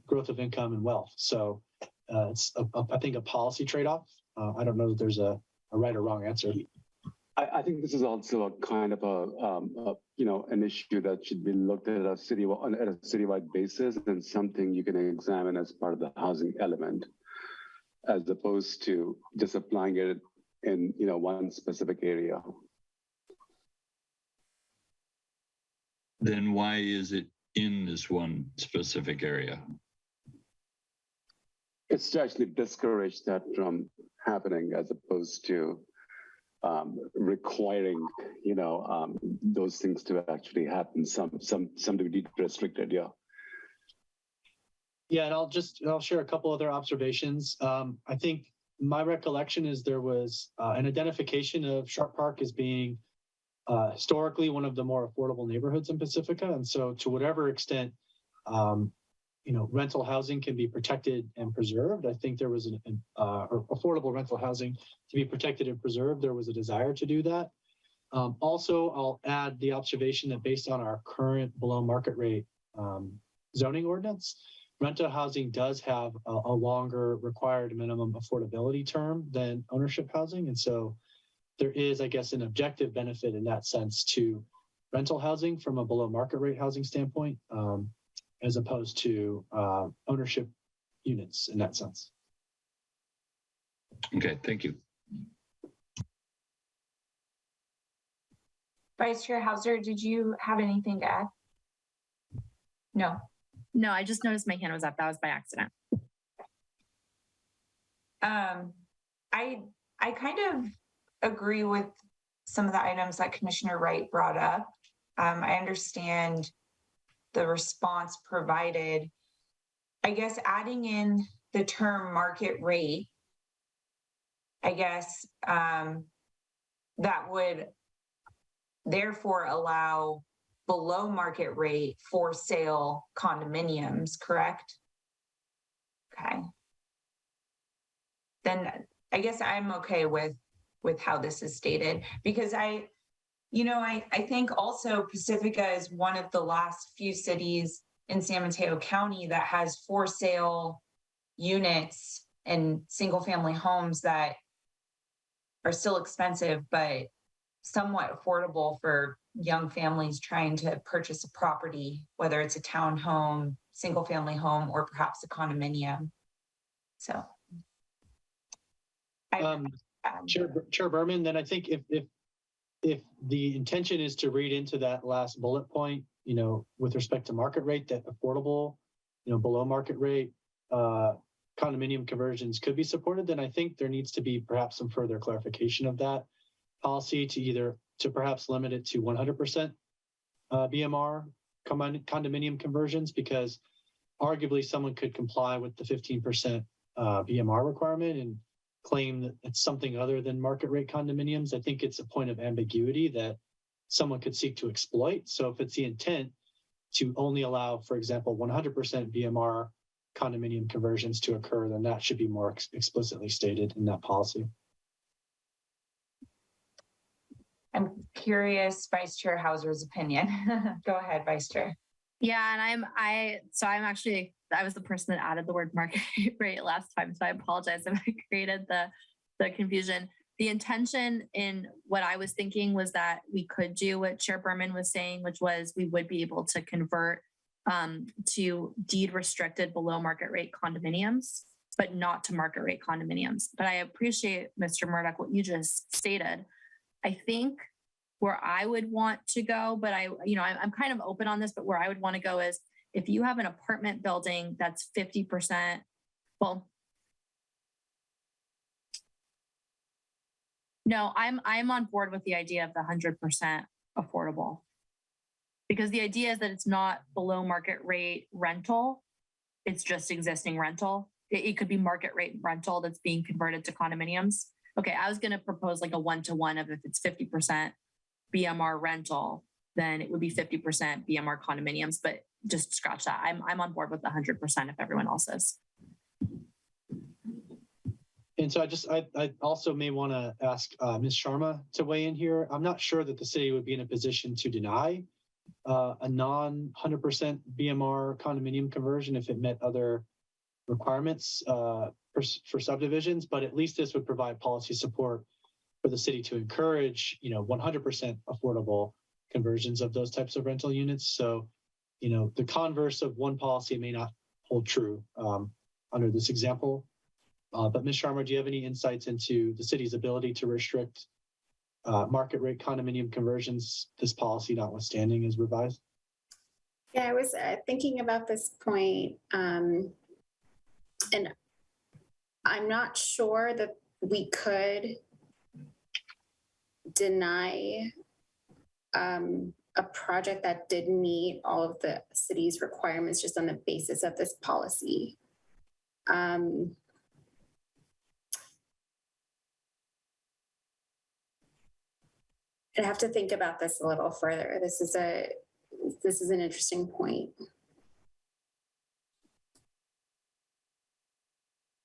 growth of income and wealth. So it's, I think, a policy trade-off. I don't know that there's a right or wrong answer. I think this is also a kind of an issue that should be looked at a citywide basis, and something you can examine as part of the housing element, as opposed to just applying it in one specific area. Then why is it in this one specific area? It's to actually discourage that from happening, as opposed to requiring, those things to actually happen. Some to be restricted. Yeah. Yeah, and I'll share a couple other observations. I think my recollection is there was an identification of Sharp Park as being historically one of the more affordable neighborhoods in Pacifica, and so to whatever extent, rental housing can be protected and preserved. I think there was or affordable rental housing to be protected and preserved. There was a desire to do that. Also, I'll add the observation that based on our current below market rate zoning ordinance, rental housing does have a longer required minimum affordability term than ownership housing. And so there is, I guess, an objective benefit in that sense to rental housing from a below market rate housing standpoint, as opposed to ownership units in that sense. Okay, thank you. Vice Chair Hauser, did you have anything to add? No. No, I just noticed my hand was up. That was by accident. I kind of agree with some of the items that Commissioner Wright brought up. I understand the response provided. I guess adding in the term market rate, I guess that would therefore allow below market rate for sale condominiums, correct? Okay. Then I guess I'm okay with how this is stated, because I think also Pacifica is one of the last few cities in San Mateo County that has for sale units and single family homes that are still expensive, but somewhat affordable for young families trying to purchase a property, whether it's a townhome, single family home, or perhaps a condominium. So. Chair Berman, then I think if if the intention is to read into that last bullet point, with respect to market rate, that affordable, below market rate, condominium conversions could be supported, then I think there needs to be perhaps some further clarification of that policy to perhaps limit it to 100% BMR condominium conversions, because arguably someone could comply with the 15% BMR requirement and claim that it's something other than market rate condominiums. I think it's a point of ambiguity that someone could seek to exploit. So if it's the intent to only allow, for example, 100% BMR condominium conversions to occur, then that should be more explicitly stated in that policy. I'm curious, Vice Chair Hauser's opinion. Go ahead, Vice Chair. Yeah, and I was the person that added the word market rate last time, so I apologize if I created the confusion. The intention in what I was thinking was that we could do what Chair Berman was saying, which was we would be able to convert to deed restricted below market rate condominiums, but not to market rate condominiums. But I appreciate, Mr. Murdoch, what you just stated. I think where I would want to go, but I'm kind of open on this, but where I would want to go is if you have an apartment building that's 50%, well, no, I'm on board with the idea of the 100% affordable, because the idea is that it's not below market rate rental. It's just existing rental. It could be market rate rental that's being converted to condominiums. Okay, I was going to propose like a 1-to-1 of if it's 50% BMR rental, then it would be 50% BMR condominiums, but just scratch that. I'm on board with the 100% if everyone else is. And so I also may want to ask Ms. Sharma to weigh in here. I'm not sure that the city would be in a position to deny a non 100% BMR condominium conversion if it met other requirements for subdivisions, but at least this would provide policy support for the city to encourage, 100% affordable conversions of those types of rental units. So, the converse of one policy may not hold true under this example. But Ms. Sharma, do you have any insights into the city's ability to restrict market rate condominium conversions, this policy notwithstanding is revised? Yeah, I was thinking about this point, and I'm not sure that we could deny a project that didn't meet all of the city's requirements just on the basis of this policy. I'd have to think about this a little further. This is an interesting point.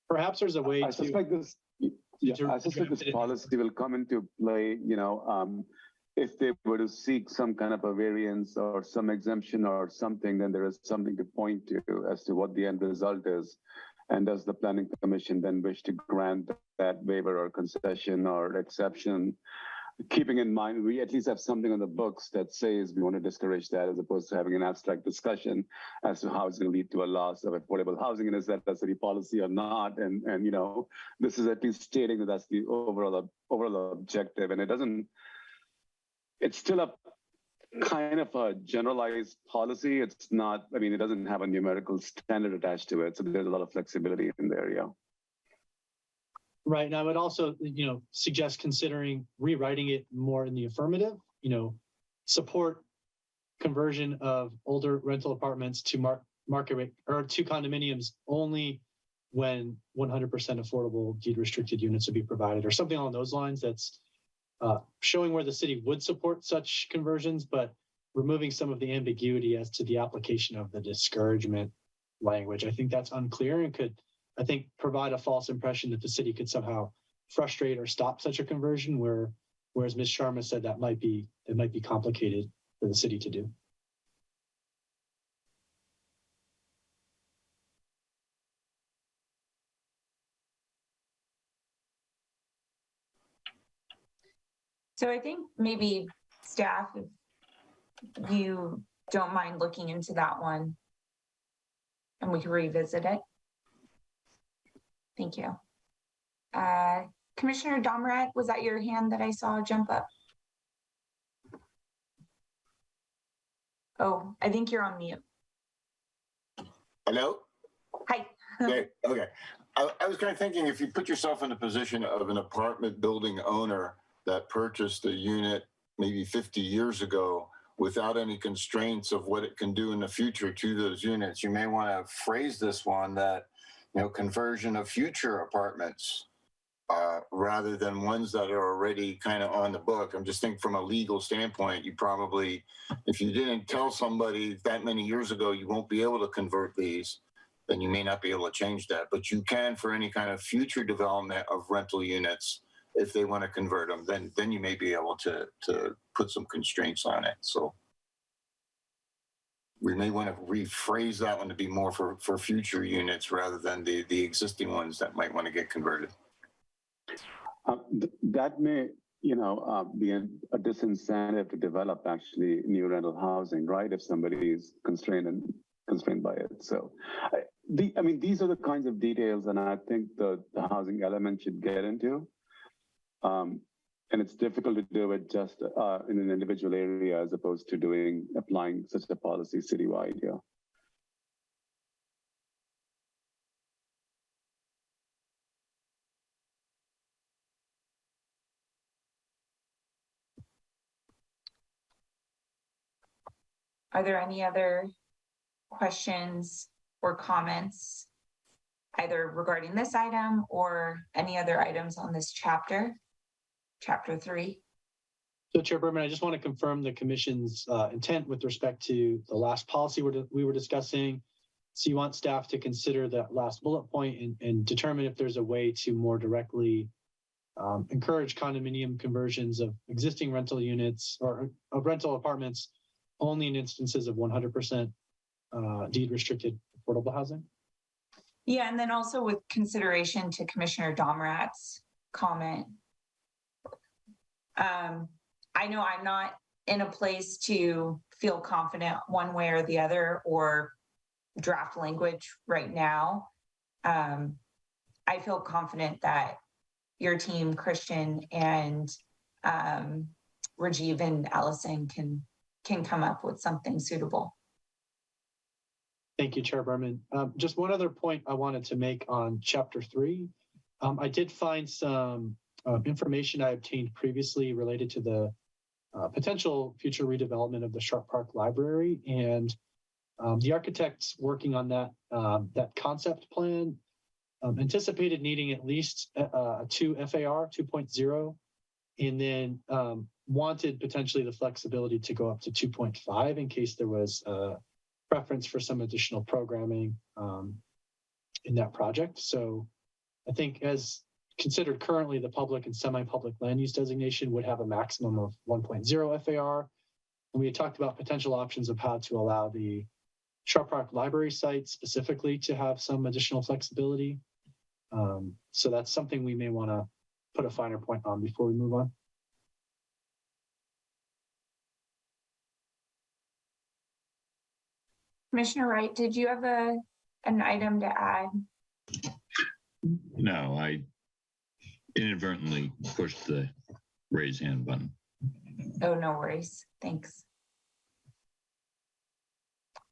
Perhaps there's a way I suspect this policy will come into play, if they were to seek some kind of a variance or some exemption or something, then there is something to point to as to what the end result is. And does the Planning Commission then wish to grant that waiver or concession or exception? Keeping in mind, we at least have something on the books that says we want to discourage that, as opposed to having an abstract discussion as to how it's going to lead to a loss of affordable housing, and is that a city policy or not? And this is at least stating that that's the overall objective, and it's still a kind of a generalized policy. It's not. I mean, it doesn't have a numerical standard attached to it, so there's a lot of flexibility in there. Yeah. Right. And I would also, suggest considering rewriting it more in the affirmative, support conversion of older rental apartments to market rate or to condominiums only when 100% affordable deed restricted units would be provided, or something along those lines that's showing where the city would support such conversions, but removing some of the ambiguity as to the application of the discouragement language. I think that's unclear and could, I think, provide a false impression that the city could somehow frustrate or stop such a conversion, whereas Ms. Sharma said it might be complicated for the city to do. So I think maybe staff, if you don't mind looking into that one, and we can revisit it. Thank you. Commissioner Domrat, was that your hand that I saw jump up? Oh, I think you're on mute. Hello? Hi. Okay. I was kind of thinking, if you put yourself in the position of an apartment building owner that purchased a unit maybe 50 years ago without any constraints of what it can do in the future to those units, you may want to phrase this one that, conversion of future apartments rather than ones that are already kind of on the book. I'm just thinking from a legal standpoint, you probably, if you didn't tell somebody that many years ago you won't be able to convert these, then you may not be able to change that. But you can for any kind of future development of rental units, if they want to convert them, then you may be able to put some constraints on it. So we may want to rephrase that one to be more for future units rather than the existing ones that might want to get converted. That may, be a disincentive to develop actually new rental housing, right? If somebody is constrained by it. So, these are the kinds of details, and I think the housing element should get into. And it's difficult to do it just in an individual area as opposed to applying such a policy citywide. Yeah. Are there any other questions or comments, either regarding this item or any other items on this chapter 3? So, Chair Berman, I just want to confirm the Commission's intent with respect to the last policy we were discussing. So you want staff to consider that last bullet point and determine if there's a way to more directly encourage condominium conversions of existing rental units or of rental apartments only in instances of 100% deed restricted affordable housing. Yeah, and then also with consideration to Commissioner Domrat's comment. I know I'm not in a place to feel confident one way or the other or draft language right now. I feel confident that your team, Christian and Rajiv and Allison can come up with something suitable. Thank you, Chair Berman. Just one other point I wanted to make on Chapter 3. I did find some information I obtained previously related to the potential future redevelopment of the Sharp Park Library, and the architects working on that concept plan anticipated needing at least a 2 FAR 2.0, and then wanted potentially the flexibility to go up to 2.5 in case there was a preference for some additional programming in that project. So I think as considered currently, the public and semi-public land use designation would have a maximum of 1.0 FAR. And we had talked about potential options of how to allow the Sharp Park Library site specifically to have some additional flexibility. So that's something we may want to put a finer point on before we move on. Commissioner Wright, did you have an item to add? No, I inadvertently pushed the raise hand button. Oh, no worries. Thanks.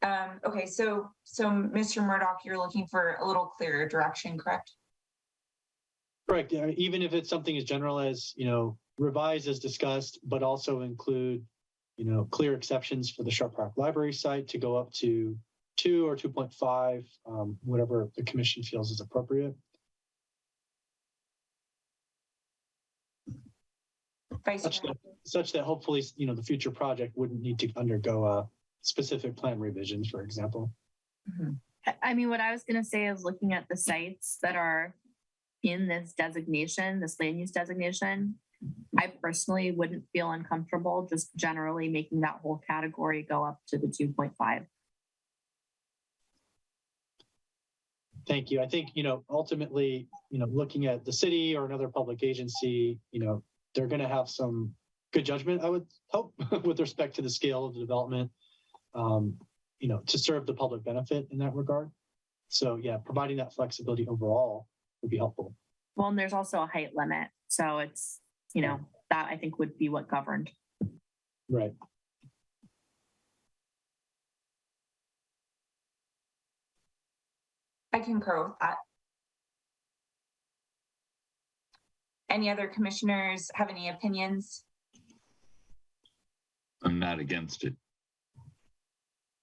Okay, so Mr. Murdoch, you're looking for a little clearer direction, correct? Correct. Yeah, even if it's something as general as, revise as discussed, but also include, clear exceptions for the Sharp Park Library site to go up to 2 or 2.5, whatever the commission feels is appropriate. Such that hopefully, the future project wouldn't need to undergo a specific plan revisions, for example. Mm-hmm. I mean, what I was going to say is looking at the sites that are in this designation, this land use designation, I personally wouldn't feel uncomfortable just generally making that whole category go up to the 2.5. Thank you. I think, ultimately, looking at the city or another public agency, they're going to have some good judgment, I would hope, with respect to the scale of the development, to serve the public benefit in that regard. So yeah, providing that flexibility overall would be helpful. Well, and there's also a height limit. So it's, that I think would be what governed. Right. I concur with that. Any other commissioners have any opinions? I'm not against it.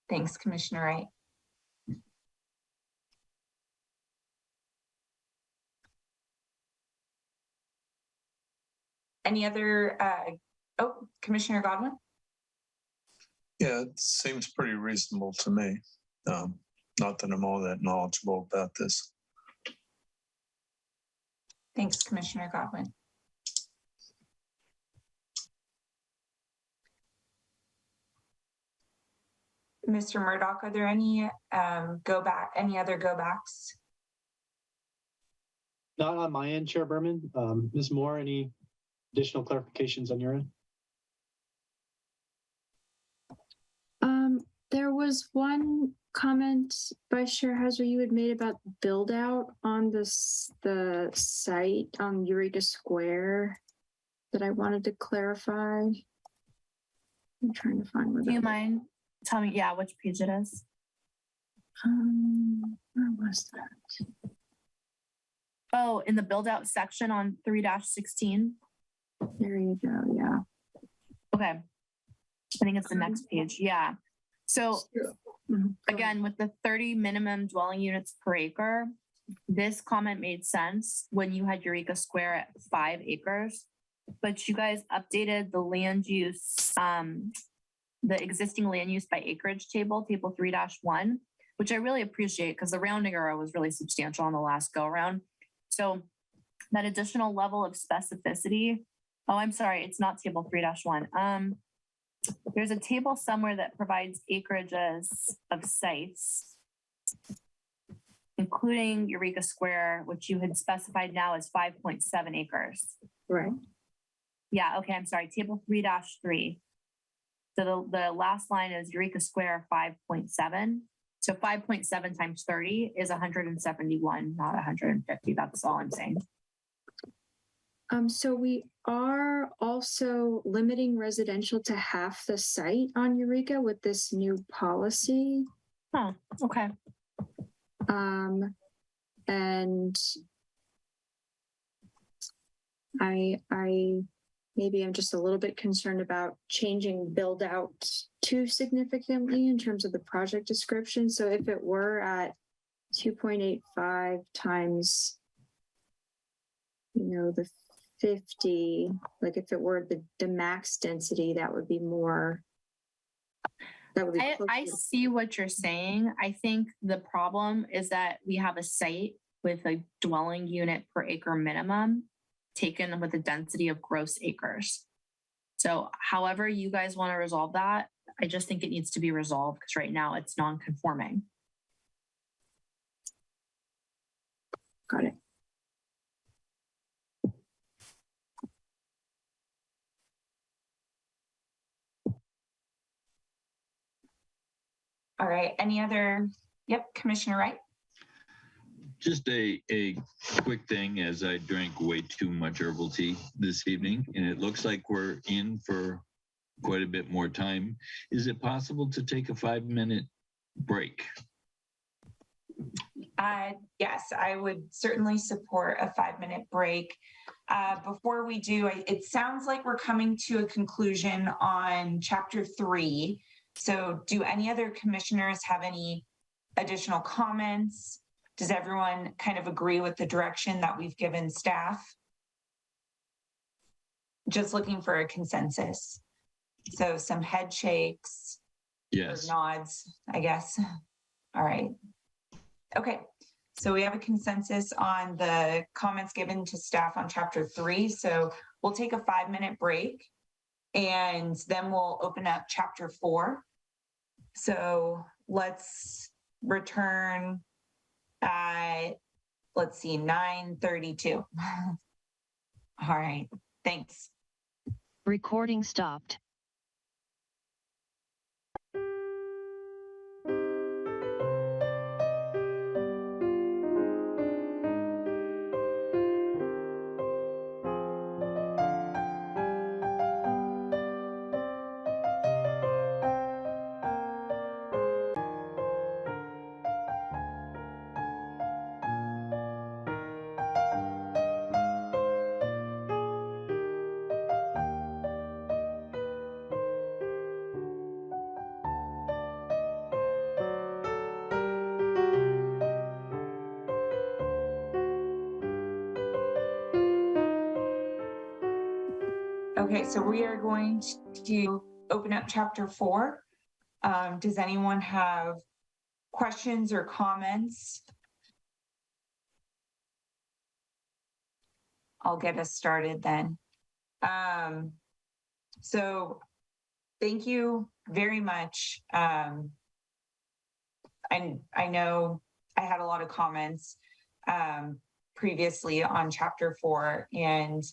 Thanks, Commissioner Wright. Any other, Commissioner Godwin? Yeah, it seems pretty reasonable to me. Not that I'm all that knowledgeable about this. Thanks, Commissioner Godwin. Mr. Murdoch, are there any any other go backs? Not on my end, Chair Berman. Ms. Moore, any additional clarifications on your end? There was one comment, Vice Chair Hauser, you had made about build out on the site on Eureka Square that I wanted to clarify. I'm trying to find where Do you mind telling me, which page it is? Where was that? Oh, in the build out section on 3-16. There you go. Yeah. Okay. I think it's the next page. Yeah. So again, with the 30 minimum dwelling units per acre, this comment made sense when you had Eureka Square at 5 acres, but you guys updated the land use, the existing land use by acreage table 3-1, which I really appreciate because the rounding error was really substantial on the last go around. So that additional level of specificity, oh, I'm sorry, it's not table 3-1. There's a table somewhere that provides acreages of sites, including Eureka Square, which you had specified now as 5.7 acres. Right. Yeah, okay, I'm sorry, table 3-3. So the last line is Eureka Square 5.7. So 5.7 times 30 is 171, not 150. That's all I'm saying. So we are also limiting residential to half the site on Eureka with this new policy. Oh, okay. And I maybe I'm just a little bit concerned about changing build out too significantly in terms of the project description. So if it were at 2.85 times, the 50, like if it were the max density, that would be more. That would be I see what you're saying. I think the problem is that we have a site with a dwelling unit per acre minimum taken with a density of gross acres. So however you guys want to resolve that, I just think it needs to be resolved because right now it's non-conforming. Got it. All right, any other? Yep, Commissioner Wright. Just a quick thing, as I drank way too much herbal tea this evening, and it looks like we're in for quite a bit more time. Is it possible to take a 5-minute break? Yes, I would certainly support a 5-minute break. Before we do, it sounds like we're coming to a conclusion on Chapter 3. So do any other commissioners have any additional comments? Does everyone kind of agree with the direction that we've given staff? Just looking for a consensus. So some head shakes. Yes. Or nods, I guess. All right. Okay. So we have a consensus on the comments given to staff on Chapter 3. So we'll take a 5-minute break and then we'll open up Chapter 4. So let's return at, let's see, 9:32. All right, thanks. Recording stopped. Okay, so we are going to open up chapter 4. Does anyone have questions or comments? I'll get us started then. So thank you very much. And I know I had a lot of comments previously on chapter 4, and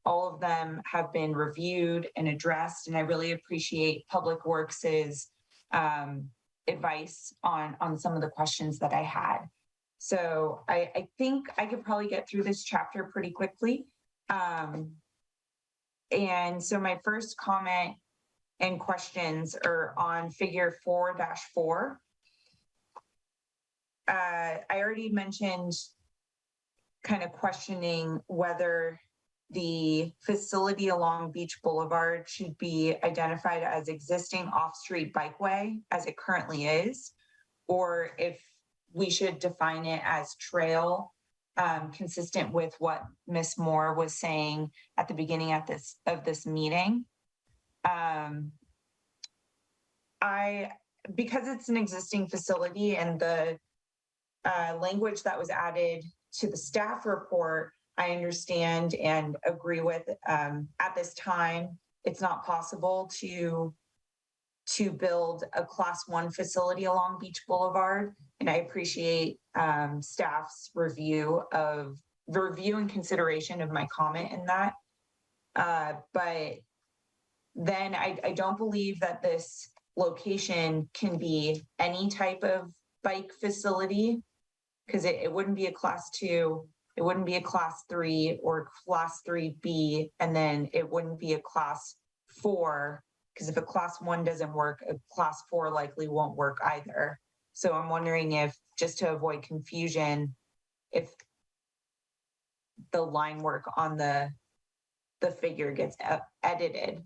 all of them have been reviewed and addressed, and I really appreciate Public Works's advice on some of the questions that I had. So I think I could probably get through this chapter pretty quickly. And so my first comment and questions are on figure 4-4. I already mentioned kind of questioning whether the facility along Beach Boulevard should be identified as existing off-street bikeway as it currently is, or if we should define it as trail, consistent with what Ms. Moore was saying at the beginning of this meeting. Because it's an existing facility and the language that was added to the staff report, I understand and agree with, at this time, it's not possible to build a Class 1 facility along Beach Boulevard. And I appreciate staff's review and consideration of my comment in that. But then I don't believe that this location can be any type of bike facility, because it wouldn't be a Class 2, it wouldn't be a Class 3 or Class 3B, and then it wouldn't be a Class 4, because if a Class 1 doesn't work, a Class 4 likely won't work either. So I'm wondering if, just to avoid confusion, if the line work on the figure gets edited.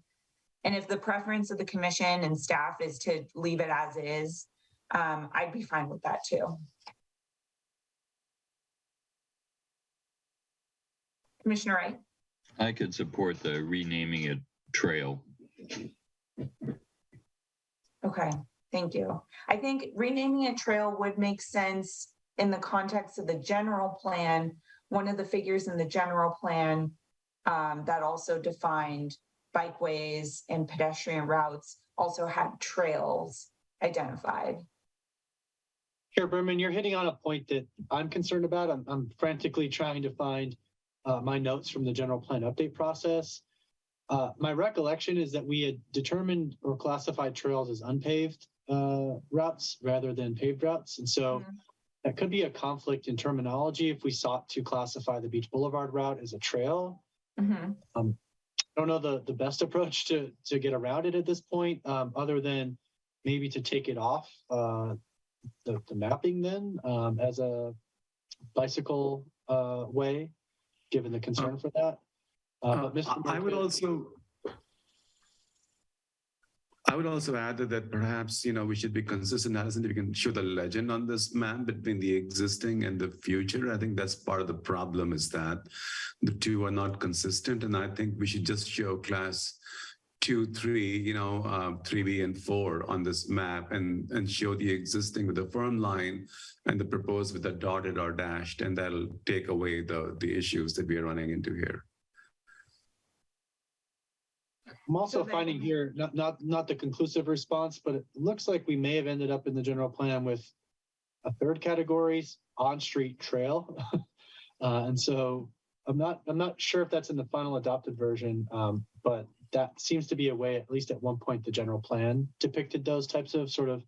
And if the preference of the commission and staff is to leave it as is, I'd be fine with that too. Commissioner Wright? I could support the renaming it trail. Okay, thank you. I think renaming it trail would make sense in the context of the general plan. One of the figures in the general plan that also defined bikeways and pedestrian routes also had trails identified. Chair Berman, you're hitting on a point that I'm concerned about. I'm frantically trying to find my notes from the general plan update process. My recollection is that we had determined or classified trails as unpaved routes rather than paved routes. And so that could be a conflict in terminology if we sought to classify the Beach Boulevard route as a trail. I don't know the best approach to get around it at this point, other than maybe to take it off the mapping then as a bicycle way, given the concern for that. But Mr. I would also add that perhaps, we should be consistent, Allison, if you can show the legend on this map between the existing and the future. I think that's part of the problem, is that the two are not consistent. And I think we should just show class 2, 3, 3B and 4 on this map and show the existing with a firm line and the proposed with a dotted or dashed, and that'll take away the issues that we are running into here. I'm also finding here not the conclusive response, but it looks like we may have ended up in the general plan with a third category, on-street trail. And so I'm not sure if that's in the final adopted version, but that seems to be a way, at least at one point, the general plan depicted those types of sort of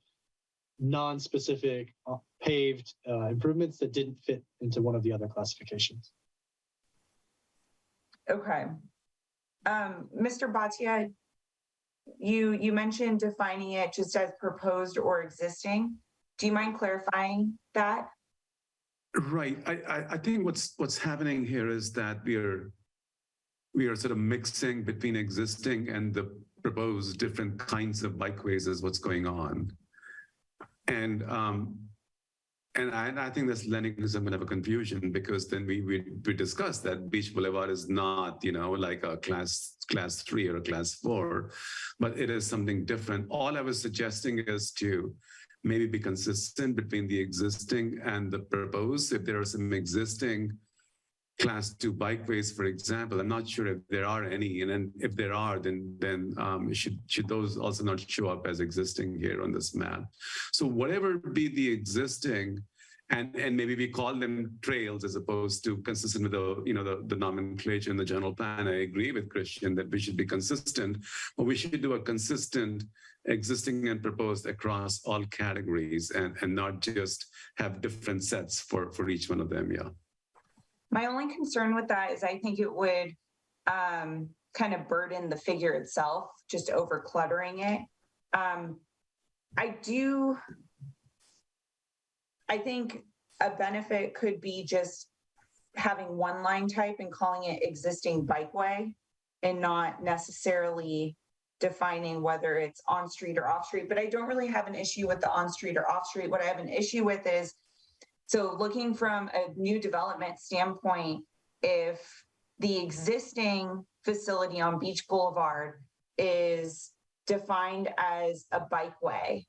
non-specific paved improvements that didn't fit into one of the other classifications. Okay. Mr. Bhatia, you mentioned defining it just as proposed or existing. Do you mind clarifying that? Right. I think what's happening here is that we are sort of mixing between existing and the proposed different kinds of bikeways is what's going on. And And I think that's lending to some kind of a confusion, because then we discussed that Beach Boulevard is not, like a class 3 or a class 4, but it is something different. All I was suggesting is to maybe be consistent between the existing and the proposed. If there are some existing class 2 bikeways, for example, I'm not sure if there are any, and then if there are, then should those also not show up as existing here on this map? So whatever be the existing, and maybe we call them trails as opposed to consistent with the nomenclature in the general plan. I agree with Christian that we should be consistent, but we should do a consistent existing and proposed across all categories, and not just have different sets for each one of them. Yeah. My only concern with that is I think it would kind of burden the figure itself, just over cluttering it. I think a benefit could be just having one line type and calling it existing bikeway, and not necessarily defining whether it's on street or off street. But I don't really have an issue with the on street or off street. What I have an issue with is, so looking from a new development standpoint, if the existing facility on Beach Boulevard is defined as a bikeway,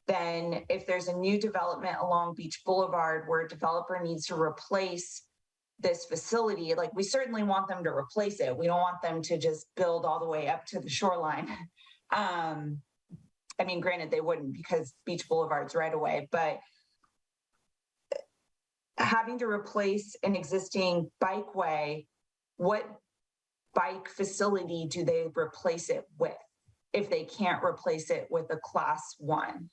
then if there's a new development along Beach Boulevard where a developer needs to replace this facility, like, we certainly want them to replace it. We don't want them to just build all the way up to the shoreline. I mean, granted, they wouldn't, because Beach Boulevard's right away, but having to replace an existing bikeway, what bike facility do they replace it with if they can't replace it with a class 1?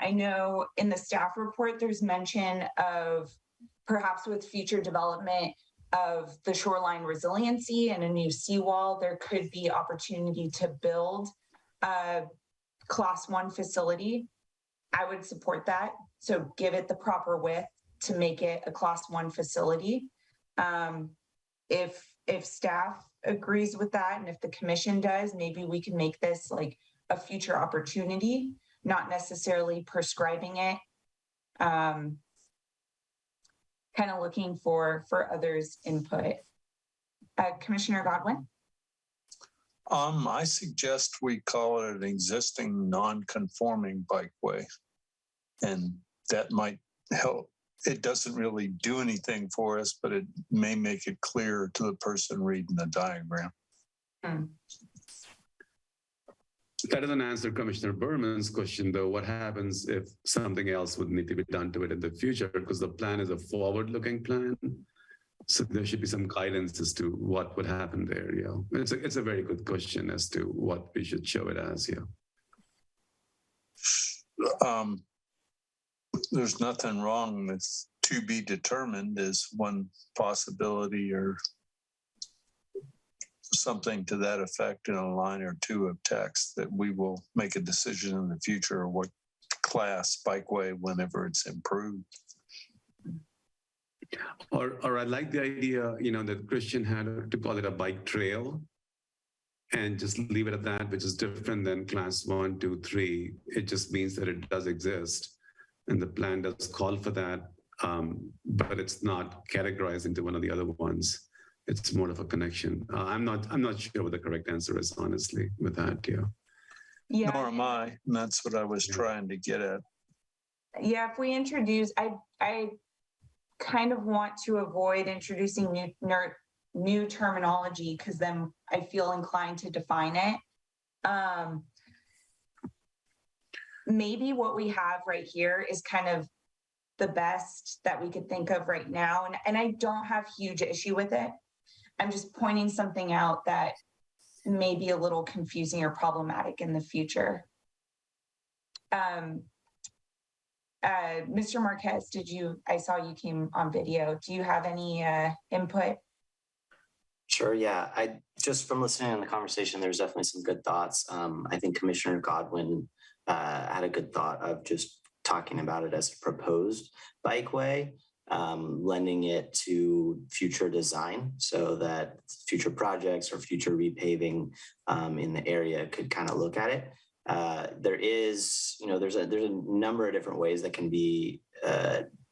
I know in the staff report, there's mention of perhaps with future development of the shoreline resiliency and a new seawall, there could be opportunity to build a class 1 facility. I would support that. So give it the proper width to make it a class 1 facility. If staff agrees with that, and if the commission does, maybe we can make this like a future opportunity, not necessarily prescribing it. Kind of looking for others' input. Commissioner Godwin? I suggest we call it an existing non-conforming bikeway, and that might help. It doesn't really do anything for us, but it may make it clearer to the person reading the diagram. That doesn't answer Commissioner Berman's question, though. What happens if something else would need to be done to it in the future? Because the plan is a forward-looking plan. So there should be some guidance as to what would happen there. Yeah, it's a very good question as to what we should show it as. Yeah. There's nothing wrong with to be determined as one possibility, or something to that effect in a line or two of text, that we will make a decision in the future what class bikeway whenever it's improved. Or I like the idea, that Christian had to call it a bike trail, and just leave it at that, which is different than class 1, 2, 3. It just means that it does exist, and the plan does call for that, but it's not categorized into one of the other ones. It's more of a connection. I'm not sure what the correct answer is, honestly, with that. Yeah. Nor am I. And that's what I was trying to get at. Yeah, if we introduce, I kind of want to avoid introducing new terminology, because then I feel inclined to define it. Maybe what we have right here is kind of the best that we could think of right now. And I don't have huge issue with it. I'm just pointing something out that may be a little confusing or problematic in the future. Mr. Marquez, I saw you came on video. Do you have any input? Sure, yeah. I just, from listening to the conversation, there's definitely some good thoughts. I think Commissioner Godwin had a good thought of just talking about it as a proposed bikeway. lending it to future design so that future projects or future repaving in the area could kind of look at it. There is, there's a number of different ways that can be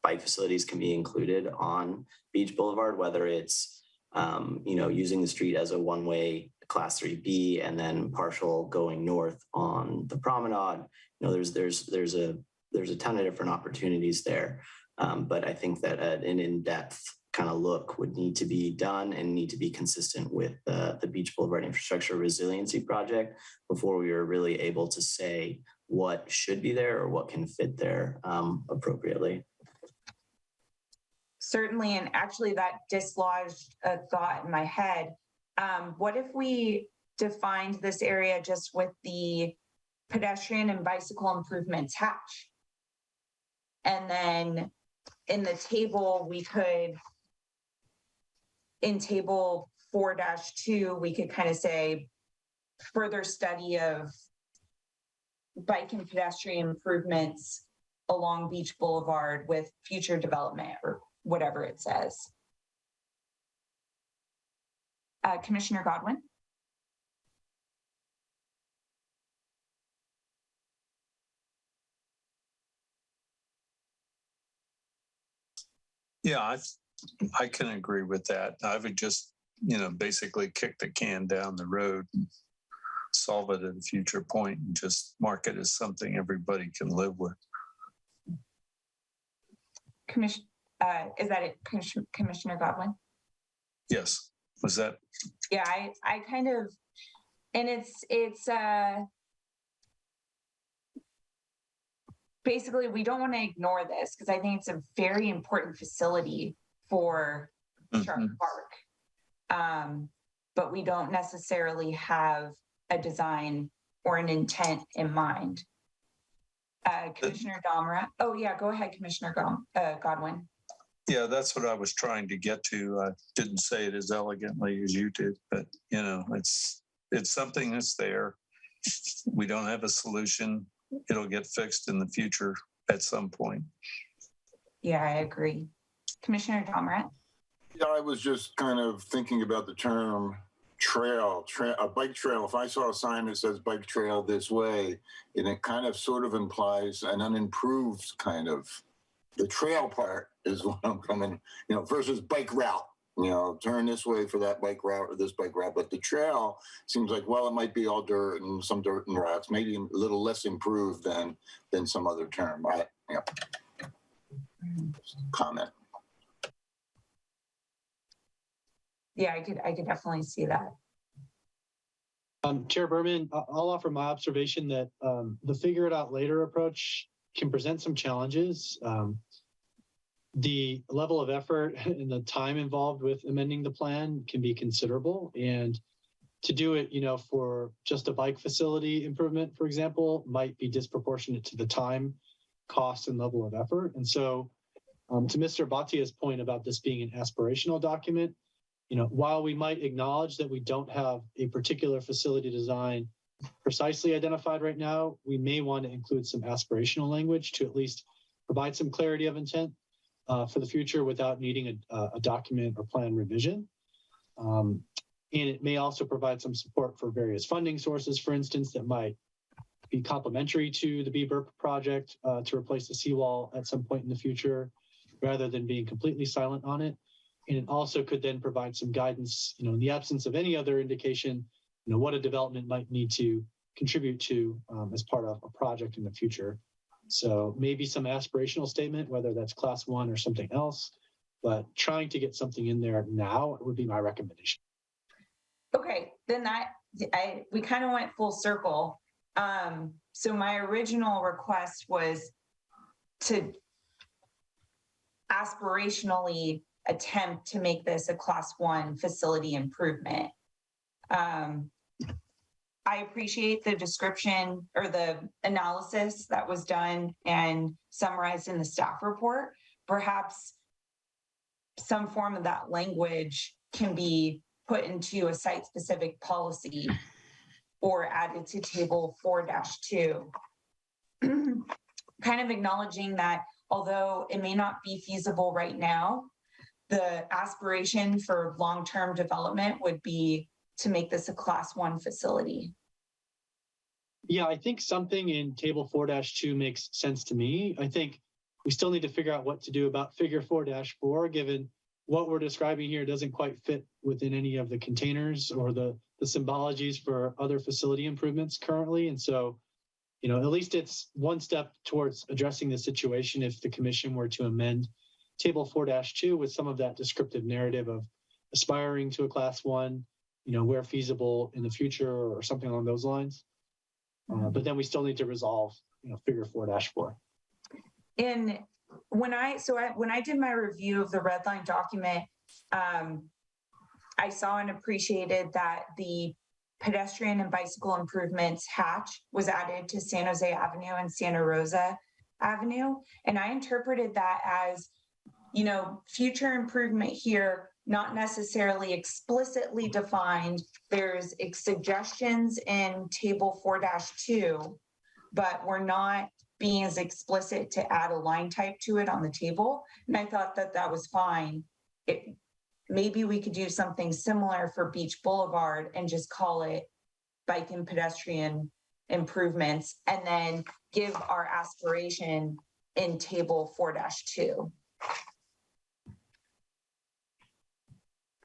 bike facilities can be included on Beach Boulevard, whether it's using the street as a one-way Class 3B and then partial going north on the promenade. There's a ton of different opportunities there. But I think that an in-depth kind of look would need to be done and need to be consistent with the Beach Boulevard Infrastructure Resiliency Project before we are really able to say what should be there or what can fit there appropriately. Certainly, and actually that dislodged a thought in my head. What if we defined this area just with the pedestrian and bicycle improvements hatch? And then in the table, we could, in table 4-2, we could kind of say further study of bike and pedestrian improvements along Beach Boulevard with future development or whatever it says. Commissioner Godwin. Yeah, I can agree with that. I would just, basically kick the can down the road and solve it at a future point and just mark it as something everybody can live with. Is that it, Commissioner Godwin? Yes. Was that? Yeah, I kind of, and it's basically, we don't want to ignore this because I think it's a very important facility for Sharp Park. But we don't necessarily have a design or an intent in mind. Commissioner Domra. Oh yeah, go ahead, Commissioner Godwin. Yeah, that's what I was trying to get to. I didn't say it as elegantly as you did, but it's something that's there. We don't have a solution. It'll get fixed in the future at some point. Yeah, I agree. Commissioner Domrat. Yeah, I was just kind of thinking about the term trail, a bike trail. If I saw a sign that says bike trail this way, and it kind of sort of implies an unimproved kind of, the trail part is what I'm coming, versus bike route. Turn this way for that bike route or this bike route. But the trail seems like, well, it might be all dirt and some dirt and routes, maybe a little less improved than some other term. Comment. Yeah, I could definitely see that. Chair Berman, I'll offer my observation that the figure it out later approach can present some challenges. The level of effort and the time involved with amending the plan can be considerable. And to do it, for just a bike facility improvement, for example, might be disproportionate to the time, cost, and level of effort. And so to Mr. Bhatia's point about this being an aspirational document, while we might acknowledge that we don't have a particular facility design precisely identified right now, we may want to include some aspirational language to at least provide some clarity of intent for the future without needing a document or plan revision. And it may also provide some support for various funding sources, for instance, that might be complementary to the BBURP project to replace the seawall at some point in the future, rather than being completely silent on it. And it also could then provide some guidance, in the absence of any other indication, what a development might need to contribute to as part of a project in the future. So maybe some aspirational statement, whether that's class 1 or something else, but trying to get something in there now would be my recommendation. Okay, then we kind of went full circle. So my original request was to aspirationally attempt to make this a class 1 facility improvement. I appreciate the description or the analysis that was done and summarized in the staff report. Perhaps some form of that language can be put into a site-specific policy or added to table 4-2. Kind of acknowledging that although it may not be feasible right now, the aspiration for long-term development would be to make this a Class 1 facility. Yeah, I think something in table 4-2 makes sense to me. I think we still need to figure out what to do about figure 4-4, given what we're describing here doesn't quite fit within any of the containers or the symbologies for other facility improvements currently. And so, at least it's one step towards addressing the situation if the commission were to amend table 4-2 with some of that descriptive narrative of aspiring to a Class 1, where feasible in the future or something along those lines. But then we still need to resolve, figure 4-4. And when I did my review of the red line document, I saw and appreciated that the pedestrian and bicycle improvements hatch was added to San Jose Avenue and Santa Rosa Avenue. And I interpreted that as, future improvement here, not necessarily explicitly defined. There's suggestions in table 4-2, but we're not being as explicit to add a line type to it on the table. And I thought that was fine. Maybe we could do something similar for Beach Boulevard and just call it bike and pedestrian improvements, and then give our aspiration in table 4-2.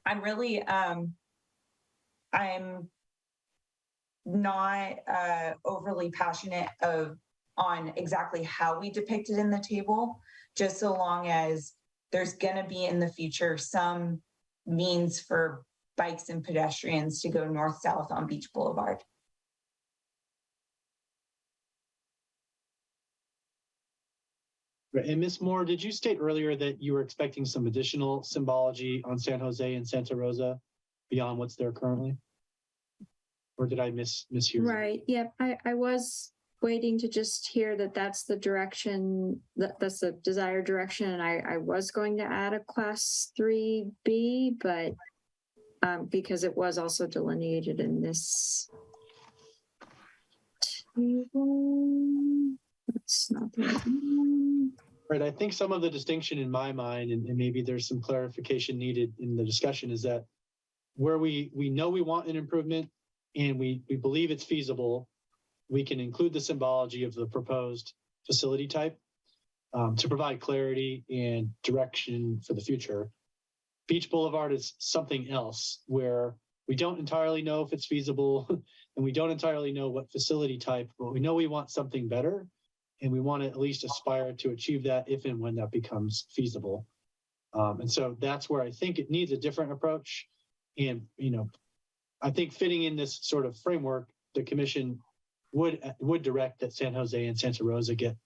I'm really, I'm not overly passionate on exactly how we depict it in the table, just so long as there's gonna be in the future some means for bikes and pedestrians to go north-south on Beach Boulevard. And Ms. Moore, did you state earlier that you were expecting some additional symbology on San Jose and Santa Rosa beyond what's there currently? Or did I mishear? Right. Yep. I was waiting to just hear that that's the direction, that's the desired direction. And I was going to add a Class 3B, but because it was also delineated in this table. That's not the right one. Right. I think some of the distinction in my mind, and maybe there's some clarification needed in the discussion, is that where we know we want an improvement and we believe it's feasible, we can include the symbology of the proposed facility type to provide clarity and direction for the future. Beach Boulevard is something else where we don't entirely know if it's feasible and we don't entirely know what facility type, but we know we want something better. And we want to at least aspire to achieve that if and when that becomes feasible. And so that's where I think it needs a different approach. And, I think fitting in this sort of framework, the commission would direct that San Jose and Santa Rosa get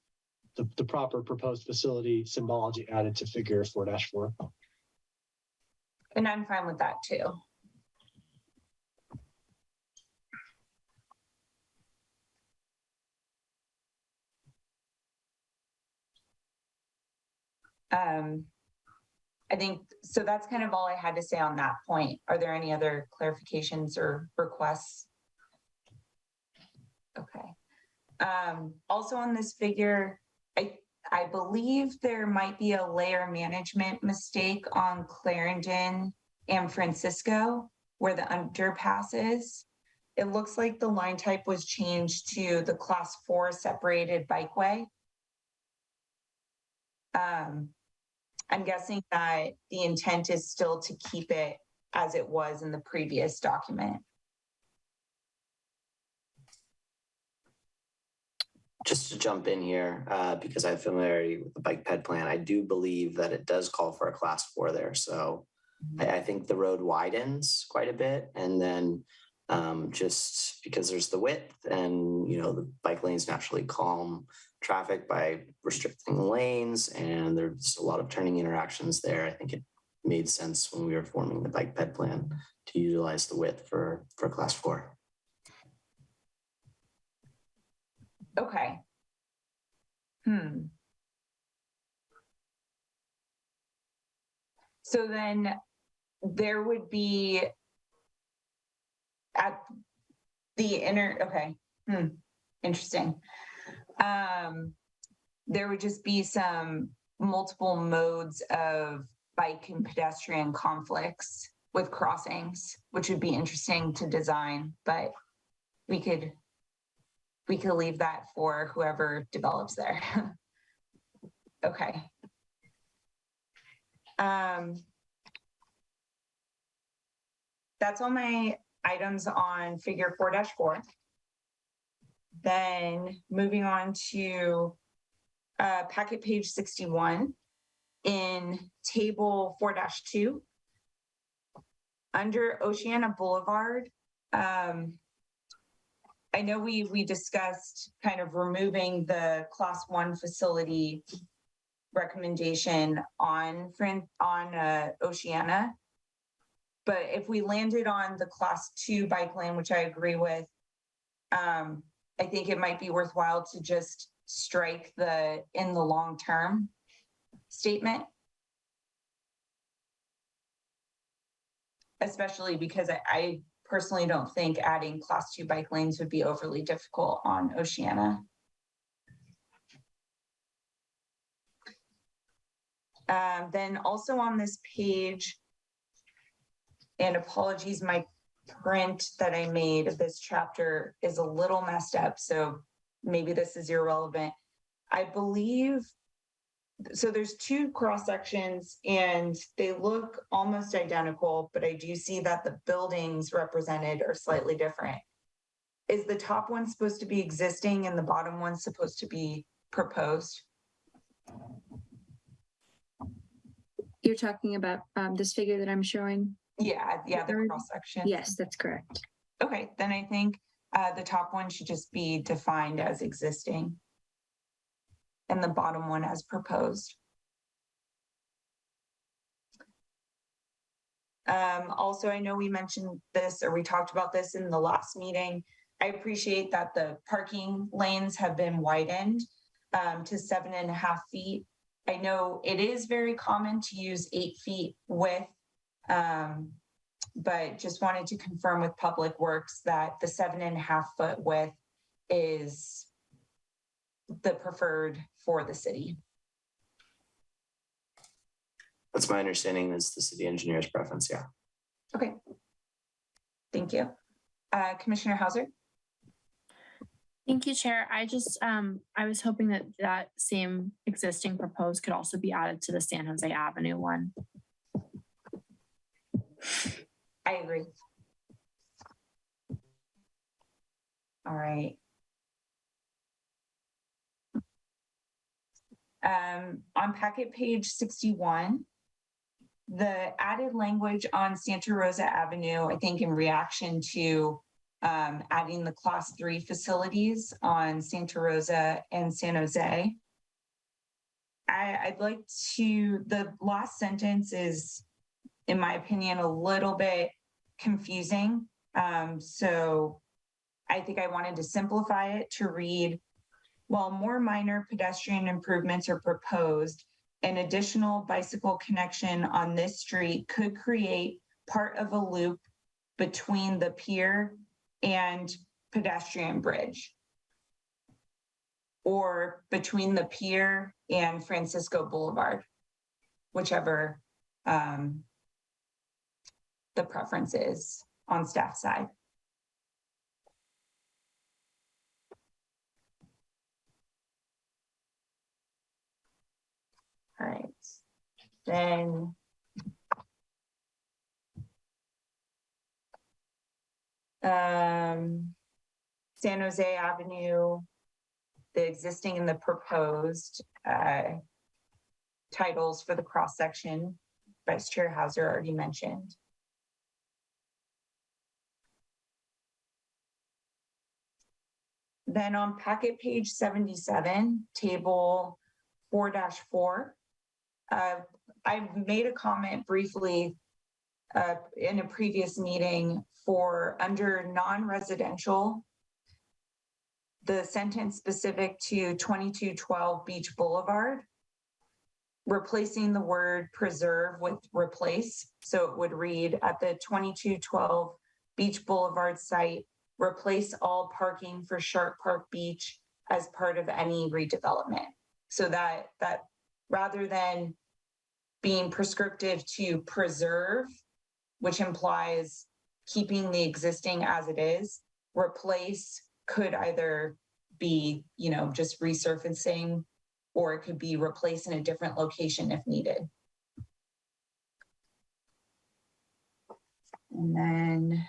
the proper proposed facility symbology added to figure 4-4. And I'm fine with that too. I think, so that's kind of all I had to say on that point. Are there any other clarifications or requests? Okay. Also on this figure, I believe there might be a layer management mistake on Clarendon and Francisco where the underpass is. It looks like the line type was changed to the Class 4 separated bikeway. I'm guessing that the intent is still to keep it as it was in the previous document. Just to jump in here, because I have familiarity with the bike ped plan, I do believe that it does call for a Class 4 there. So I think the road widens quite a bit. And then just because there's the width and, the bike lanes naturally calm traffic by restricting the lanes, and there's a lot of turning interactions there. I think it made sense when we were forming the bike ped plan to utilize the width for Class 4. Okay. So then there would be at the inner, okay. Interesting. there would just be some multiple modes of bike and pedestrian conflicts with crossings, which would be interesting to design, but we could leave that for whoever develops there. Okay. That's all my items on figure 4-4. Then moving on to packet page 61 in table 4-2 under Oceana Boulevard. I know we discussed kind of removing the class 1 facility recommendation on Oceana. But if we landed on the class 2 bike lane, which I agree with, I think it might be worthwhile to just strike the in the long term statement. Especially because I personally don't think adding class 2 bike lanes would be overly difficult on Oceana. Then also on this page, and apologies, my print that I made of this chapter is a little messed up, so maybe this is irrelevant. I believe, so there's 2 cross sections and they look almost identical, but I do see that the buildings represented are slightly different. Is the top one supposed to be existing and the bottom one supposed to be proposed? You're talking about this figure that I'm showing? Yeah, the cross section. Yes, that's correct. Okay, then I think the top one should just be defined as existing and the bottom one as proposed. Also, I know we mentioned this or we talked about this in the last meeting. I appreciate that the parking lanes have been widened to 7.5 feet. I know it is very common to use 8 feet width, but just wanted to confirm with Public Works that the 7.5 foot width is the preferred for the city. That's my understanding. Is the city engineer's preference. Yeah. Okay. Thank you. Commissioner Hauser. Thank you, Chair. I just, I was hoping that that same existing proposed could also be added to the San Jose Avenue one. I agree. All right. On packet page 61, the added language on Santa Rosa Avenue, I think in reaction to adding the class 3 facilities on Santa Rosa and San Jose. I'd like to, the last sentence is, in my opinion, a little bit confusing. So I think I wanted to simplify it to read, while more minor pedestrian improvements are proposed, an additional bicycle connection on this street could create part of a loop between the pier and pedestrian bridge, or between the pier and Francisco Boulevard, whichever the preference is on staff side. All right, then San Jose Avenue, the existing and the proposed titles for the cross section, Vice Chair Hauser already mentioned. Then on packet page 77, table 4-4, I made a comment briefly in a previous meeting for under non-residential, the sentence specific to 2212 Beach Boulevard, replacing the word preserve with replace. So it would read, at the 2212 Beach Boulevard site, replace all parking for Shark Park Beach as part of any redevelopment. so that rather than being prescriptive to preserve, which implies keeping the existing as it is, replace could either be, just resurfacing, or it could be replaced in a different location if needed. And then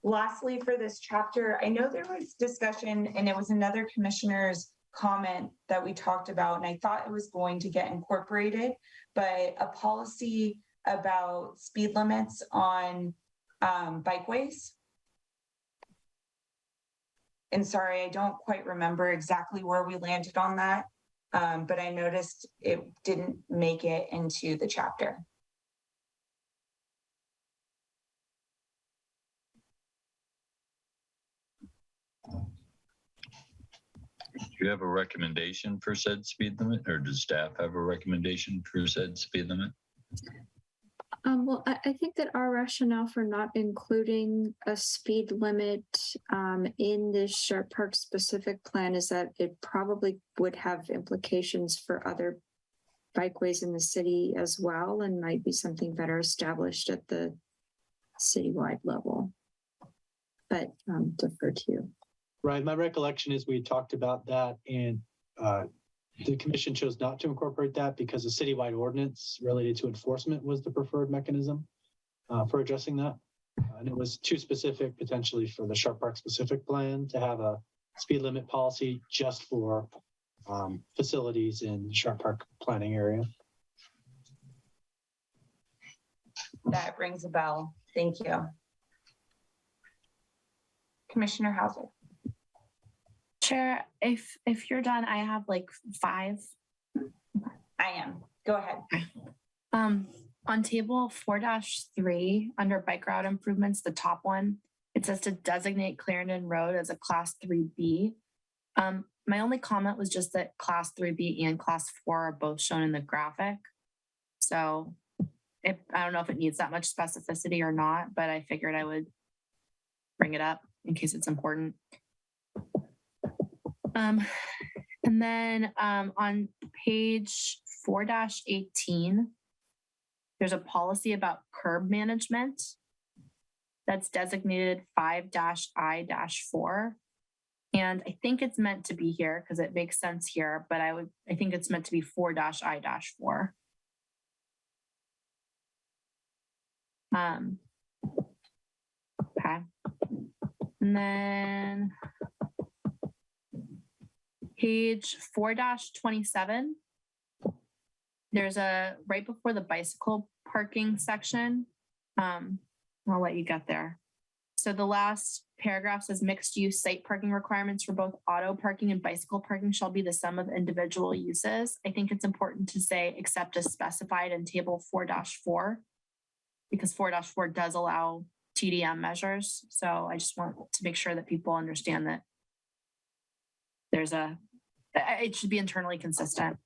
lastly, for this chapter, I know there was discussion, and it was another commissioner's comment that we talked about, and I thought it was going to get incorporated, but a policy about speed limits on bikeways. And sorry, I don't quite remember exactly where we landed on that, but I noticed it didn't make it into the chapter. Do you have a recommendation for said speed limit, or does staff have a recommendation for said speed limit? Well, I think that our rationale for not including a speed limit in this Sharp Park specific plan is that it probably would have implications for other bikeways in the city as well, and might be something better established at the citywide level. But defer to you. Right. My recollection is we talked about that, and the commission chose not to incorporate that because a citywide ordinance related to enforcement was the preferred mechanism for addressing that. And it was too specific potentially for the Sharp Park specific plan to have a speed limit policy just for facilities in the Sharp Park planning area. That rings a bell. Thank you. Commissioner Hauser. Chair, if you're done, I have like 5. I am. Go ahead. On table 4-3 under bike route improvements, the top one, it says to designate Clarendon Road as a class 3B. My only comment was just that class 3B and class 4 are both shown in the graphic. So I don't know if it needs that much specificity or not, but I figured I would bring it up in case it's important. And then on page 4-18, there's a policy about curb management that's designated 5-I-4. And I think it's meant to be here because it makes sense here, but I think it's meant to be 4-I-4. Okay. And then page 4-27, there's a right before the bicycle parking section. I'll let you get there. So the last paragraph says mixed use site parking requirements for both auto parking and bicycle parking shall be the sum of individual uses. I think it's important to say except as specified in table 4-4, because 4-4 does allow TDM measures. So I just want to make sure that people understand that it should be internally consistent.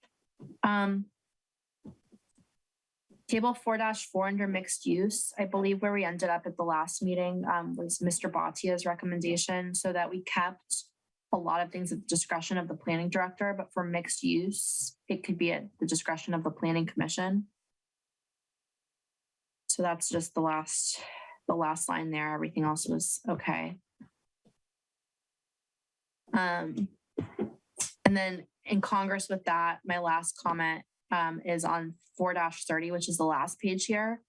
Table 4-4 under mixed use, I believe where we ended up at the last meeting was Mr. Batia's recommendation, so that we kept a lot of things at the discretion of the planning director, but for mixed use, it could be at the discretion of the planning commission. So that's just the last line there. Everything else was okay. And then in Congress with that, my last comment is on 4-30, which is the last page here.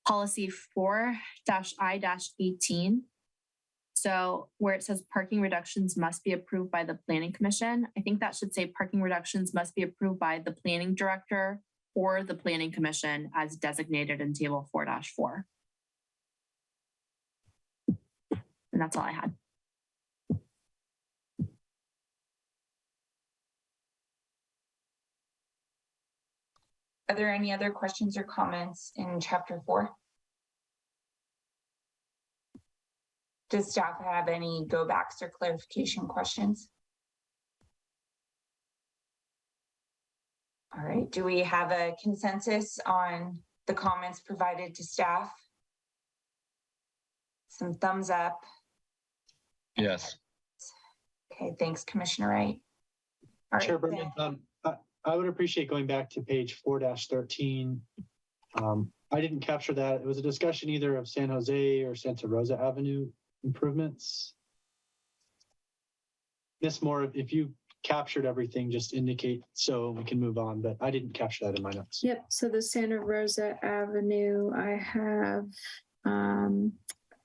Policy 4-I-18. So where it says parking reductions must be approved by the planning commission, I think that should say parking reductions must be approved by the planning director or the planning commission as designated in table 4-4. And that's all I had. Are there any other questions or comments in chapter 4? Does staff have any go backs or clarification questions? All right, do we have a consensus on the comments provided to staff? Some thumbs up. Yes. Okay, thanks, Commissioner Wright. All right, Chair Berman, I would appreciate going back to page 4-13. I didn't capture that. It was a discussion either of San Jose or Santa Rosa Avenue improvements. Miss Moore, if you captured everything, just indicate so we can move on, but I didn't capture that in my notes. Yep, so the Santa Rosa Avenue, I have,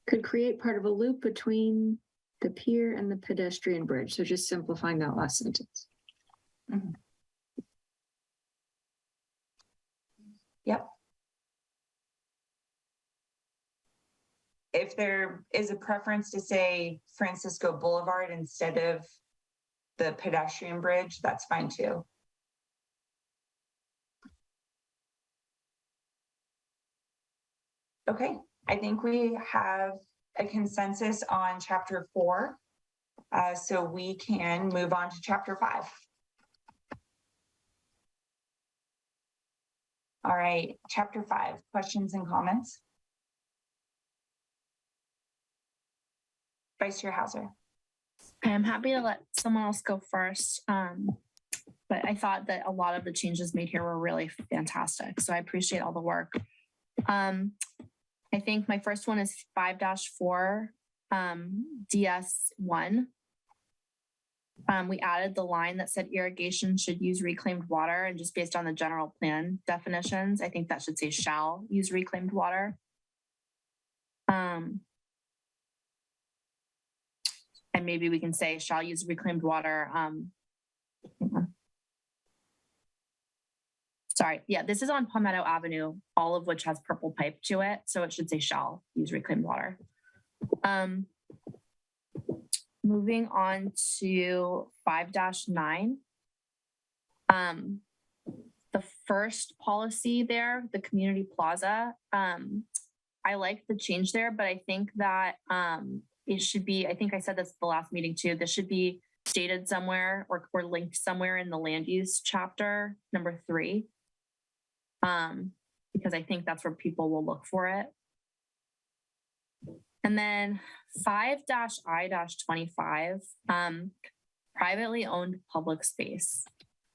could create part of a loop between the pier and the pedestrian bridge. So just simplifying that last sentence. Mhm. Yep. If there is a preference to say Francisco Boulevard instead of the pedestrian bridge, that's fine too. Okay, I think we have a consensus on chapter 4. So we can move on to chapter 5. All right, chapter 5, questions and comments. Vice Chair Hauser. I'm happy to let someone else go first. But I thought that a lot of the changes made here were really fantastic. So I appreciate all the work. I think my first one is 5-4 DS1. We added the line that said irrigation should use reclaimed water, and just based on the general plan definitions, I think that should say shall use reclaimed water. And maybe we can say shall use reclaimed water. Sorry, yeah, this is on Palmetto Avenue, all of which has purple pipe to it. So it should say shall use reclaimed water. Moving on to 5-9. The first policy there, the community plaza, I like the change there, but I think that it should be, I think I said this at the last meeting too, this should be stated somewhere or linked somewhere in the land use chapter, number 3. Because I think that's where people will look for it. And then 5-I-25, privately owned public space.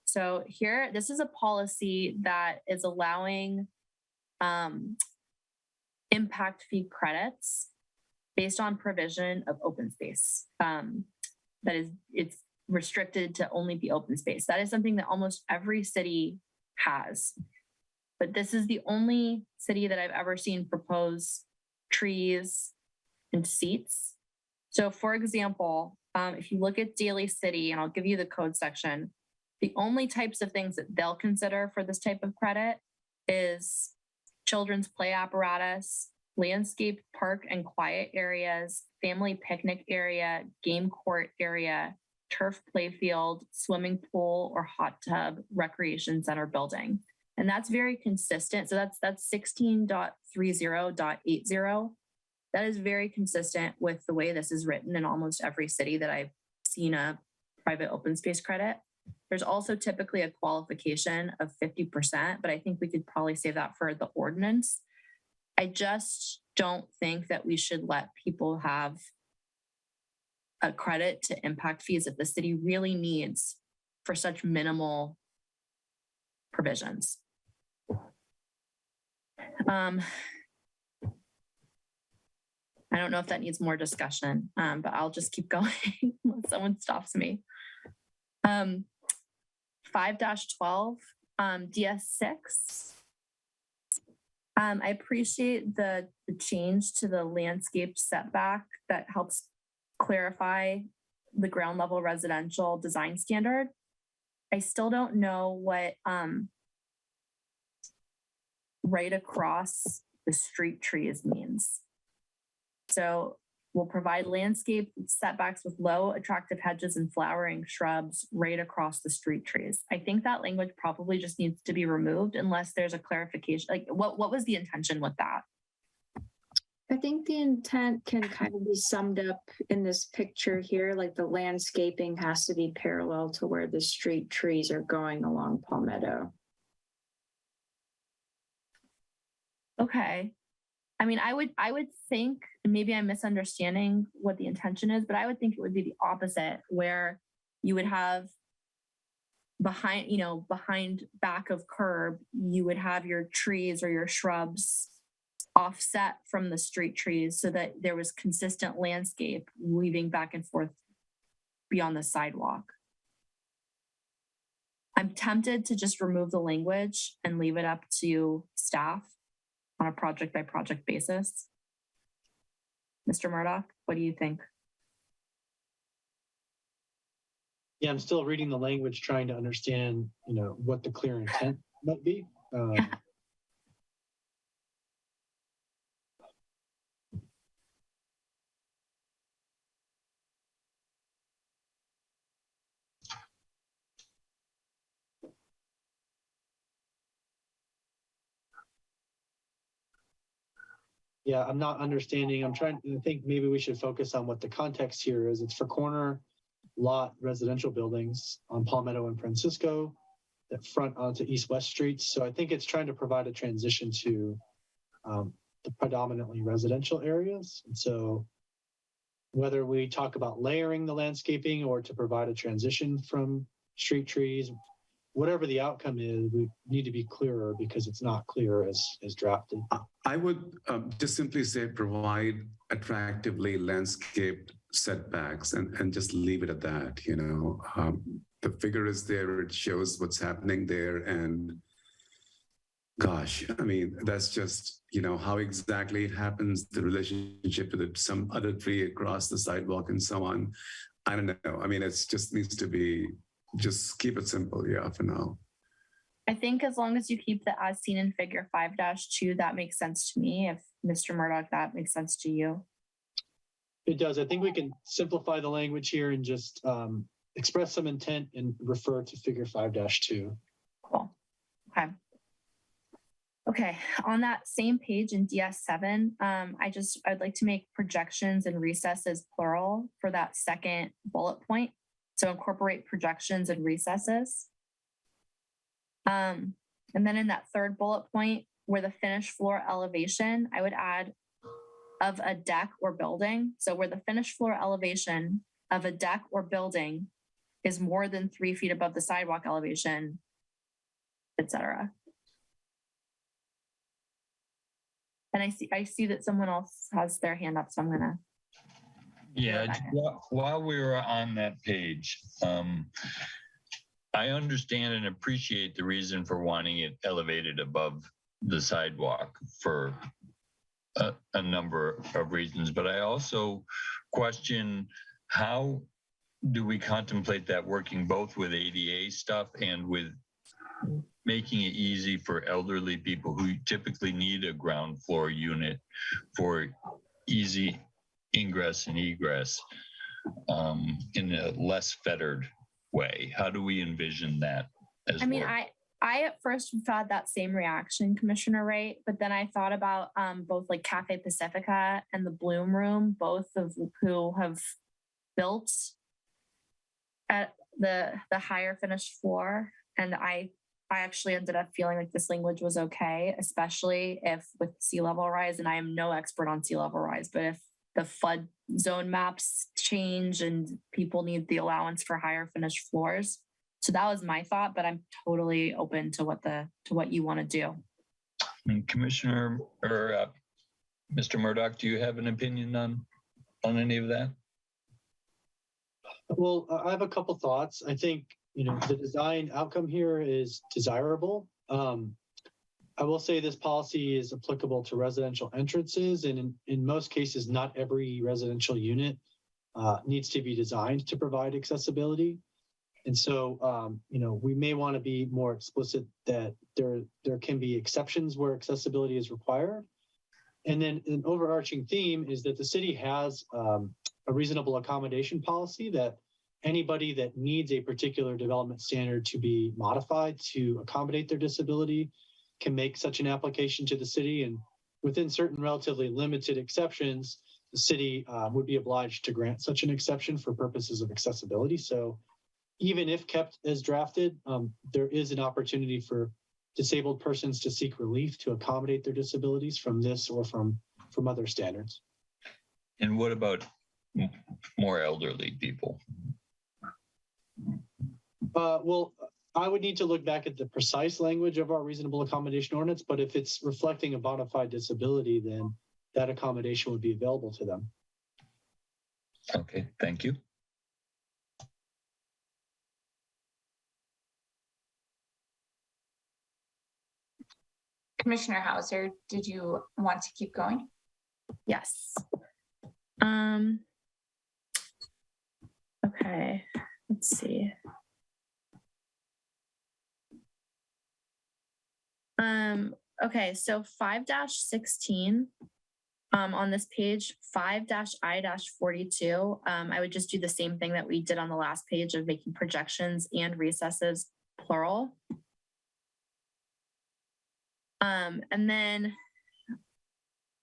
So here, this is a policy that is allowing impact fee credits based on provision of open space. That is, it's restricted to only be open space. That is something that almost every city has. But this is the only city that I've ever seen propose trees and seats. So for example, if you look at Daly City, and I'll give you the code section, the only types of things that they'll consider for this type of credit is children's play apparatus, landscaped park and quiet areas, family picnic area, game court area, turf playfield, swimming pool or hot tub, recreation center building. And that's very consistent. So that's 16.30.80. That is very consistent with the way this is written in almost every city that I've seen a private open space credit. There's also typically a qualification of 50%, but I think we could probably save that for the ordinance. I just don't think that we should let people have a credit to impact fees that the city really needs for such minimal provisions. I don't know if that needs more discussion, but I'll just keep going unless someone stops me. 5-12, DS6. I appreciate the change to the landscape setback that helps clarify the ground level residential design standard. I still don't know what right across the street trees means. So we'll provide landscape setbacks with low attractive hedges and flowering shrubs right across the street trees. I think that language probably just needs to be removed unless there's a clarification. Like what was the intention with that? I think the intent can kind of be summed up in this picture here, like the landscaping has to be parallel to where the street trees are going along Palmetto. Okay. I mean, I would think, and maybe I'm misunderstanding what the intention is, but I would think it would be the opposite, where you would have behind back of curb, you would have your trees or your shrubs offset from the street trees so that there was consistent landscape weaving back and forth beyond the sidewalk. I'm tempted to just remove the language and leave it up to staff on a project by project basis. Mr. Murdoch, what do you think? Yeah, I'm still reading the language, trying to understand, what the clear intent might be. Yeah, I'm not understanding. I think maybe we should focus on what the context here is. It's for corner lot residential buildings on Palmetto and Francisco that front onto East-West streets. So I think it's trying to provide a transition to the predominantly residential areas. And so whether we talk about layering the landscaping or to provide a transition from street trees, whatever the outcome is, we need to be clearer because it's not clear as drafted. I would just simply say provide attractively landscaped setbacks and just leave it at that. The figure is there, it shows what's happening there. And gosh, I mean, that's just, how exactly it happens, the relationship to some other tree across the sidewalk and so on. I don't know. I mean, it's just needs to be, just keep it simple, yeah, for now. I think as long as you keep the as seen in figure 5-2, that makes sense to me. If Mr. Murdoch, that makes sense to you. It does. I think we can simplify the language here and just express some intent and refer to figure 5-2. Cool. Okay. On that same page in DS7, I'd like to make projections and recesses plural for that second bullet point. So incorporate projections and recesses. And then in that third bullet point, where the finished floor elevation, I would add of a deck or building. So where the finished floor elevation of a deck or building is more than 3 feet above the sidewalk elevation, etc. And I see that someone else has their hand up, so I'm gonna. Yeah, while we were on that page, I understand and appreciate the reason for wanting it elevated above the sidewalk for a number of reasons, but I also question how do we contemplate that working both with ADA stuff and with making it easy for elderly people who typically need a ground floor unit for easy ingress and egress in a less fettered way. How do we envision that as I mean, I at first had that same reaction, Commissioner Wright, but then I thought about both like Cafe Pacifica and the Bloom Room, both of who have built at the higher finished floor. And I actually ended up feeling like this language was okay, especially if with sea level rise, and I am no expert on sea level rise, but if the flood zone maps change and people need the allowance for higher finished floors. So that was my thought, but I'm totally open to what you want to do. And Commissioner or Mr. Murdoch, do you have an opinion on any of that? Well, I have a couple thoughts. I think, the design outcome here is desirable. I will say this policy is applicable to residential entrances, and in most cases, not every residential unit needs to be designed to provide accessibility. And so, we may want to be more explicit that there can be exceptions where accessibility is required. And then an overarching theme is that the city has a reasonable accommodation policy that anybody that needs a particular development standard to be modified to accommodate their disability can make such an application to the city. And within certain relatively limited exceptions, the city would be obliged to grant such an exception for purposes of accessibility. So even if kept as drafted, there is an opportunity for disabled persons to seek relief to accommodate their disabilities from this or from other standards. And what about more elderly people? Well, I would need to look back at the precise language of our reasonable accommodation ordinance, but if it's reflecting a bona fide disability, then that accommodation would be available to them. Okay, thank you. Commissioner Hauser, did you want to keep going? Yes. Okay, let's see. Okay, so 5-16 on this page, 5-I-42, I would just do the same thing that we did on the last page of making projections and recesses plural. And then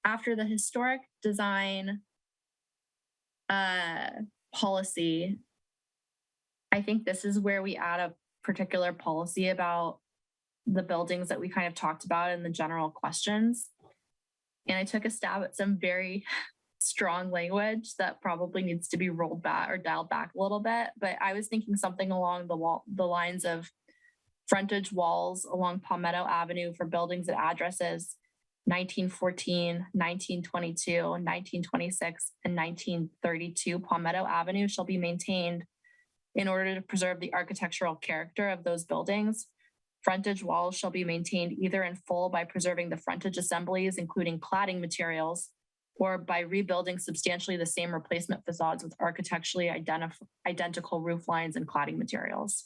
after the historic design policy, I think this is where we add a particular policy about the buildings that we kind of talked about in the general questions. And I took a stab at some very strong language that probably needs to be rolled back or dialed back a little bit. But I was thinking something along the lines of frontage walls along Palmetto Avenue for buildings at addresses 1914, 1922, 1926, and 1932 Palmetto Avenue shall be maintained in order to preserve the architectural character of those buildings. Frontage walls shall be maintained either in full by preserving the frontage assemblies, including cladding materials, or by rebuilding substantially the same replacement facades with architecturally identical roof lines and cladding materials.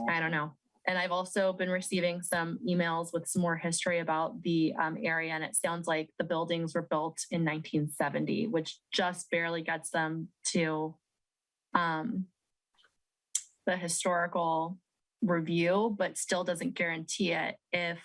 I don't know. And I've also been receiving some emails with some more history about the area, and it sounds like the buildings were built in 1970, which just barely gets them to the historical review, but still doesn't guarantee it if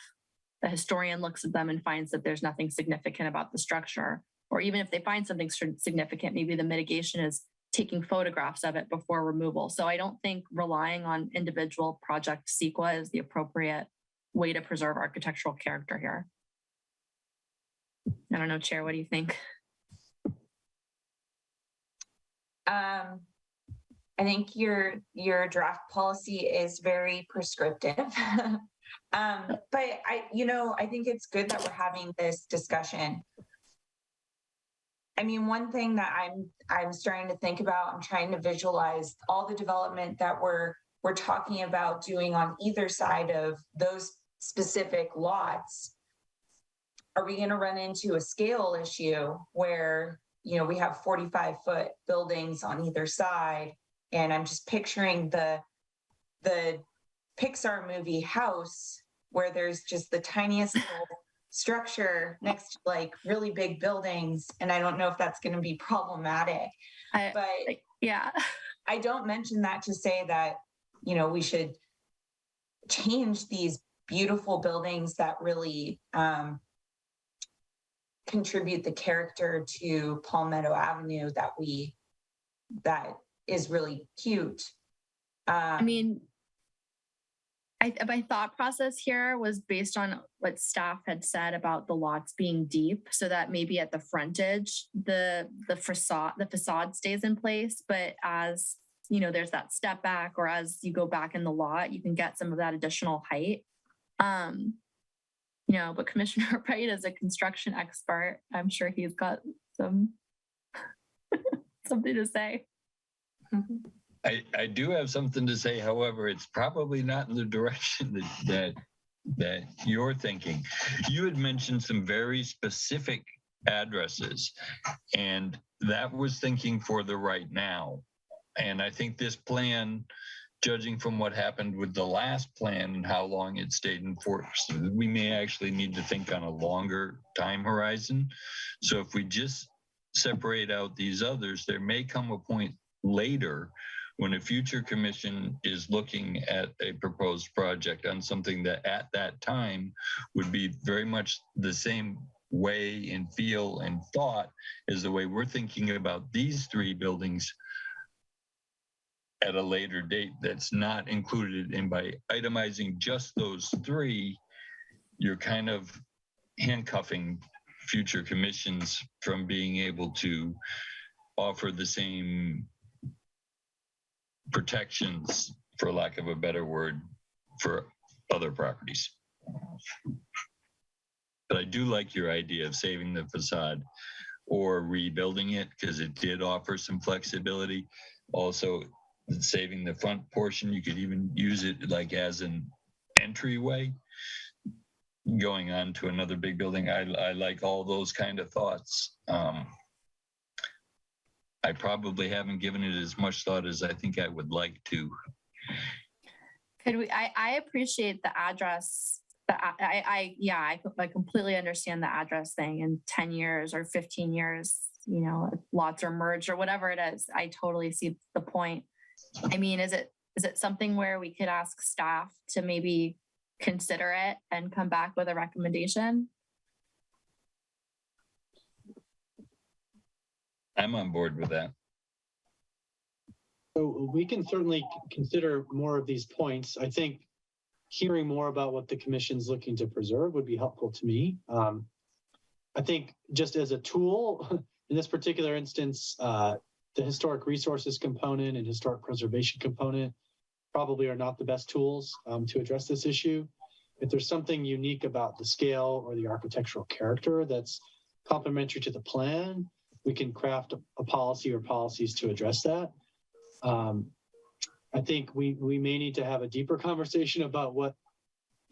the historian looks at them and finds that there's nothing significant about the structure. Or even if they find something significant, maybe the mitigation is taking photographs of it before removal. So I don't think relying on individual project CEQA is the appropriate way to preserve architectural character here. I don't know, Chair, what do you think? I think your draft policy is very prescriptive. But I think it's good that we're having this discussion. I mean, one thing that I'm starting to think about, I'm trying to visualize all the development that we're talking about doing on either side of those specific lots. Are we going to run into a scale issue where, we have 45-foot buildings on either side? And I'm just picturing the Pixar movie House, where there's just the tiniest little structure next to like really big buildings. And I don't know if that's going to be problematic. Yeah. I don't mention that to say that, we should change these beautiful buildings that really contribute the character to Palmetto Avenue that is really cute. I mean, my thought process here was based on what staff had said about the lots being deep, so that maybe at the frontage, the facade stays in place, but as there's that step back, or as you go back in the lot, you can get some of that additional height. But Commissioner Wright is a construction expert. I'm sure he's got something to say. I do have something to say. However, it's probably not in the direction that you're thinking. You had mentioned some very specific addresses, and that was thinking for the right now. And I think this plan, judging from what happened with the last plan and how long it stayed in force, we may actually need to think on a longer time horizon. So if we just separate out these others, there may come a point later when a future commission is looking at a proposed project on something that at that time would be very much the same way in feel and thought as the way we're thinking about these three buildings. at a later date that's not included. And by itemizing just those three, you're kind of handcuffing future commissions from being able to offer the same protections, for lack of a better word, for other properties. But I do like your idea of saving the facade or rebuilding it, because it did offer some flexibility. Also, saving the front portion, you could even use it like as an entryway going on to another big building. I like all those kind of thoughts. I probably haven't given it as much thought as I think I would like to. Could we, I appreciate the address. I completely understand the address thing. In 10 years or 15 years, you know, lots are merged or whatever it is. I totally see the point. I mean, is it something where we could ask staff to maybe consider it and come back with a recommendation? I'm on board with that. So we can certainly consider more of these points. I think hearing more about what the commission's looking to preserve would be helpful to me. I think just as a tool, in this particular instance, the historic resources component and historic preservation component probably are not the best tools to address this issue. If there's something unique about the scale or the architectural character that's complementary to the plan, we can craft a policy or policies to address that. I think we may need to have a deeper conversation about what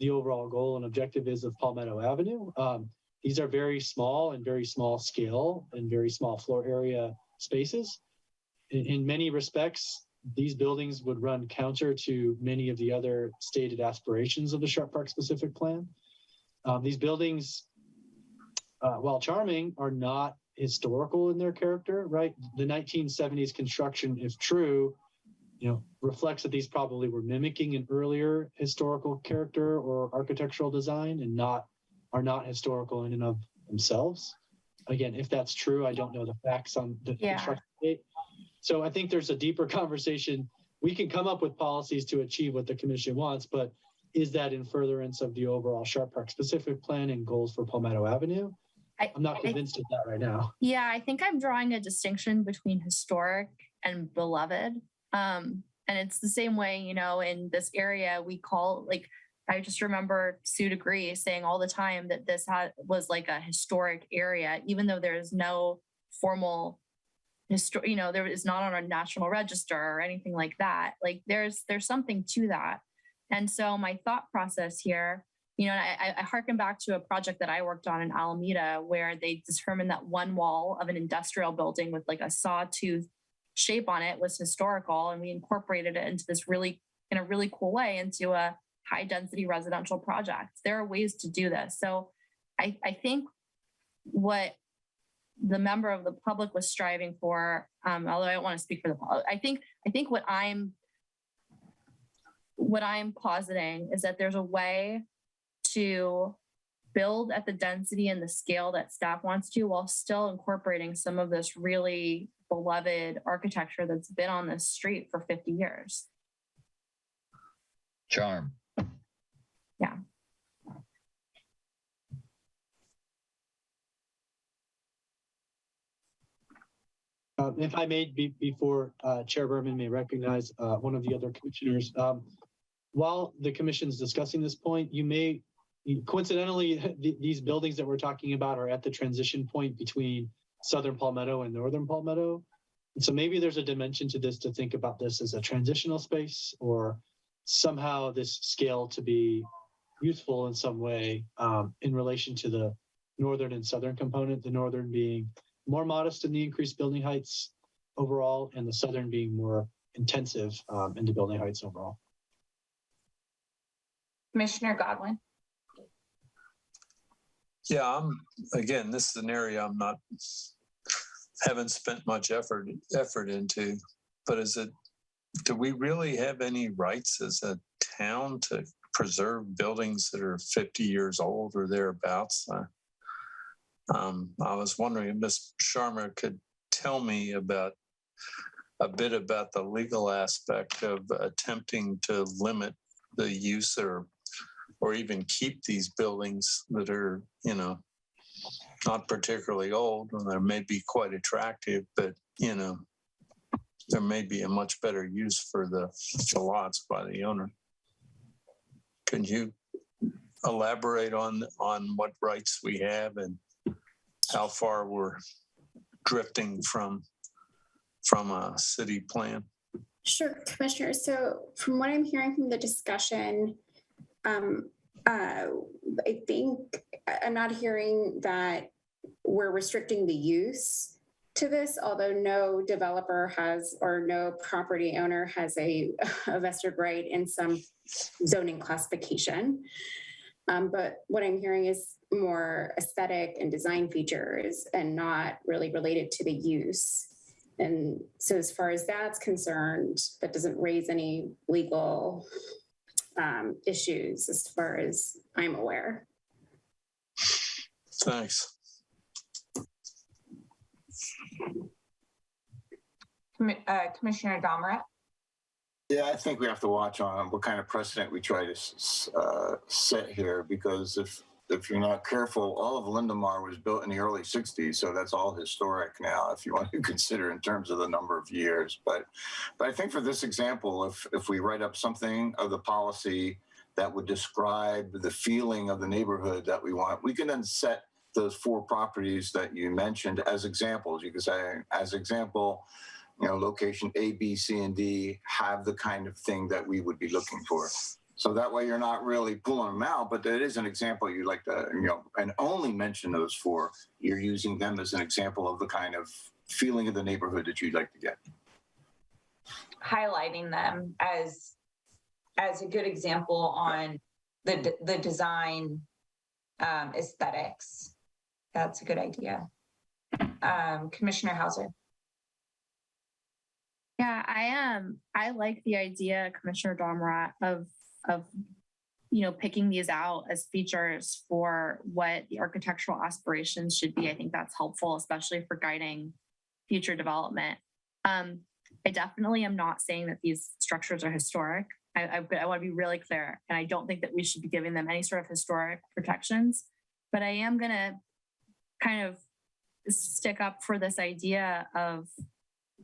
the overall goal and objective is of Palmetto Avenue. These are very small and very small scale and very small floor area spaces. In many respects, these buildings would run counter to many of the other stated aspirations of the Sharp Park specific plan. These buildings, while charming, are not historical in their character, right? The 1970s construction, if true, you know, reflects that these probably were mimicking an earlier historical character or architectural design and are not historical in and of themselves. Again, if that's true, I don't know the facts on the construction date. So I think there's a deeper conversation. We can come up with policies to achieve what the commission wants, but is that in furtherance of the overall Sharp Park specific plan and goals for Palmetto Avenue? I'm not convinced of that right now. Yeah, I think I'm drawing a distinction between historic and beloved. And it's the same way, you know, in this area we call, like, I just remember Sue DeGree saying all the time that this was like a historic area, even though there is no formal you know, there is not on a national register or anything like that. Like there's something to that. And so my thought process here, you know, I harken back to a project that I worked on in Alameda where they determined that one wall of an industrial building with like a sawtooth shape on it was historical. And we incorporated it into this in a really cool way into a high density residential project. There are ways to do this. So I think what the member of the public was striving for, although I don't want to speak for the public, I think what I'm positing is that there's a way to build at the density and the scale that staff wants to, while still incorporating some of this really beloved architecture that's been on this street for 50 years. Charm. Yeah. If I may, before Chair Berman may recognize one of the other commissioners, while the commission's discussing this point, you may, coincidentally, these buildings that we're talking about are at the transition point between Southern Palmetto and Northern Palmetto. And so maybe there's a dimension to this to think about this as a transitional space, or somehow this scale to be useful in some way in relation to the Northern and Southern component, the Northern being more modest in the increased building heights overall, and the Southern being more intensive in the building heights overall. Commissioner Godwin. Yeah, again, this is an area haven't spent much effort into, but do we really have any rights as a town to preserve buildings that are 50 years old or thereabouts? I was wondering if Ms. Sharma could tell me about a bit about the legal aspect of attempting to limit the use or even keep these buildings that are, you know, not particularly old, and they may be quite attractive, but, you know, there may be a much better use for the lots by the owner. Can you elaborate on what rights we have and how far we're drifting from a city plan? Sure, Commissioner. So from what I'm hearing from the discussion, I think I'm not hearing that we're restricting the use to this, although no developer has or no property owner has a vested right in some zoning classification. But what I'm hearing is more aesthetic and design features and not really related to the use. And so as far as that's concerned, that doesn't raise any legal issues as far as I'm aware. Thanks. Commissioner Domrat? Yeah, I think we have to watch on what kind of precedent we try to set here, because if you're not careful, all of Lindemar was built in the early 60s, so that's all historic now, if you want to consider in terms of the number of years. But I think for this example, if we write up something of the policy that would describe the feeling of the neighborhood that we want, we can then set those 4 properties that you mentioned as examples. You could say, as example, you know, location A, B, C, and D have the kind of thing that we would be looking for. So that way you're not really pulling them out, but that is an example you'd like to, you know, and only mention those 4. You're using them as an example of the kind of feeling of the neighborhood that you'd like to get. Highlighting them as a good example on the design aesthetics. That's a good idea. Commissioner Hauser. Yeah, I like the idea, Commissioner Domrat, of you know, picking these out as features for what the architectural aspirations should be. I think that's helpful, especially for guiding future development. I definitely am not saying that these structures are historic. I want to be really clear, and I don't think that we should be giving them any sort of historic protections. But I am going to kind of stick up for this idea of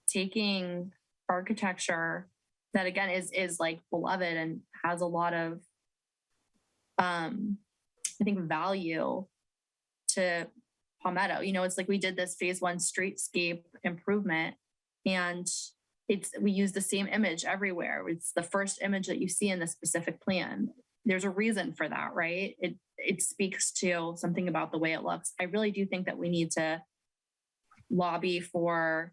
taking architecture that, again, is like beloved and has a lot of I think value to Palmetto. You know, it's like we did this phase 1 streetscape improvement, and we use the same image everywhere. It's the first image that you see in the specific plan. There's a reason for that, right? It speaks to something about the way it looks. I really do think that we need to lobby for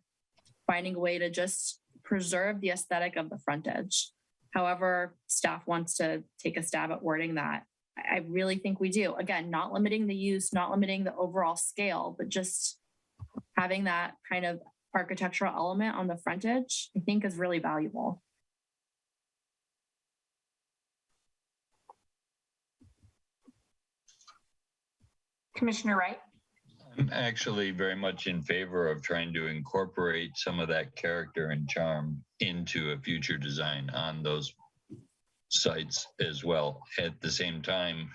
finding a way to just preserve the aesthetic of the frontage. However, staff wants to take a stab at wording that. I really think we do. Again, not limiting the use, not limiting the overall scale, but just having that kind of architectural element on the frontage, I think is really valuable. Commissioner Wright? I'm actually very much in favor of trying to incorporate some of that character and charm into a future design on those sites as well, at the same time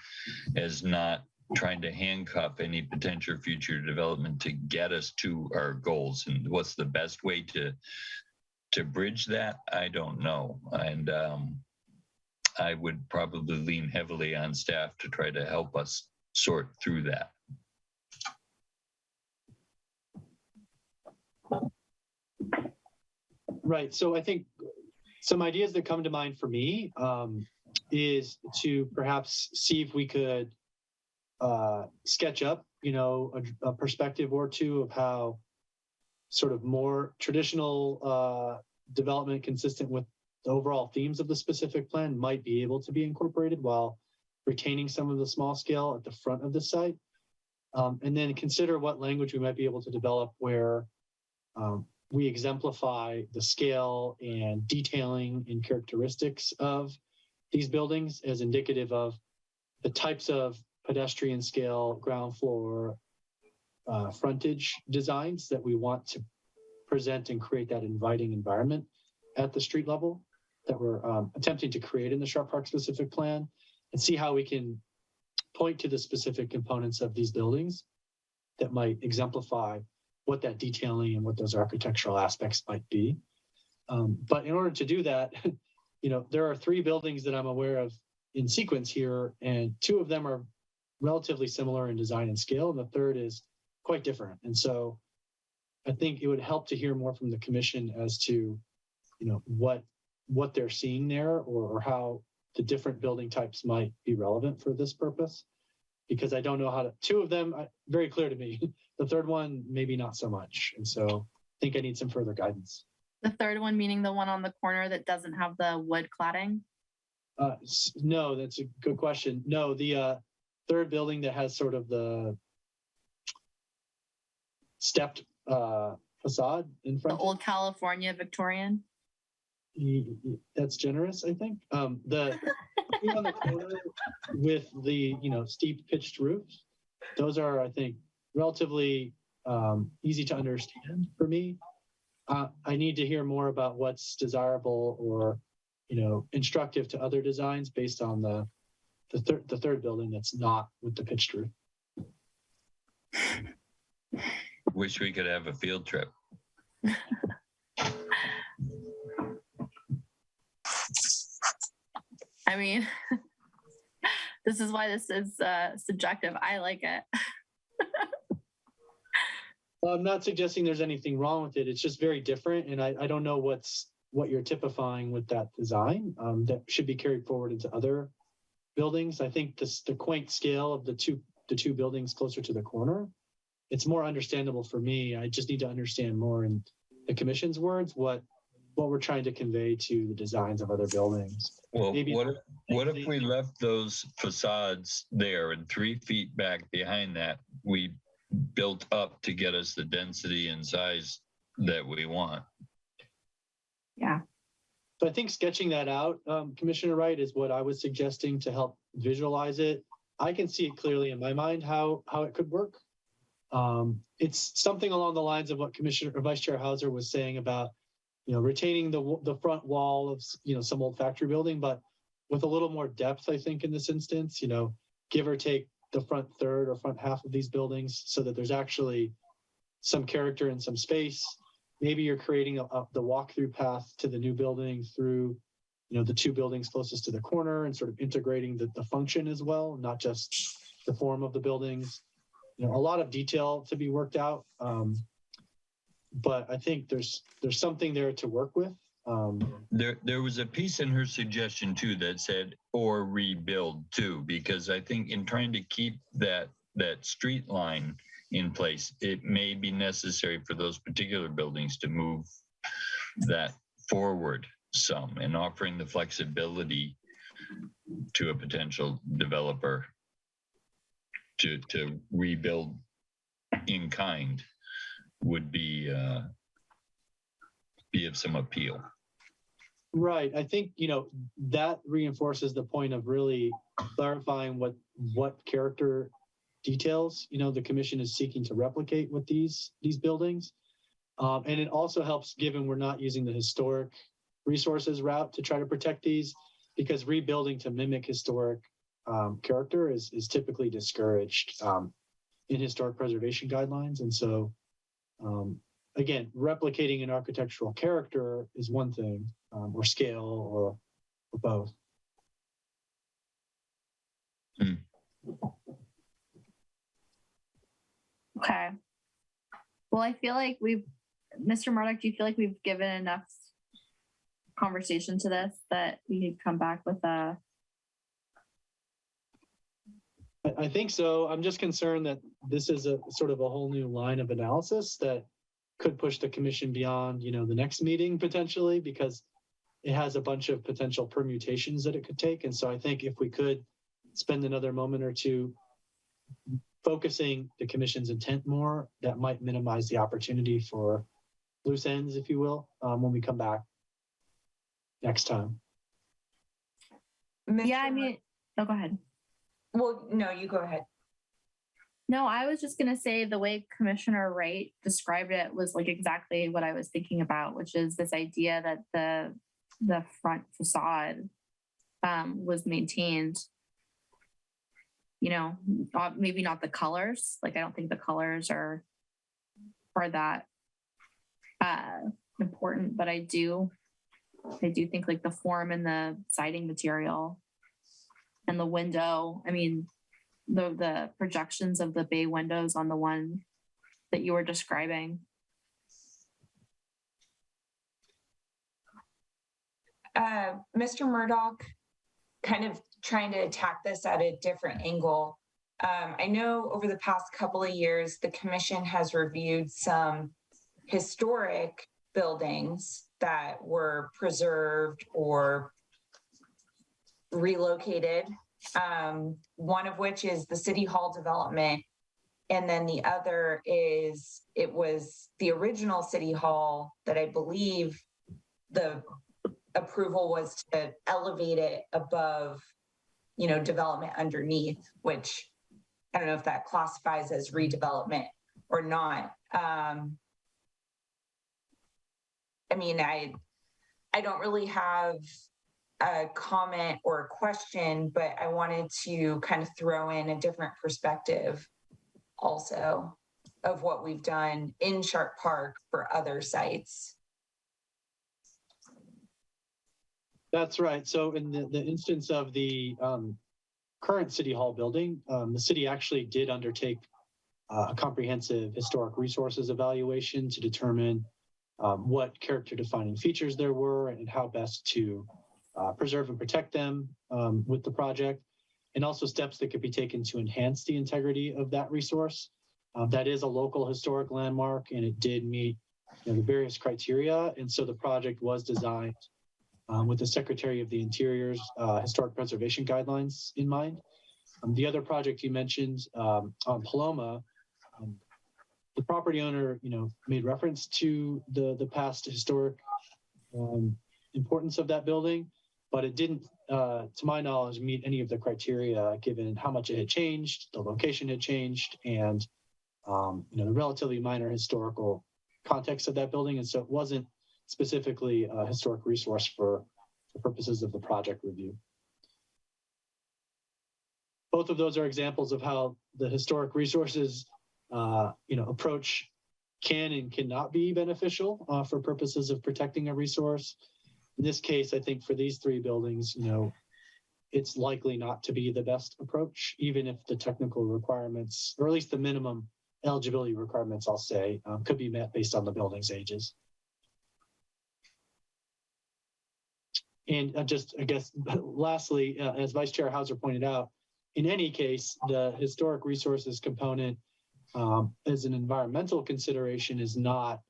as not trying to handcuff any potential future development to get us to our goals. And what's the best way to bridge that? I don't know. And I would probably lean heavily on staff to try to help us sort through that. Right. So I think some ideas that come to mind for me is to perhaps see if we could sketch up, you know, a perspective or two of how sort of more traditional development consistent with the overall themes of the specific plan might be able to be incorporated while retaining some of the small scale at the front of the site. And then consider what language we might be able to develop where we exemplify the scale and detailing and characteristics of these buildings as indicative of the types of pedestrian scale, ground floor, frontage designs that we want to present and create that inviting environment at the street level that we're attempting to create in the Sharp Park specific plan, and see how we can point to the specific components of these buildings that might exemplify what that detailing and what those architectural aspects might be. But in order to do that, there are 3 buildings that I'm aware of in sequence here, and 2 of them are relatively similar in design and scale, and the third is quite different. And so I think it would help to hear more from the commission as to, what they're seeing there, or how the different building types might be relevant for this purpose. Because I don't know how to, 2 of them, very clear to me. The third one, maybe not so much. And so I think I need some further guidance. The third one meaning the one on the corner that doesn't have the wood cladding? No, that's a good question. No, the third building that has sort of the stepped facade in front. The old California Victorian? That's generous, I think. The on the corner with the steep pitched roofs, those are, I think, relatively easy to understand for me. I need to hear more about what's desirable or instructive to other designs based on the third building that's not with the pitched roof. Wish we could have a field trip. I mean, this is why this is subjective. I like it. Well, I'm not suggesting there's anything wrong with it. It's just very different. And I don't know what you're typifying with that design that should be carried forward into other buildings. I think the quaint scale of the two buildings closer to the corner, it's more understandable for me. I just need to understand more in the commission's words what we're trying to convey to the designs of other buildings. Well, what if we left those facades there and 3 feet back behind that, we built up to get us the density and size that we want? Yeah. So I think sketching that out, Commissioner Wright, is what I was suggesting to help visualize it. I can see it clearly in my mind how it could work. It's something along the lines of what Commissioner or Vice Chair Hauser was saying about retaining the front wall of some old factory building, but with a little more depth, I think, in this instance, give or take the front third or front half of these buildings so that there's actually some character and some space. Maybe you're creating the walkthrough path to the new building through the 2 buildings closest to the corner and sort of integrating the function as well, not just the form of the buildings. A lot of detail to be worked out. But I think there's something there to work with. There was a piece in her suggestion too that said or rebuild too, because I think in trying to keep that street line in place, it may be necessary for those particular buildings to move that forward some, and offering the flexibility to a potential developer to rebuild in kind would be of some appeal. Right. I think, that reinforces the point of really clarifying what character details, the commission is seeking to replicate with these buildings. And it also helps, given we're not using the historic resources route to try to protect these, because rebuilding to mimic historic character is typically discouraged in historic preservation guidelines. And so, again, replicating an architectural character is one thing, or scale, or both. Okay. Well, I feel like Mr. Murdoch, do you feel like we've given enough conversation to this that we could come back with a... I think so. I'm just concerned that this is a sort of a whole new line of analysis that could push the commission beyond, the next meeting potentially, because it has a bunch of potential permutations that it could take. And so I think if we could spend another moment or two focusing the commission's intent more, that might minimize the opportunity for loose ends, if you will, when we come back next time. Yeah, I mean, go ahead. Well, no, you go ahead. No, I was just gonna say the way Commissioner Wright described it was like exactly what I was thinking about, which is this idea that the front facade was maintained. You know, maybe not the colors. Like I don't think the colors are that important, but I do think like the form and the siding material and the window. I mean, the projections of the bay windows on the one that you were describing. Mr. Murdoch, kind of trying to attack this at a different angle. I know over the past couple of years, the commission has reviewed some historic buildings that were preserved or relocated. One of which is the City Hall development. And then the other is, it was the original City Hall that I believe the approval was to elevate it above, you know, development underneath, which I don't know if that classifies as redevelopment or not. I mean, I don't really have a comment or a question, but I wanted to kind of throw in a different perspective also of what we've done in Sharp Park for other sites. That's right. So in the instance of the current City Hall building, the city actually did undertake a comprehensive historic resources evaluation to determine what character defining features there were and how best to preserve and protect them with the project, and also steps that could be taken to enhance the integrity of that resource. That is a local historic landmark, and it did meet the various criteria. And so the project was designed with the Secretary of the Interior's historic preservation guidelines in mind. The other project you mentioned on Paloma, the property owner, made reference to the past historic importance of that building, but it didn't, to my knowledge, meet any of the criteria given how much it had changed, the location had changed, and the relatively minor historical context of that building. And so it wasn't specifically a historic resource for purposes of the project review. Both of those are examples of how the historic resources approach can and cannot be beneficial for purposes of protecting a resource. In this case, I think for these three buildings, it's likely not to be the best approach, even if the technical requirements, or at least the minimum eligibility requirements, I'll say, could be met based on the building's ages. And just, I guess, lastly, as Vice Chair Hauser pointed out, in any case, the historic resources component as an environmental consideration is not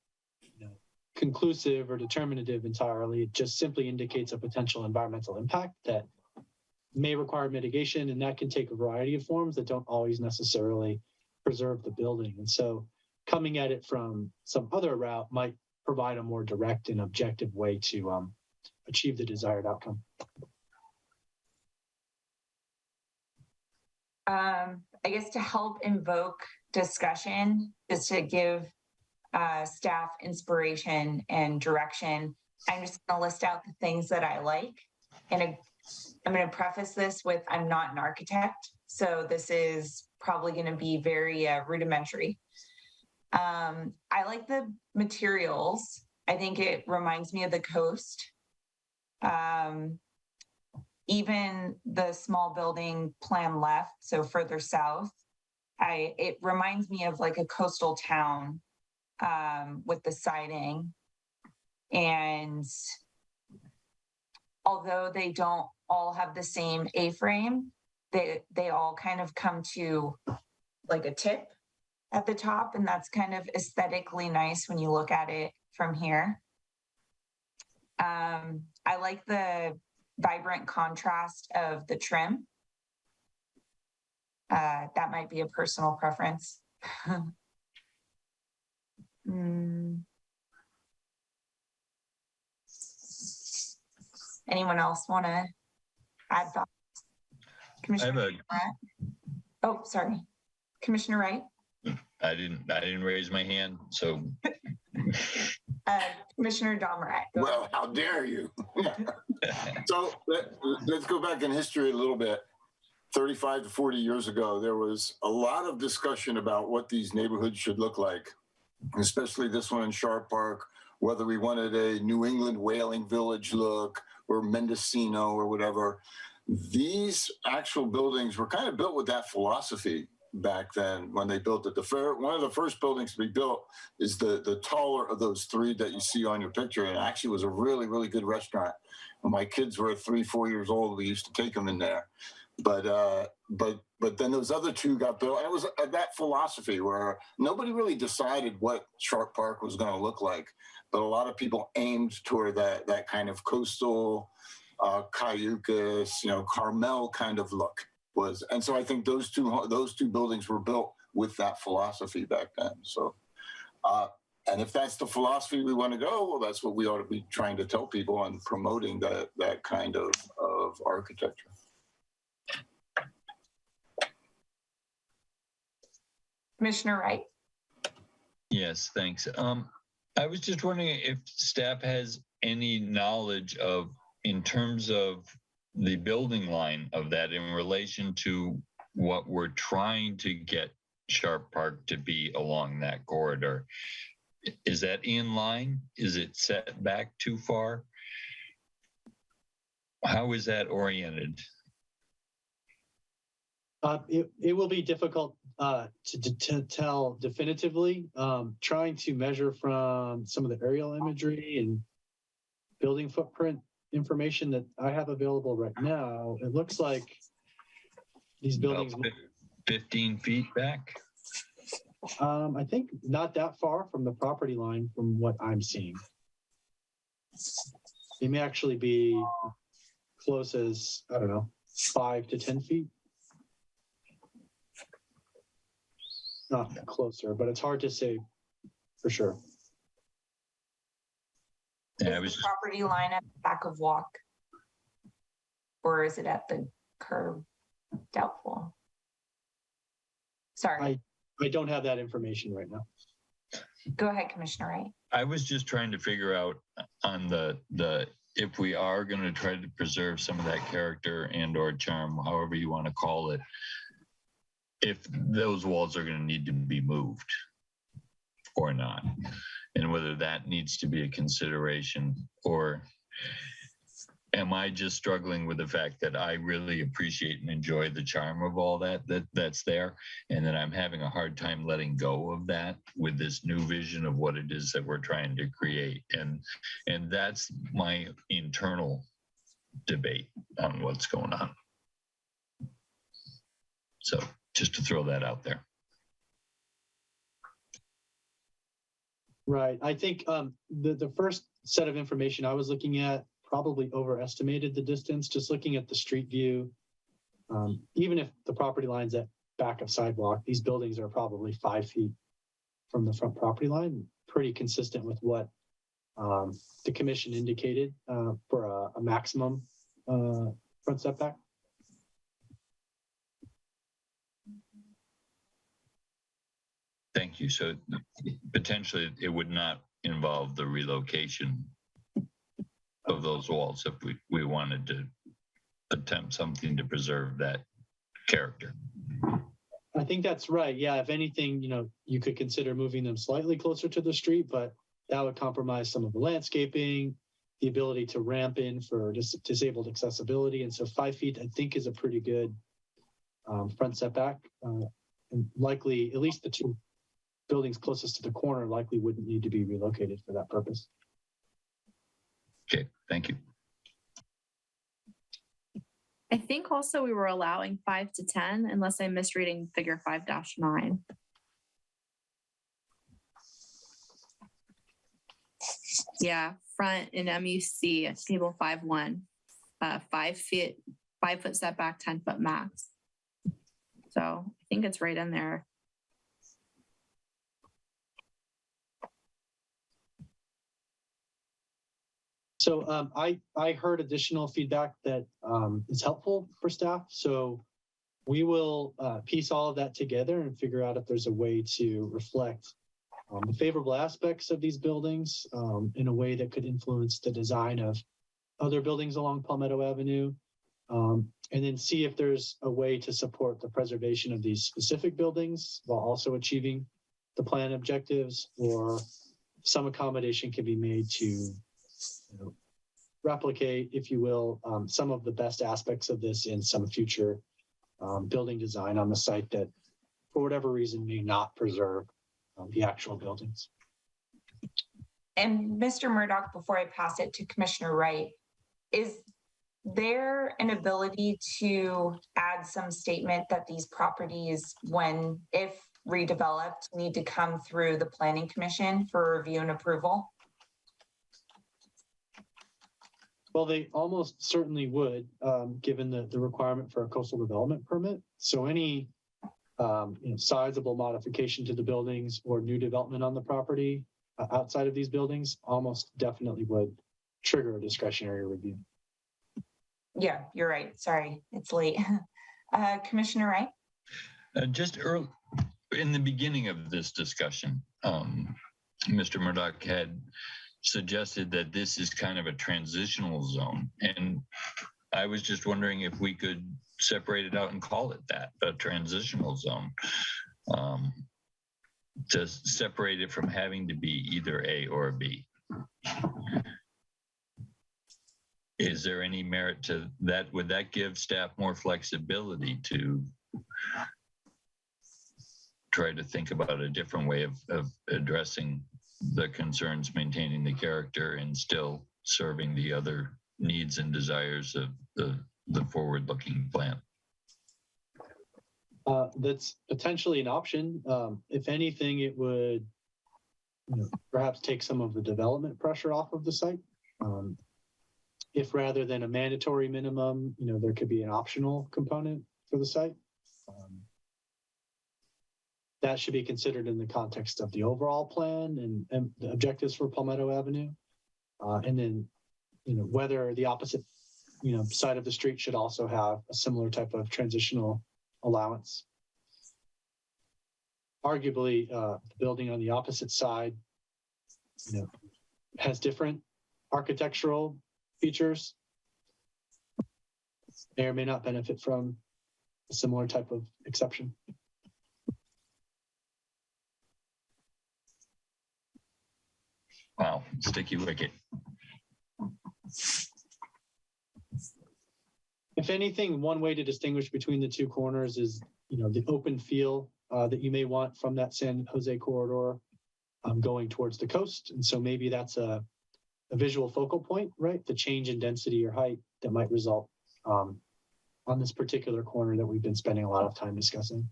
conclusive or determinative entirely. It just simply indicates a potential environmental impact that may require mitigation, and that can take a variety of forms that don't always necessarily preserve the building. And so coming at it from some other route might provide a more direct and objective way to achieve the desired outcome. I guess to help invoke discussion, just to give staff inspiration and direction, I'm just going to list out the things that I like. And I'm going to preface this with, I'm not an architect, so this is probably going to be very rudimentary. I like the materials. I think it reminds me of the coast. Even the small building plan left, so further south, it reminds me of like a coastal town with the siding. And although they don't all have the same A-frame, they all kind of come to like a tip at the top, and that's kind of aesthetically nice when you look at it from here. I like the vibrant contrast of the trim. That might be a personal preference. Anyone else want to add thoughts? Commissioner? Oh, sorry. Commissioner Wright? I didn't raise my hand, so. Commissioner Domerat. Well, how dare you? So let's go back in history a little bit. 35 to 40 years ago, there was a lot of discussion about what these neighborhoods should look like, especially this one in Sharp Park, whether we wanted a New England whaling village look or Mendocino or whatever. These actual buildings were kind of built with that philosophy back then when they built it. One of the first buildings to be built is the taller of those three that you see on your picture, and it actually was a really, really good restaurant. When my kids were 3-4 years old, we used to take them in there. But then those other two got built. And it was that philosophy where nobody really decided what Sharp Park was going to look like, but a lot of people aimed toward that kind of coastal, Cayucas, Carmel kind of look was. And so I think those two buildings were built with that philosophy back then. So, and if that's the philosophy we want to go, well, that's what we ought to be trying to tell people and promoting that kind of architecture. Commissioner Wright? Yes, thanks. I was just wondering if staff has any knowledge of, in terms of the building line of that in relation to what we're trying to get Sharp Park to be along that corridor. Is that in line? Is it set back too far? How is that oriented? It will be difficult to tell definitively. Trying to measure from some of the aerial imagery and building footprint information that I have available right now, it looks like these buildings. About 15 feet back? I think not that far from the property line from what I'm seeing. They may actually be close as, I don't know, 5 to 10 feet. Not closer, but it's hard to say for sure. Yeah, is the property line at the back of walk? Or is it at the curb? Doubtful. Sorry. I don't have that information right now. Go ahead, Commissioner Wright. I was just trying to figure out on the if we are going to try to preserve some of that character and or charm, however you want to call it, if those walls are going to need to be moved or not, and whether that needs to be a consideration, or am I just struggling with the fact that I really appreciate and enjoy the charm of all that's there, and that I'm having a hard time letting go of that with this new vision of what it is that we're trying to create, and that's my internal debate on what's going on. So just to throw that out there. Right. I think the first set of information I was looking at probably overestimated the distance. Just looking at the street view, even if the property line's at back of sidewalk, these buildings are probably 5 feet from the front property line, pretty consistent with what the commission indicated for a maximum front setback. Thank you. So potentially it would not involve the relocation of those walls if we wanted to attempt something to preserve that character. I think that's right. Yeah, if anything, you could consider moving them slightly closer to the street, but that would compromise some of the landscaping, the ability to ramp in for disabled accessibility. And so 5 feet, I think, is a pretty good front setback. And likely, at least the two buildings closest to the corner likely wouldn't need to be relocated for that purpose. Okay, thank you. I think also we were allowing 5 to 10, unless I'm misreading figure 5-9. Yeah, front in MUC at table 5-1, 5 foot setback, 10 foot max. So I think it's right in there. So I heard additional feedback that is helpful for staff. So We will piece all of that together and figure out if there's a way to reflect the favorable aspects of these buildings in a way that could influence the design of other buildings along Palmetto Avenue, and then see if there's a way to support the preservation of these specific buildings while also achieving the plan objectives, or some accommodation can be made to replicate, if you will, some of the best aspects of this in some future building design on the site that, for whatever reason, may not preserve the actual buildings. And Mr. Murdoch, before I pass it to Commissioner Wright, is there an ability to add some statement that these properties, if redeveloped, need to come through the Planning Commission for review and approval? Well, they almost certainly would, given the requirement for a coastal development permit. So any sizable modification to the buildings or new development on the property outside of these buildings almost definitely would trigger a discretionary review. Yeah, you're right. Sorry, it's late. Commissioner Wright? Just early in the beginning of this discussion, Mr. Murdoch had suggested that this is kind of a transitional zone. And I was just wondering if we could separate it out and call it that, a transitional zone, to separate it from having to be either A or B. Is there any merit to that? Would that give staff more flexibility to try to think about a different way of addressing the concerns, maintaining the character, and still serving the other needs and desires of the forward-looking plan? That's potentially an option. If anything, it would perhaps take some of the development pressure off of the site. If rather than a mandatory minimum, there could be an optional component for the site. That should be considered in the context of the overall plan and the objectives for Palmetto Avenue. And then, whether the opposite, side of the street should also have a similar type of transitional allowance. Arguably, the building on the opposite side, has different architectural features, may or may not benefit from a similar type of exception. Wow, sticky wicket. If anything, one way to distinguish between the two corners is, the open feel that you may want from that San Jose corridor going towards the coast. And so maybe that's a visual focal point, right? The change in density or height that might result on this particular corner that we've been spending a lot of time discussing.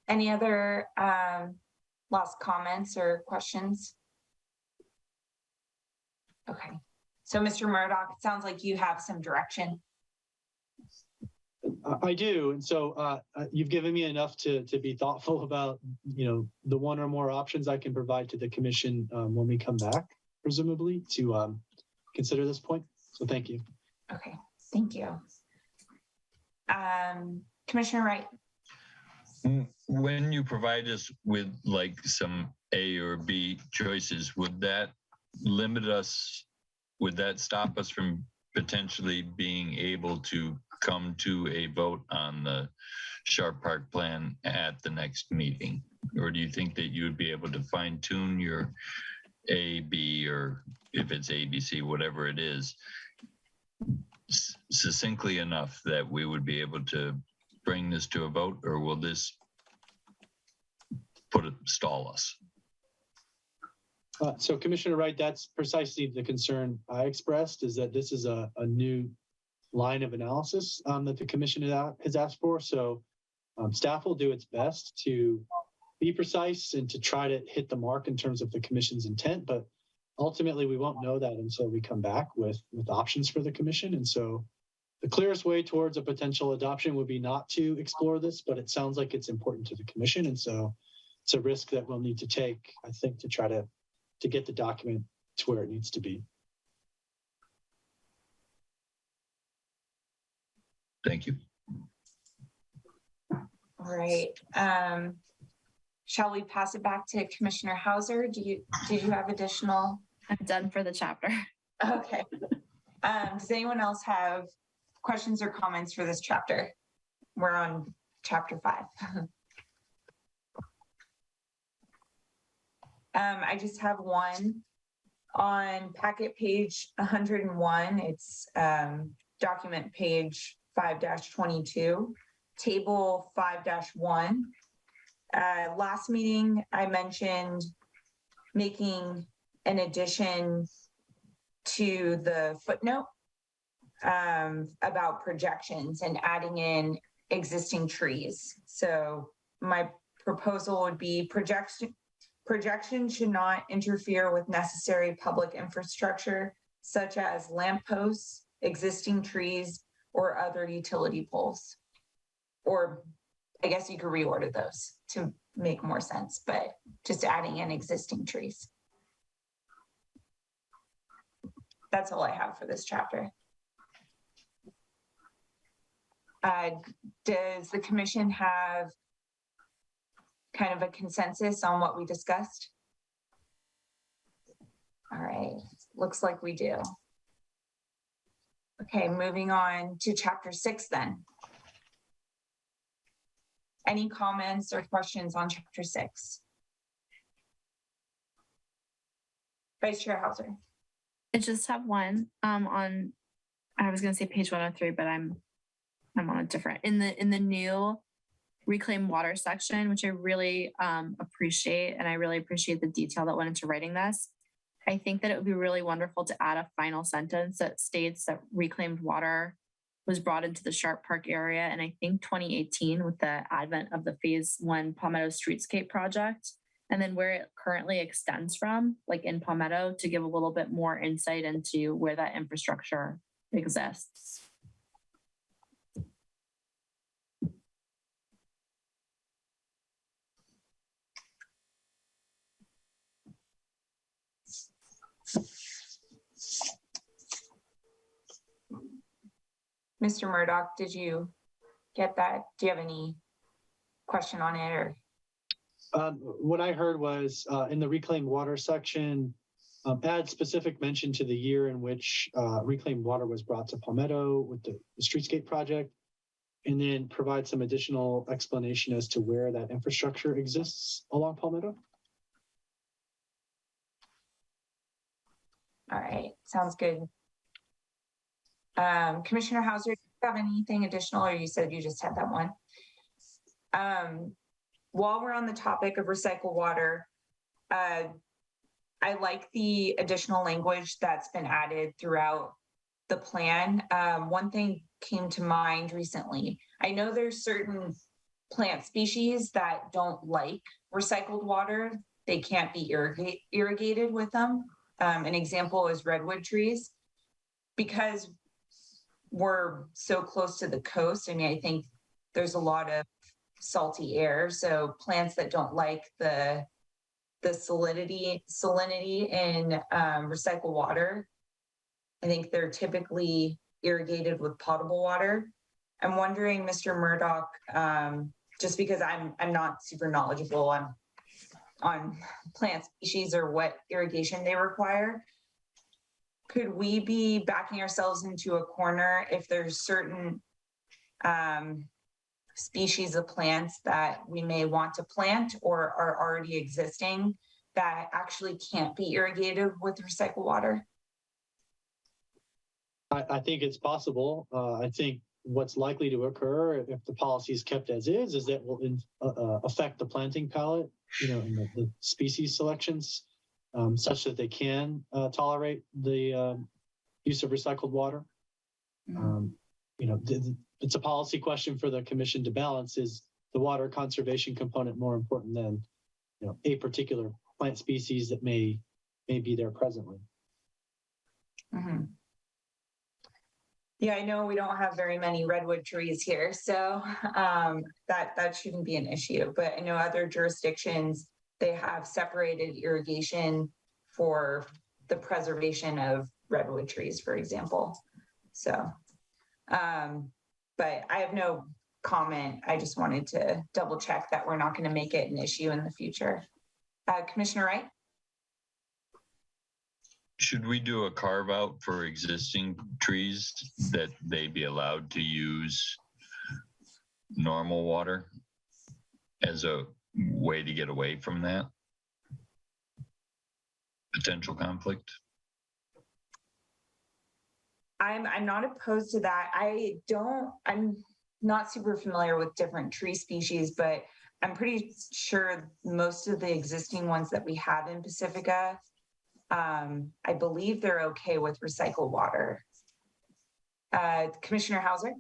Any other last comments or questions? Okay. So Mr. Murdoch, it sounds like you have some direction. I do. And so you've given me enough to be thoughtful about, the one or more options I can provide to the commission when we come back, presumably, to consider this point. So thank you. Okay, thank you. Commissioner Wright. When you provide us with like some A or B choices, would that limit us? Would that stop us from potentially being able to come to a vote on the Sharp Park plan at the next meeting? Or do you think that you would be able to fine tune your A, B, or if it's ABC, whatever it is, succinctly enough that we would be able to bring this to a vote, or will this stall us? So Commissioner Wright, that's precisely the concern I expressed, is that this is a new line of analysis that the commission has asked for. So staff will do its best to be precise and to try to hit the mark in terms of the commission's intent, but ultimately we won't know that until we come back with options for the commission. And so the clearest way towards a potential adoption would be not to explore this, but it sounds like it's important to the commission. And so it's a risk that we'll need to take, I think, to try to get the document to where it needs to be. Thank you. All right. Shall we pass it back to Commissioner Hauser? Did you have additional? I'm done for the chapter. Okay. Does anyone else have questions or comments for this chapter? We're on chapter 5. I just have one on packet page 101. It's document page 5-22, table 5-1. Last meeting, I mentioned making an addition to the footnote about projections and adding in existing trees. So my proposal would be projection should not interfere with necessary public infrastructure, such as lampposts, existing trees, or other utility poles. Or I guess you could reorder those to make more sense, but just adding in existing trees. That's all I have for this chapter. Does the commission have kind of a consensus on what we discussed? All right, looks like we do. Okay, moving on to chapter 6 then. Any comments or questions on chapter 6? Vice Chair Hauser. I just have one on, I was going to say page 103, but I'm on a different, in the new reclaimed water section, which I really appreciate. And I really appreciate the detail that went into writing this. I think that it would be really wonderful to add a final sentence that states that reclaimed water was brought into the Sharp Park area. And I think 2018 with the advent of the phase 1 Palmetto Streetscape project, and then where it currently extends from, like in Palmetto, to give a little bit more insight into where that infrastructure exists. Mr. Murdoch, did you get that? Do you have any question on it? Or what I heard was in the reclaimed water section, add specific mention to the year in which reclaimed water was brought to Palmetto with the Streetscape project, and then provide some additional explanation as to where that infrastructure exists along Palmetto. All right, sounds good. Commissioner Hauser, do you have anything additional, or you said you just had that one? While we're on the topic of recycled water, I like the additional language that's been added throughout the plan. One thing came to mind recently. I know there's certain plant species that don't like recycled water. They can't be irrigated with them. An example is redwood trees. Because we're so close to the coast, I mean, I think there's a lot of salty air. So plants that don't like the salinity in recycled water, I think they're typically irrigated with potable water. I'm wondering, Mr. Murdoch, just because I'm not super knowledgeable on plant species or what irrigation they require, could we be backing ourselves into a corner if there's certain species of plants that we may want to plant or are already existing that actually can't be irrigated with recycled water? I think it's possible. I think what's likely to occur if the policy is kept as is that will affect the planting palette, and the species selections, such that they can tolerate the use of recycled water. It's a policy question for the commission to balance. Is the water conservation component more important than a particular plant species that may be there presently? Mm-hmm. Yeah, I know we don't have very many redwood trees here, so that shouldn't be an issue. But I know other jurisdictions, they have separated irrigation for the preservation of redwood trees, for example. So, but I have no comment. I just wanted to double check that we're not going to make it an issue in the future. Commissioner Wright? Should we do a carve out for existing trees that they be allowed to use normal water as a way to get away from that potential conflict? I'm not opposed to that. I'm not super familiar with different tree species, but I'm pretty sure most of the existing ones that we have in Pacifica, I believe they're okay with recycled water. Commissioner Hauser?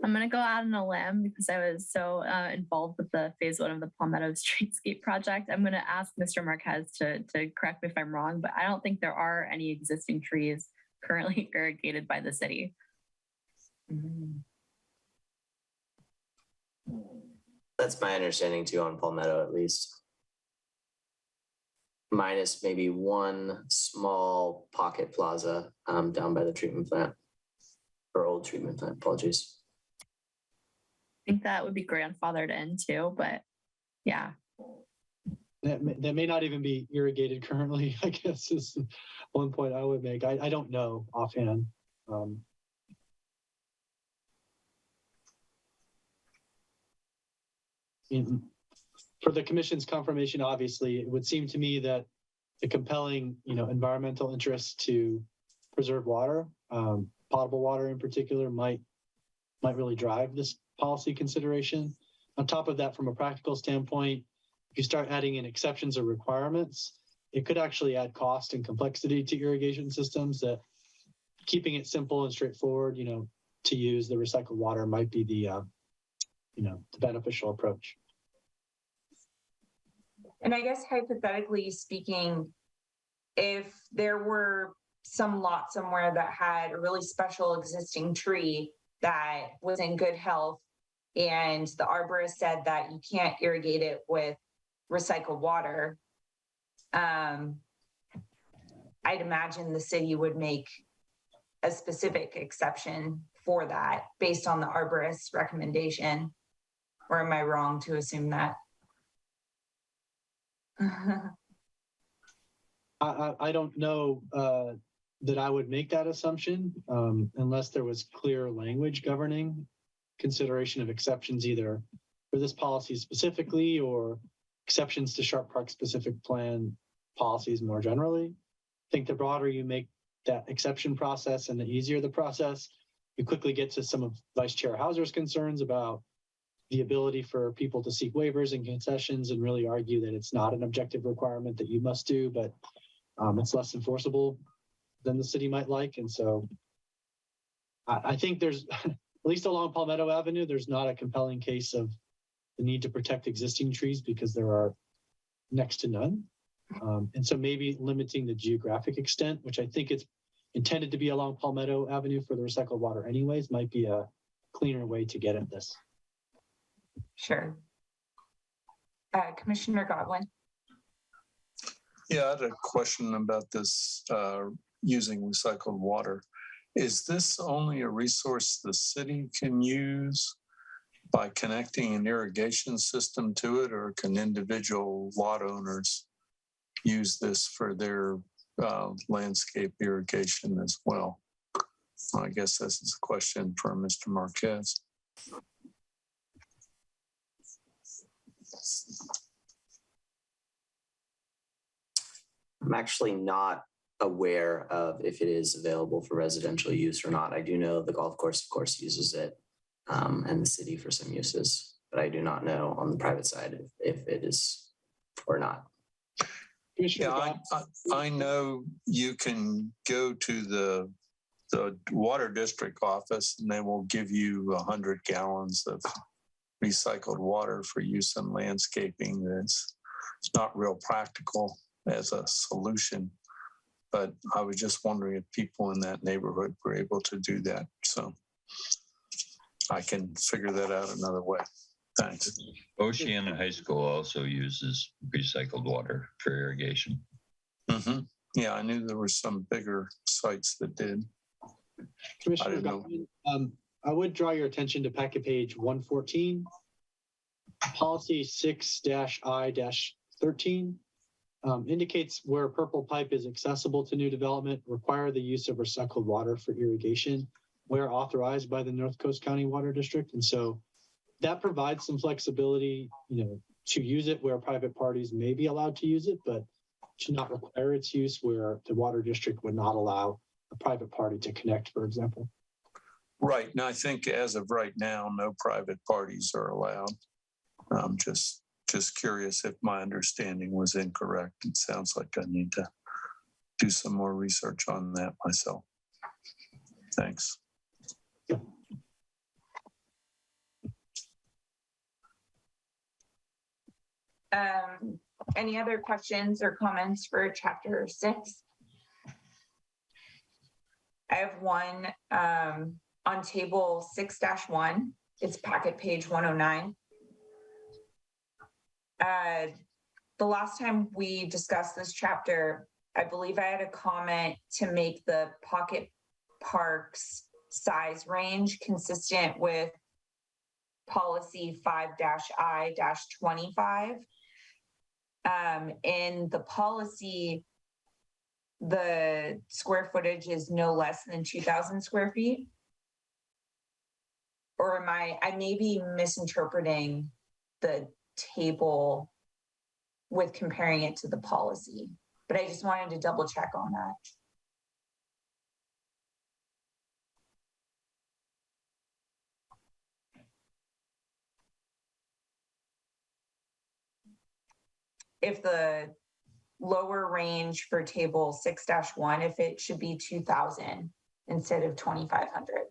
I'm going to go out on a limb because I was so involved with the phase 1 of the Palmetto Streetscape project. I'm going to ask Mr. Marquez to correct me if I'm wrong, but I don't think there are any existing trees currently irrigated by the city. That's my understanding too on Palmetto, at least. Minus maybe one small pocket plaza down by the treatment plant, or old treatment plant, apologies. I think that would be grandfathered in too, but yeah. That may not even be irrigated currently, I guess, is one point I would make. I don't know offhand. For the commission's confirmation, obviously, it would seem to me that the compelling, environmental interest to preserve water, potable water in particular, might really drive this policy consideration. On top of that, from a practical standpoint, if you start adding in exceptions or requirements, it could actually add cost and complexity to irrigation systems. That keeping it simple and straightforward, to use the recycled water might be the beneficial approach. And I guess hypothetically speaking, if there were some lot somewhere that had a really special existing tree that was in good health, and the arborist said that you can't irrigate it with recycled water, I'd imagine the city would make a specific exception for that based on the arborist's recommendation. Or am I wrong to assume that? I don't know that I would make that assumption unless there was clear language governing consideration of exceptions, either for this policy specifically or exceptions to Sharp Park specific plan policies more generally. I think the broader you make that exception process and the easier the process, you quickly get to some of Vice Chair Hauser's concerns about the ability for people to seek waivers and concessions and really argue that it's not an objective requirement that you must do, but it's less enforceable than the city might like. And so I think there's, at least along Palmetto Avenue, there's not a compelling case of the need to protect existing trees because there are next to none. And so maybe limiting the geographic extent, which I think it's intended to be along Palmetto Avenue for the recycled water anyways, might be a cleaner way to get at this. Sure. Commissioner Godwin. Yeah, I had a question about this using recycled water. Is this only a resource the city can use by connecting an irrigation system to it, or can individual lot owners use this for their landscape irrigation as well? I guess this is a question for Mr. Marquez. I'm actually not aware of if it is available for residential use or not. I do know the golf course, of course, uses it, and the city for some uses, but I do not know on the private side if it is or not. Yeah, I know you can go to the water district office and they will give you 100 gallons of recycled water for use in landscaping. It's not real practical as a solution, but I was just wondering if people in that neighborhood were able to do that. So I can figure that out another way. Thanks. Oceana High School also uses recycled water for irrigation. Mm-hmm. Yeah, I knew there were some bigger sites that did. Commissioner, I don't Beckman, I would draw your attention to packet page 114, policy 6-I-13. Indicates where purple pipe is accessible to new development, require the use of recycled water for irrigation where authorized by the North Coast County Water District. And so that provides some flexibility, to use it where private parties may be allowed to use it, but to not require its use where the water district would not allow a private party to connect, for example. Right. And I think as of right now, no private parties are allowed. Just curious if my understanding was incorrect. It sounds like I need to do some more research on that myself. Thanks. Any other questions or comments for chapter 6? I have one on table 6-1. It's packet page 109. The last time we discussed this chapter, I believe I had a comment to make the pocket parks size range consistent with policy 5-I-25. In the policy, the square footage is no less than 2,000 square feet. Or I may be misinterpreting the table with comparing it to the policy, but I just wanted to double check on that. If the lower range for table 6-1, if it should be 2,000 instead of 2,500.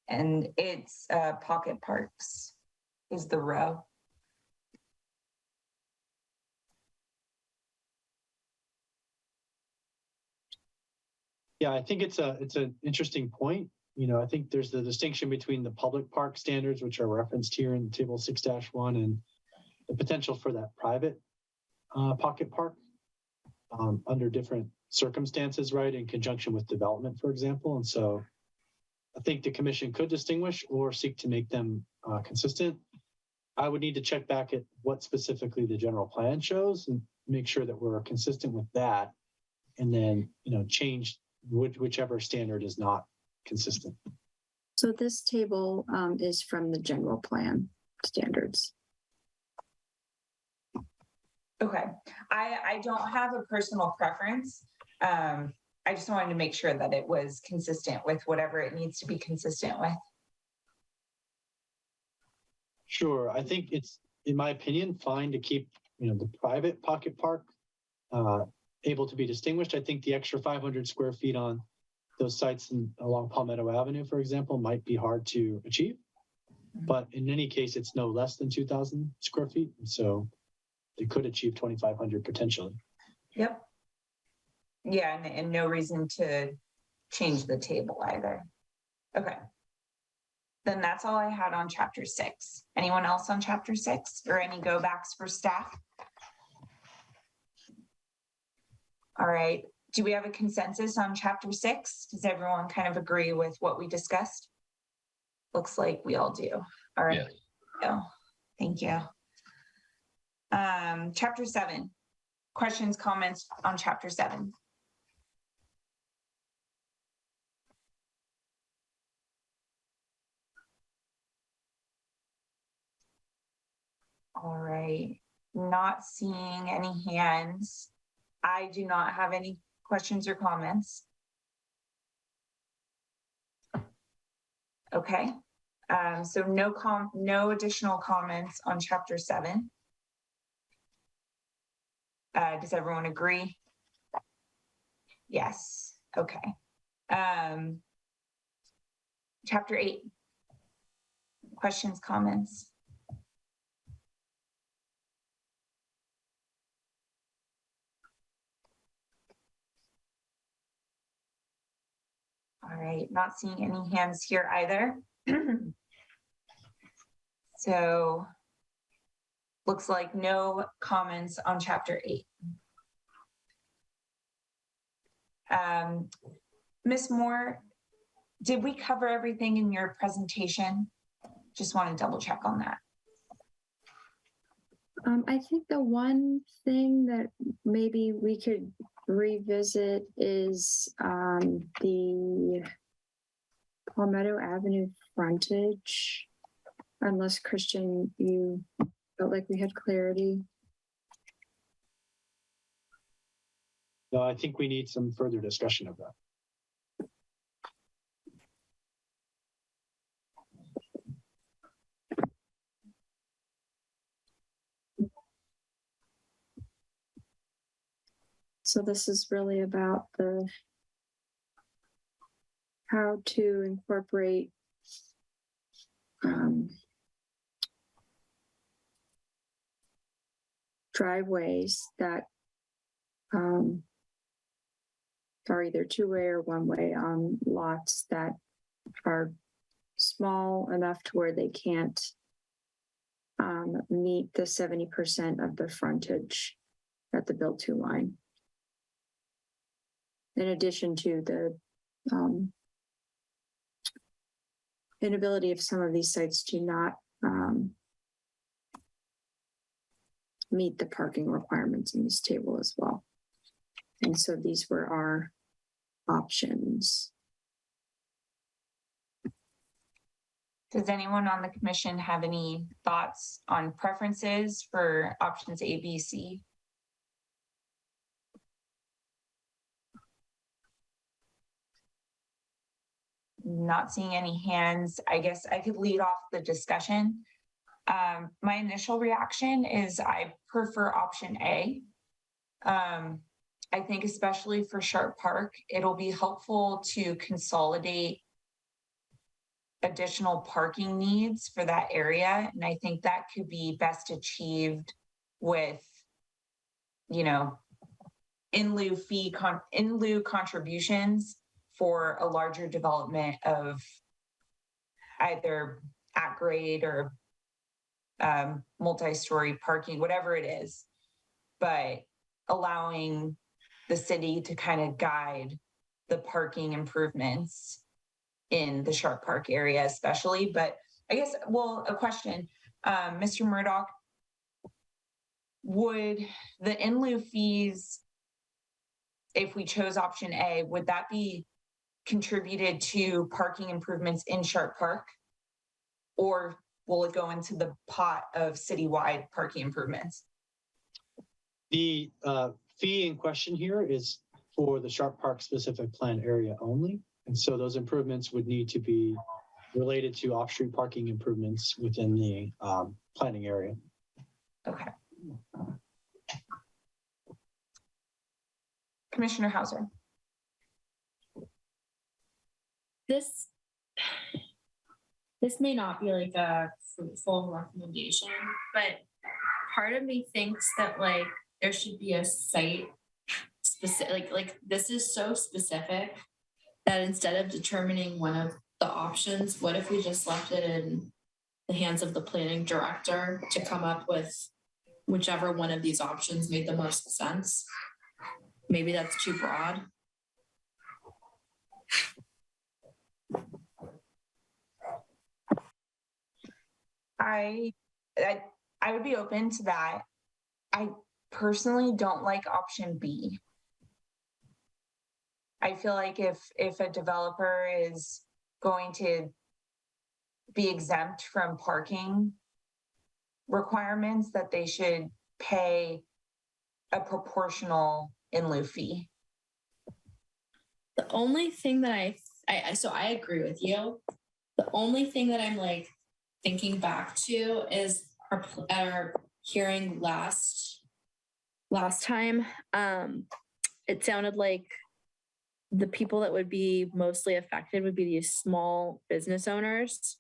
And it's pocket parks is the row. Yeah, I think it's an interesting point. I think there's the distinction between the public park standards, which are referenced here in table 6-1, and the potential for that private pocket park under different circumstances, right, in conjunction with development, for example. And so I think the commission could distinguish or seek to make them consistent. I would need to check back at what specifically the general plan shows and make sure that we're consistent with that, and then change whichever standard is not consistent. So this table is from the general plan standards. Okay, I don't have a personal preference. I just wanted to make sure that it was consistent with whatever it needs to be consistent with. Sure, I think it's, in my opinion, fine to keep the private pocket park able to be distinguished. I think the extra 500 square feet on those sites along Palmetto Avenue, for example, might be hard to achieve. But in any case, it's no less than 2,000 square feet. So they could achieve 2,500 potentially. Yep. Yeah, and no reason to change the table either. Okay. Then that's all I had on chapter 6. Anyone else on chapter 6 or any go backs for staff? All right. Do we have a consensus on chapter 6? Does everyone kind of agree with what we discussed? Looks like we all do. All right. Yeah. Thank you. Chapter 7. Questions, comments on chapter 7? All right. Not seeing any hands. I do not have any questions or comments. Okay. So no additional comments on chapter 7. Does everyone agree? Yes. Okay. Chapter 8. Questions, comments? All right, not seeing any hands here either. So looks like no comments on chapter 8. Ms. Moore, did we cover everything in your presentation? Just want to double check on that. I think the one thing that maybe we could revisit is the Palmetto Avenue frontage, unless Christian, you felt like we had clarity. No, I think we need some further discussion of that. So this is really about the how to incorporate driveways that are either two-way or one-way on lots that are small enough to where they can't meet the 70% of the frontage at the build-to line. In addition to the inability of some of these sites to not meet the parking requirements in this table as well. And so these were our options. Does anyone on the commission have any thoughts on preferences for options A, B, C? Not seeing any hands. I guess I could lead off the discussion. My initial reaction is I prefer option A. I think especially for Sharp Park, it'll be helpful to consolidate additional parking needs for that area. And I think that could be best achieved with, you know, in lieu contributions for a larger development of either at grade or multi-story parking, whatever it is, but allowing the city to kind of guide the parking improvements in the Sharp Park area, especially. But I guess, well, a question, Mr. Murdoch, would the in lieu fees, if we chose option A, would that be contributed to parking improvements in Sharp Park? Or will it go into the pot of citywide parking improvements? The fee in question here is for the Sharp Park specific plan area only. And so those improvements would need to be related to off-street parking improvements within the planning area. Okay. Commissioner Hauser. This may not be like a fruitful recommendation, but part of me thinks that like there should be a site specific, like this is so specific that instead of determining one of the options, what if we just left it in the hands of the planning director to come up with whichever one of these options made the most sense? Maybe that's too broad. I would be open to that. I personally don't like option B. I feel like if a developer is going to be exempt from parking requirements, that they should pay a proportional in lieu fee. The only thing that so I agree with you. The only thing that I'm like thinking back to is our hearing last time. It sounded like the people that would be mostly affected would be these small business owners.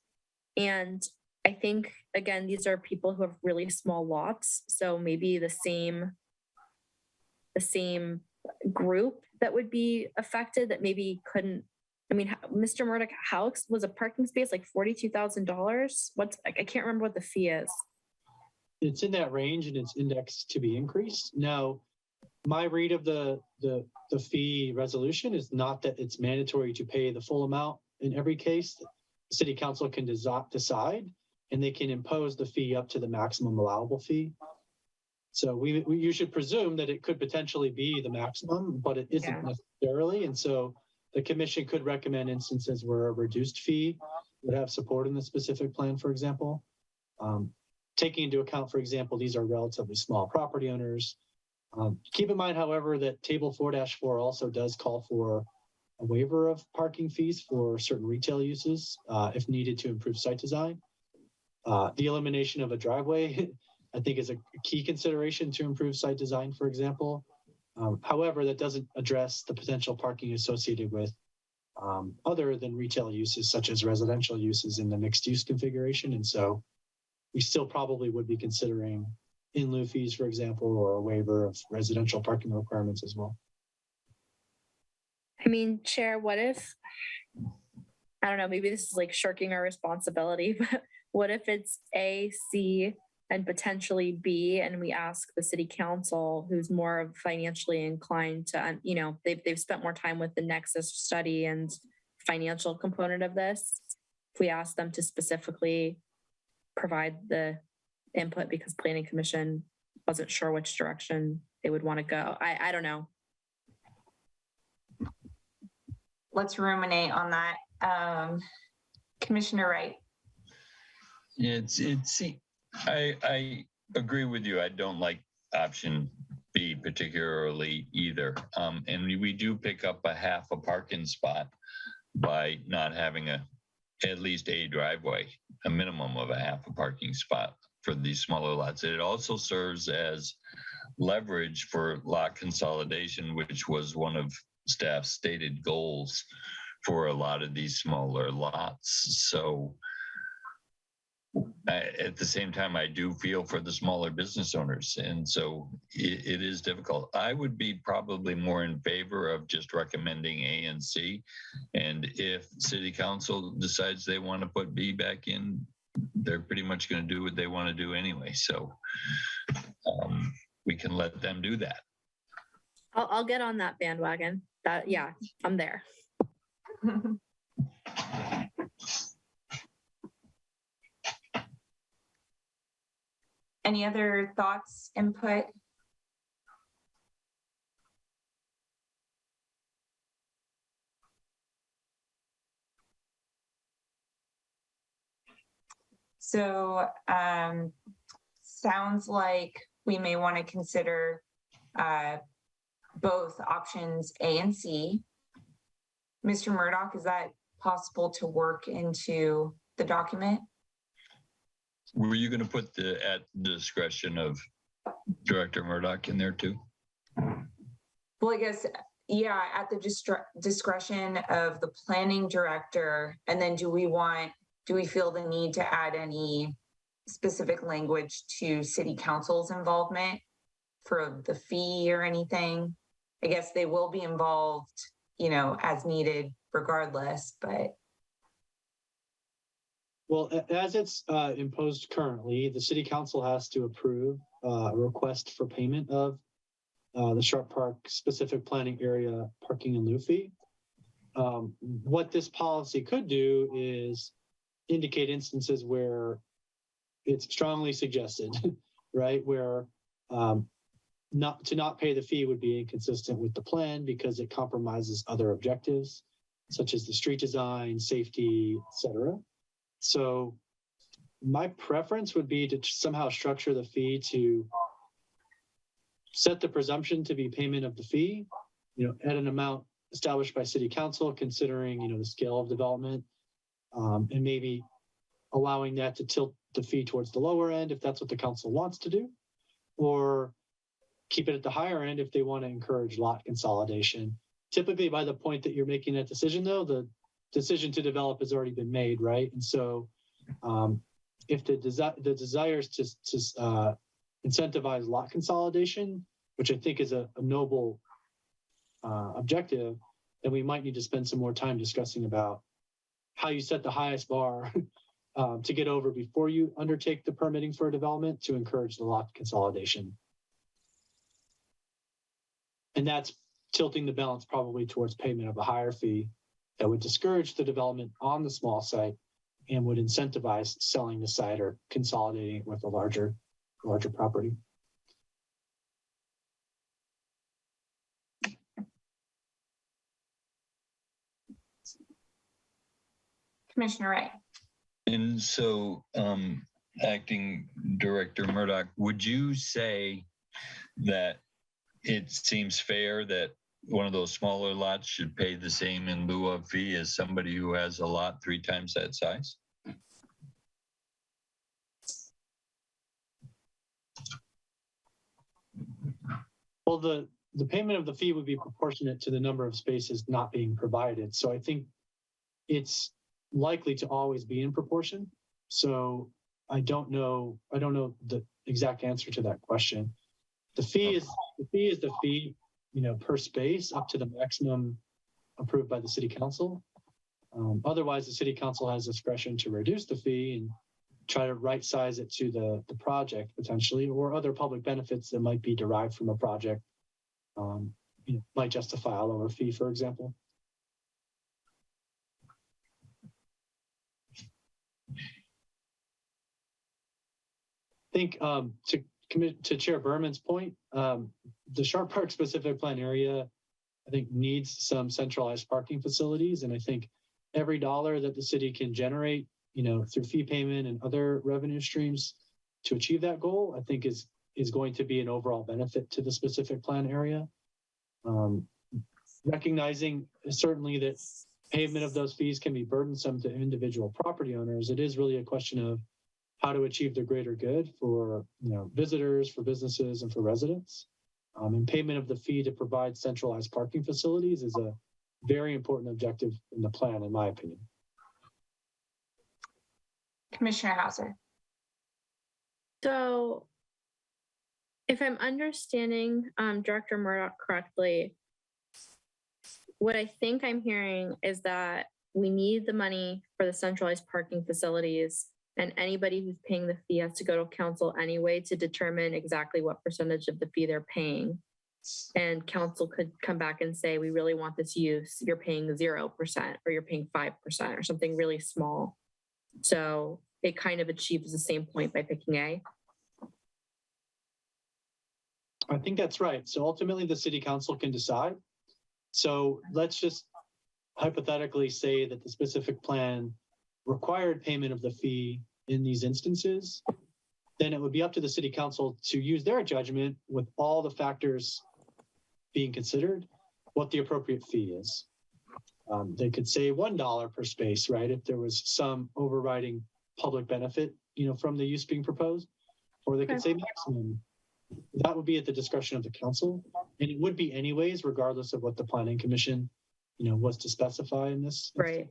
And I think, again, these are people who have really small lots. So maybe the same group that would be affected that maybe couldn't. I mean, Mr. Murdoch, how was a parking space like $42,000? I can't remember what the fee is. It's in that range and it's indexed to be increased. Now, my read of the fee resolution is not that it's mandatory to pay the full amount in every case. The city council can decide, and they can impose the fee up to the maximum allowable fee. So you should presume that it could potentially be the maximum, but it isn't necessarily. And so the commission could recommend instances where a reduced fee would have support in the specific plan, for example. Taking into account, for example, these are relatively small property owners. Keep in mind, however, that Table 4-4 also does call for a waiver of parking fees for certain retail uses if needed to improve site design. The elimination of a driveway, I think, is a key consideration to improve site design, for example. However, that doesn't address the potential parking associated with other than retail uses, such as residential uses in the mixed use configuration. And so we still probably would be considering in lieu fees, for example, or a waiver of residential parking requirements as well. I mean, Chair, what if, I don't know, maybe this is like shirking our responsibility, but what if it's A, C, and potentially B, and we ask the city council, who's more financially inclined to, you know, they've spent more time with the nexus study and financial component of this. If we ask them to specifically provide the input because planning commission wasn't sure which direction they would want to go. I don't know. Let's ruminate on that. Commissioner Wright. I agree with you. I don't like option B particularly either. And we do pick up a half a parking spot by not having at least a driveway, a minimum of a half a parking spot for these smaller lots. It also serves as leverage for lot consolidation, which was one of staff's stated goals for a lot of these smaller lots. So at the same time, I do feel for the smaller business owners. And so it is difficult. I would be probably more in favor of just recommending A and C. And if city council decides they want to put B back in, they're pretty much going to do what they want to do anyway. So we can let them do that. I'll get on that bandwagon. Yeah, I'm there. Any other thoughts, input? So sounds like we may want to consider both options A and C. Mr. Murdoch, is that possible to work into the document? Were you going to put the at the discretion of Director Murdoch in there too? Well, I guess, yeah, at the discretion of the planning director. And then do we feel the need to add any specific language to city council's involvement for the fee or anything? I guess they will be involved, you know, as needed regardless, but. Well, as it's imposed currently, the city council has to approve a request for payment of the Sharp Park specific planning area parking in lieu fee. What this policy could do is indicate instances where it's strongly suggested, right? Where not pay the fee would be inconsistent with the plan because it compromises other objectives, such as the street design, safety, etc. So my preference would be to somehow structure the fee to set the presumption to be payment of the fee, you know, at an amount established by city council, considering, you know, the scale of development, and maybe allowing that to tilt the fee towards the lower end if that's what the council wants to do, or keep it at the higher end if they want to encourage lot consolidation. Typically, by the point that you're making that decision, though, the decision to develop has already been made, right? And so if the desire is to incentivize lot consolidation, which I think is a noble objective, then we might need to spend some more time discussing about how you set the highest bar to get over before you undertake the permitting for a development to encourage the lot consolidation. And that's tilting the balance probably towards payment of a higher fee that would discourage the development on the small site and would incentivize selling the site or consolidating it with a larger property. Commissioner Wright. And so, Acting Director Murdoch, would you say that it seems fair that one of those smaller lots should pay the same in lieu of fee as somebody who has a lot 3 times that size? Well, the payment of the fee would be proportionate to the number of spaces not being provided. So I think it's likely to always be in proportion. So I don't know the exact answer to that question. The fee is the fee, per space up to the maximum approved by the city council. Otherwise, the city council has discretion to reduce the fee and try to right size it to the project potentially, or other public benefits that might be derived from a project might justify a lower fee, for example. I think to Chair Berman's point, the Sharp Park specific plan area, I think, needs some centralized parking facilities. And I think every dollar that the city can generate, through fee payment and other revenue streams to achieve that goal, I think is going to be an overall benefit to the specific plan area. Recognizing certainly that payment of those fees can be burdensome to individual property owners, it is really a question of how to achieve the greater good for visitors, for businesses, and for residents. And payment of the fee to provide centralized parking facilities is a very important objective in the plan, in my opinion. Commissioner Hauser. So if I'm understanding Director Murdoch correctly, what I think I'm hearing is that we need the money for the centralized parking facilities, and anybody who's paying the fee has to go to council anyway to determine exactly what percentage of the fee they're paying. And council could come back and say, we really want this use. You're paying 0% or you're paying 5% or something really small. So it kind of achieves the same point by picking A. I think that's right. So ultimately the city council can decide. So let's just hypothetically say that the specific plan required payment of the fee in these instances, then it would be up to the city council to use their judgment with all the factors being considered, what the appropriate fee is. They could say $1 per space, right? If there was some overriding public benefit, from the use being proposed, or they could say maximum. That would be at the discretion of the council, and it would be anyways, regardless of what the planning commission, was to specify in this. Right.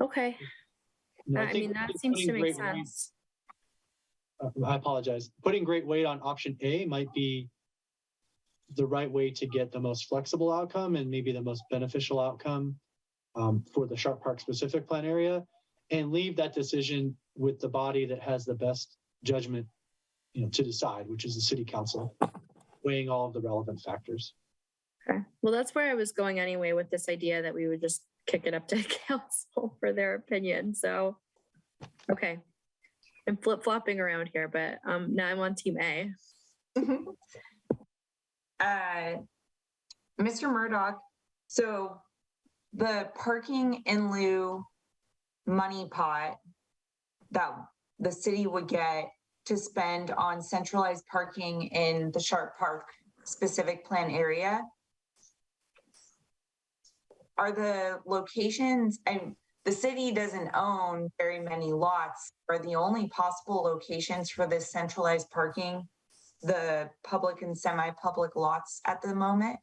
Okay. I mean, that seems to make sense. I apologize. Putting great weight on option A might be the right way to get the most flexible outcome and maybe the most beneficial outcome for the Sharp Park specific plan area, and leave that decision with the body that has the best judgment to decide, which is the city council, weighing all of the relevant factors. Okay. Well, that's where I was going anyway with this idea that we would just kick it up to council for their opinion. So, okay. I'm flip-flopping around here, but now I'm on team A. Mr. Murdoch, so the parking in lieu money pot that the city would get to spend on centralized parking in the Sharp Park specific plan area, are the locations, and the city doesn't own very many lots, are the only possible locations for this centralized parking the public and semi-public lots at the moment?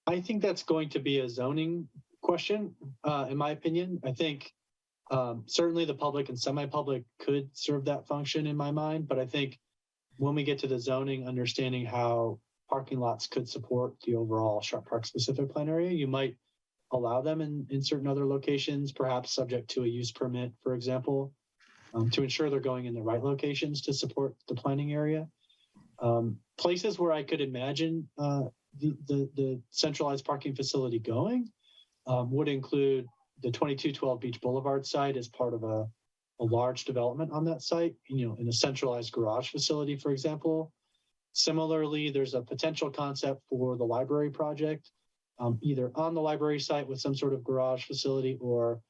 I think that's going to be a zoning question, in my opinion. I think certainly the public and semi-public could serve that function in my mind, but I think when we get to the zoning, understanding how parking lots could support the overall Sharp Park specific plan area, you might allow them in certain other locations, perhaps subject to a use permit, for example. to ensure they're going in the right locations to support the planning area. Places where I could imagine the centralized parking facility going would include the 2212 Beach Boulevard site as part of a large development on that site, in a centralized garage facility, for example. Similarly, there's a potential concept for the library project, either on the library site with some sort of garage facility or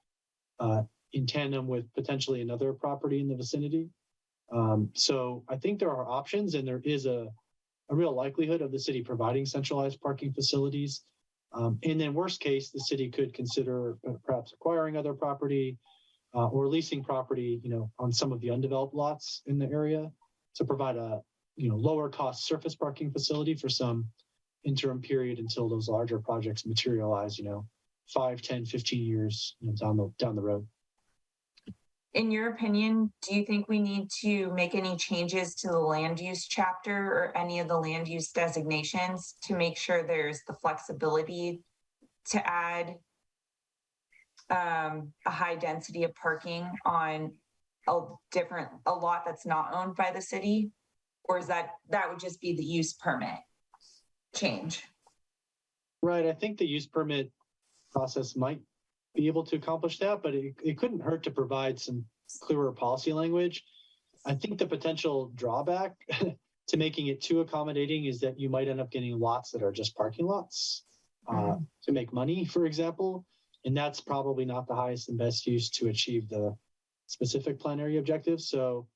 in tandem with potentially another property in the vicinity. So I think there are options, and there is a real likelihood of the city providing centralized parking facilities. And then worst case, the city could consider perhaps acquiring other property or leasing property, on some of the undeveloped lots in the area to provide a, lower cost surface parking facility for some interim period until those larger projects materialize, 5, 10, 15 years down the road. In your opinion, do you think we need to make any changes to the land use chapter or any of the land use designations to make sure there's the flexibility to add a high density of parking on a lot that's not owned by the city? Or is that would just be the use permit change? Right. I think the use permit process might be able to accomplish that, but it couldn't hurt to provide some clearer policy language. I think the potential drawback to making it too accommodating is that you might end up getting lots that are just parking lots to make money, for example. And that's probably not the highest and best use to achieve the specific plan area objectives. So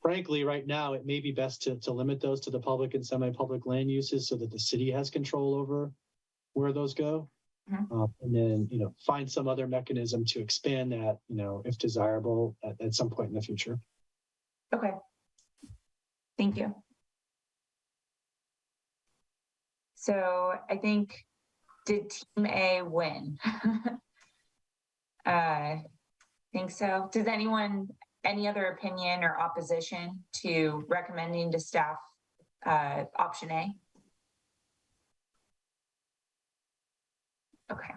frankly, right now, it may be best to limit those to the public and semi-public land uses so that the city has control over where those go. And then, find some other mechanism to expand that, if desirable at some point in the future. Okay. Thank you. So I think, did Team A win? I think so. Does any other opinion or opposition to recommending to staff option A? Okay.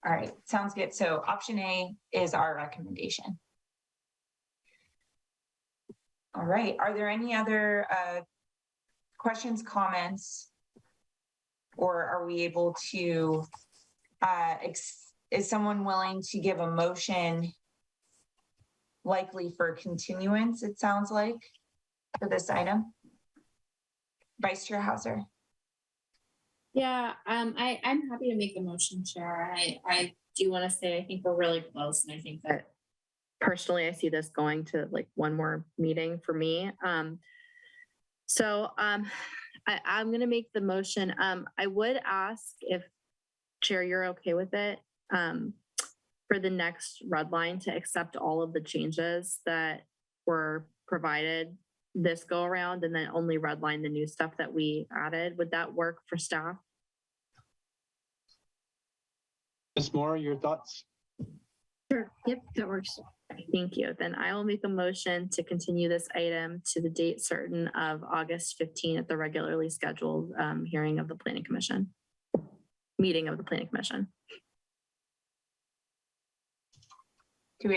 All right. Sounds good. So option A is our recommendation. All right. Are there any other questions, comments, or are we able to, is someone willing to give a motion likely for continuance, it sounds like, for this item? Vice Chair Hauser. Yeah, I'm happy to make the motion, Chair. I do want to say I think we're really close, and I think that personally I see this going to like one more meeting for me. I'm going to make the motion. I would ask if, Chair, you're okay with it, for the next red line to accept all of the changes that were provided this go around and then only redline the new stuff that we added. Would that work for staff? Ms. Moore, your thoughts? Sure. Yep, that works. Thank you. Then I will make a motion to continue this item to the date certain of August 15 at the regularly scheduled hearing of the Planning Commission, meeting of the Planning Commission.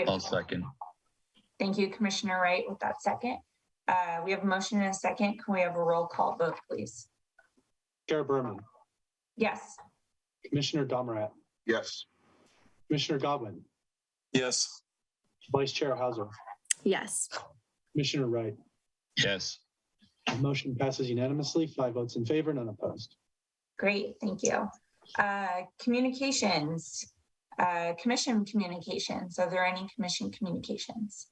I'll second. Thank you, Commissioner Wright, with that second. We have a motion and a second. Can we have a roll call vote, please? Chair Berman. Yes. Commissioner Domrat. Yes. Commissioner Godwin. Yes. Vice Chair Hauser. Yes. Commissioner Wright. Yes. The motion passes unanimously, 5 votes in favor, none opposed. Great, thank you. Communications, commission communications. Are there any commission communications?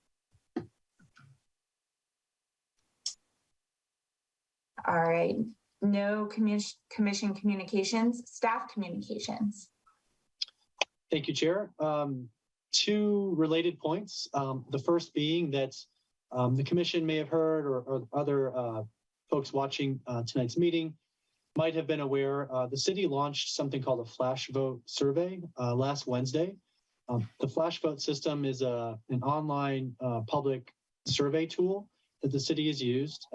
All right, no commission communications, staff communications. Thank you, Chair. 2 related points. The first being that the commission may have heard, or other folks watching tonight's meeting might have been aware, the city launched something called a flash vote survey last Wednesday. The flash vote system is an online public survey tool that the city has used.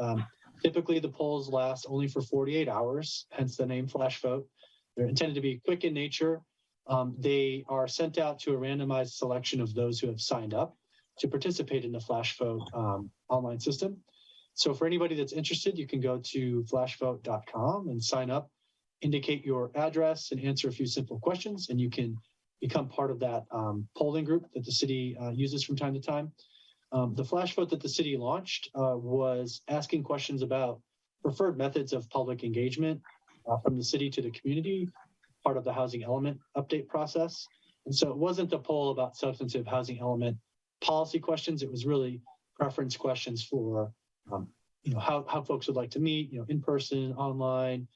Typically, the polls last only for 48 hours, hence the name flash vote. They're intended to be quick in nature. They are sent out to a randomized selection of those who have signed up. to participate in the flash vote online system. So for anybody that's interested, you can go to flashvote.com and sign up, indicate your address and answer a few simple questions, and you can become part of that polling group that the city uses from time to time. The flash vote that the city launched was asking questions about preferred methods of public engagement from the city to the community, part of the housing element update process. And so it wasn't a poll about substantive housing element policy questions. It was really preference questions for how folks would like to meet, in person, online,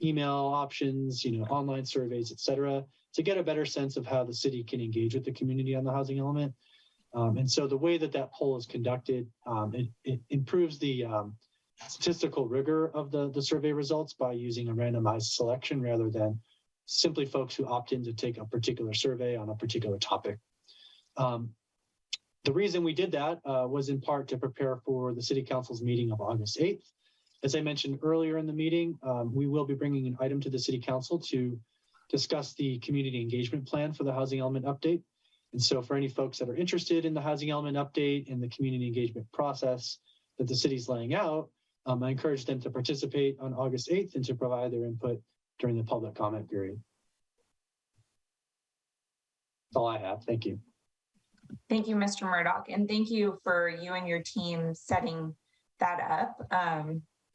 email options, online surveys, et cetera, to get a better sense of how the city can engage with the community on the housing element. And so the way that poll is conducted, it improves the statistical rigor of the survey results by using a randomized selection rather than simply folks who opt in to take a particular survey on a particular topic. The reason we did that was in part to prepare for the City Council's meeting of August 8th. As I mentioned earlier in the meeting, we will be bringing an item to the City Council to discuss the community engagement plan for the housing element update. And so for any folks that are interested in the housing element update and the community engagement process that the city's laying out, I encourage them to participate on August 8th and to provide their input during the public comment period. That's all I have. Thank you. Thank you, Mr. Murdoch, and thank you for you and your team setting that up.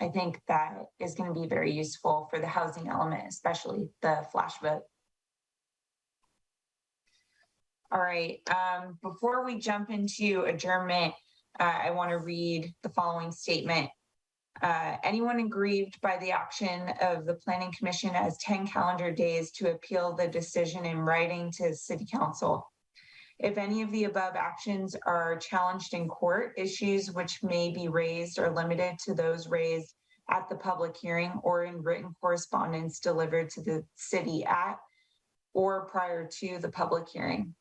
I think that is going to be very useful for the housing element, especially the flash vote. All right, before we jump into adjournment, I want to read the following statement. Anyone aggrieved by the action of the Planning Commission has 10 calendar days to appeal the decision in writing to City Council. If any of the above actions are challenged in court, issues which may be raised are limited to those raised at the public hearing or in written correspondence delivered to the city at or prior to the public hearing.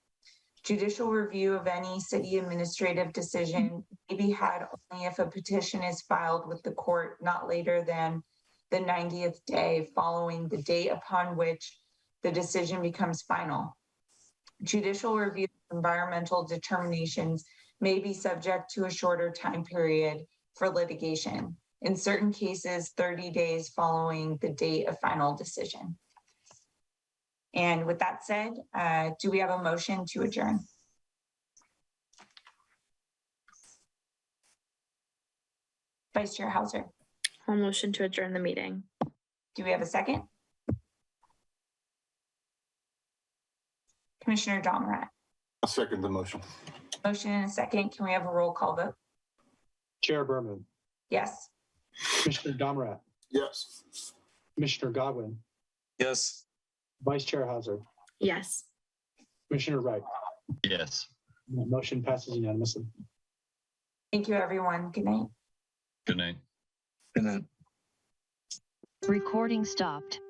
Judicial review of any city administrative decision may be had only if a petition is filed with the court not later than the 90th day following the date upon which the decision becomes final. Judicial review of environmental determinations may be subject to a shorter time period for litigation, in certain cases 30 days following the date of final decision. And with that said, do we have a motion to adjourn? Vice Chair Hauser. I'll motion to adjourn the meeting. Do we have a second? Commissioner Domrat. I'll second the motion. Motion and a second. Can we have a roll call vote? Chair Berman. Yes. Commissioner Domrat. Yes. Commissioner Godwin. Yes. Vice Chair Hauser. Yes. Commissioner Wright. Yes. Motion passes unanimously. Thank you, everyone. Good night. Good night. Good night. Recording stopped.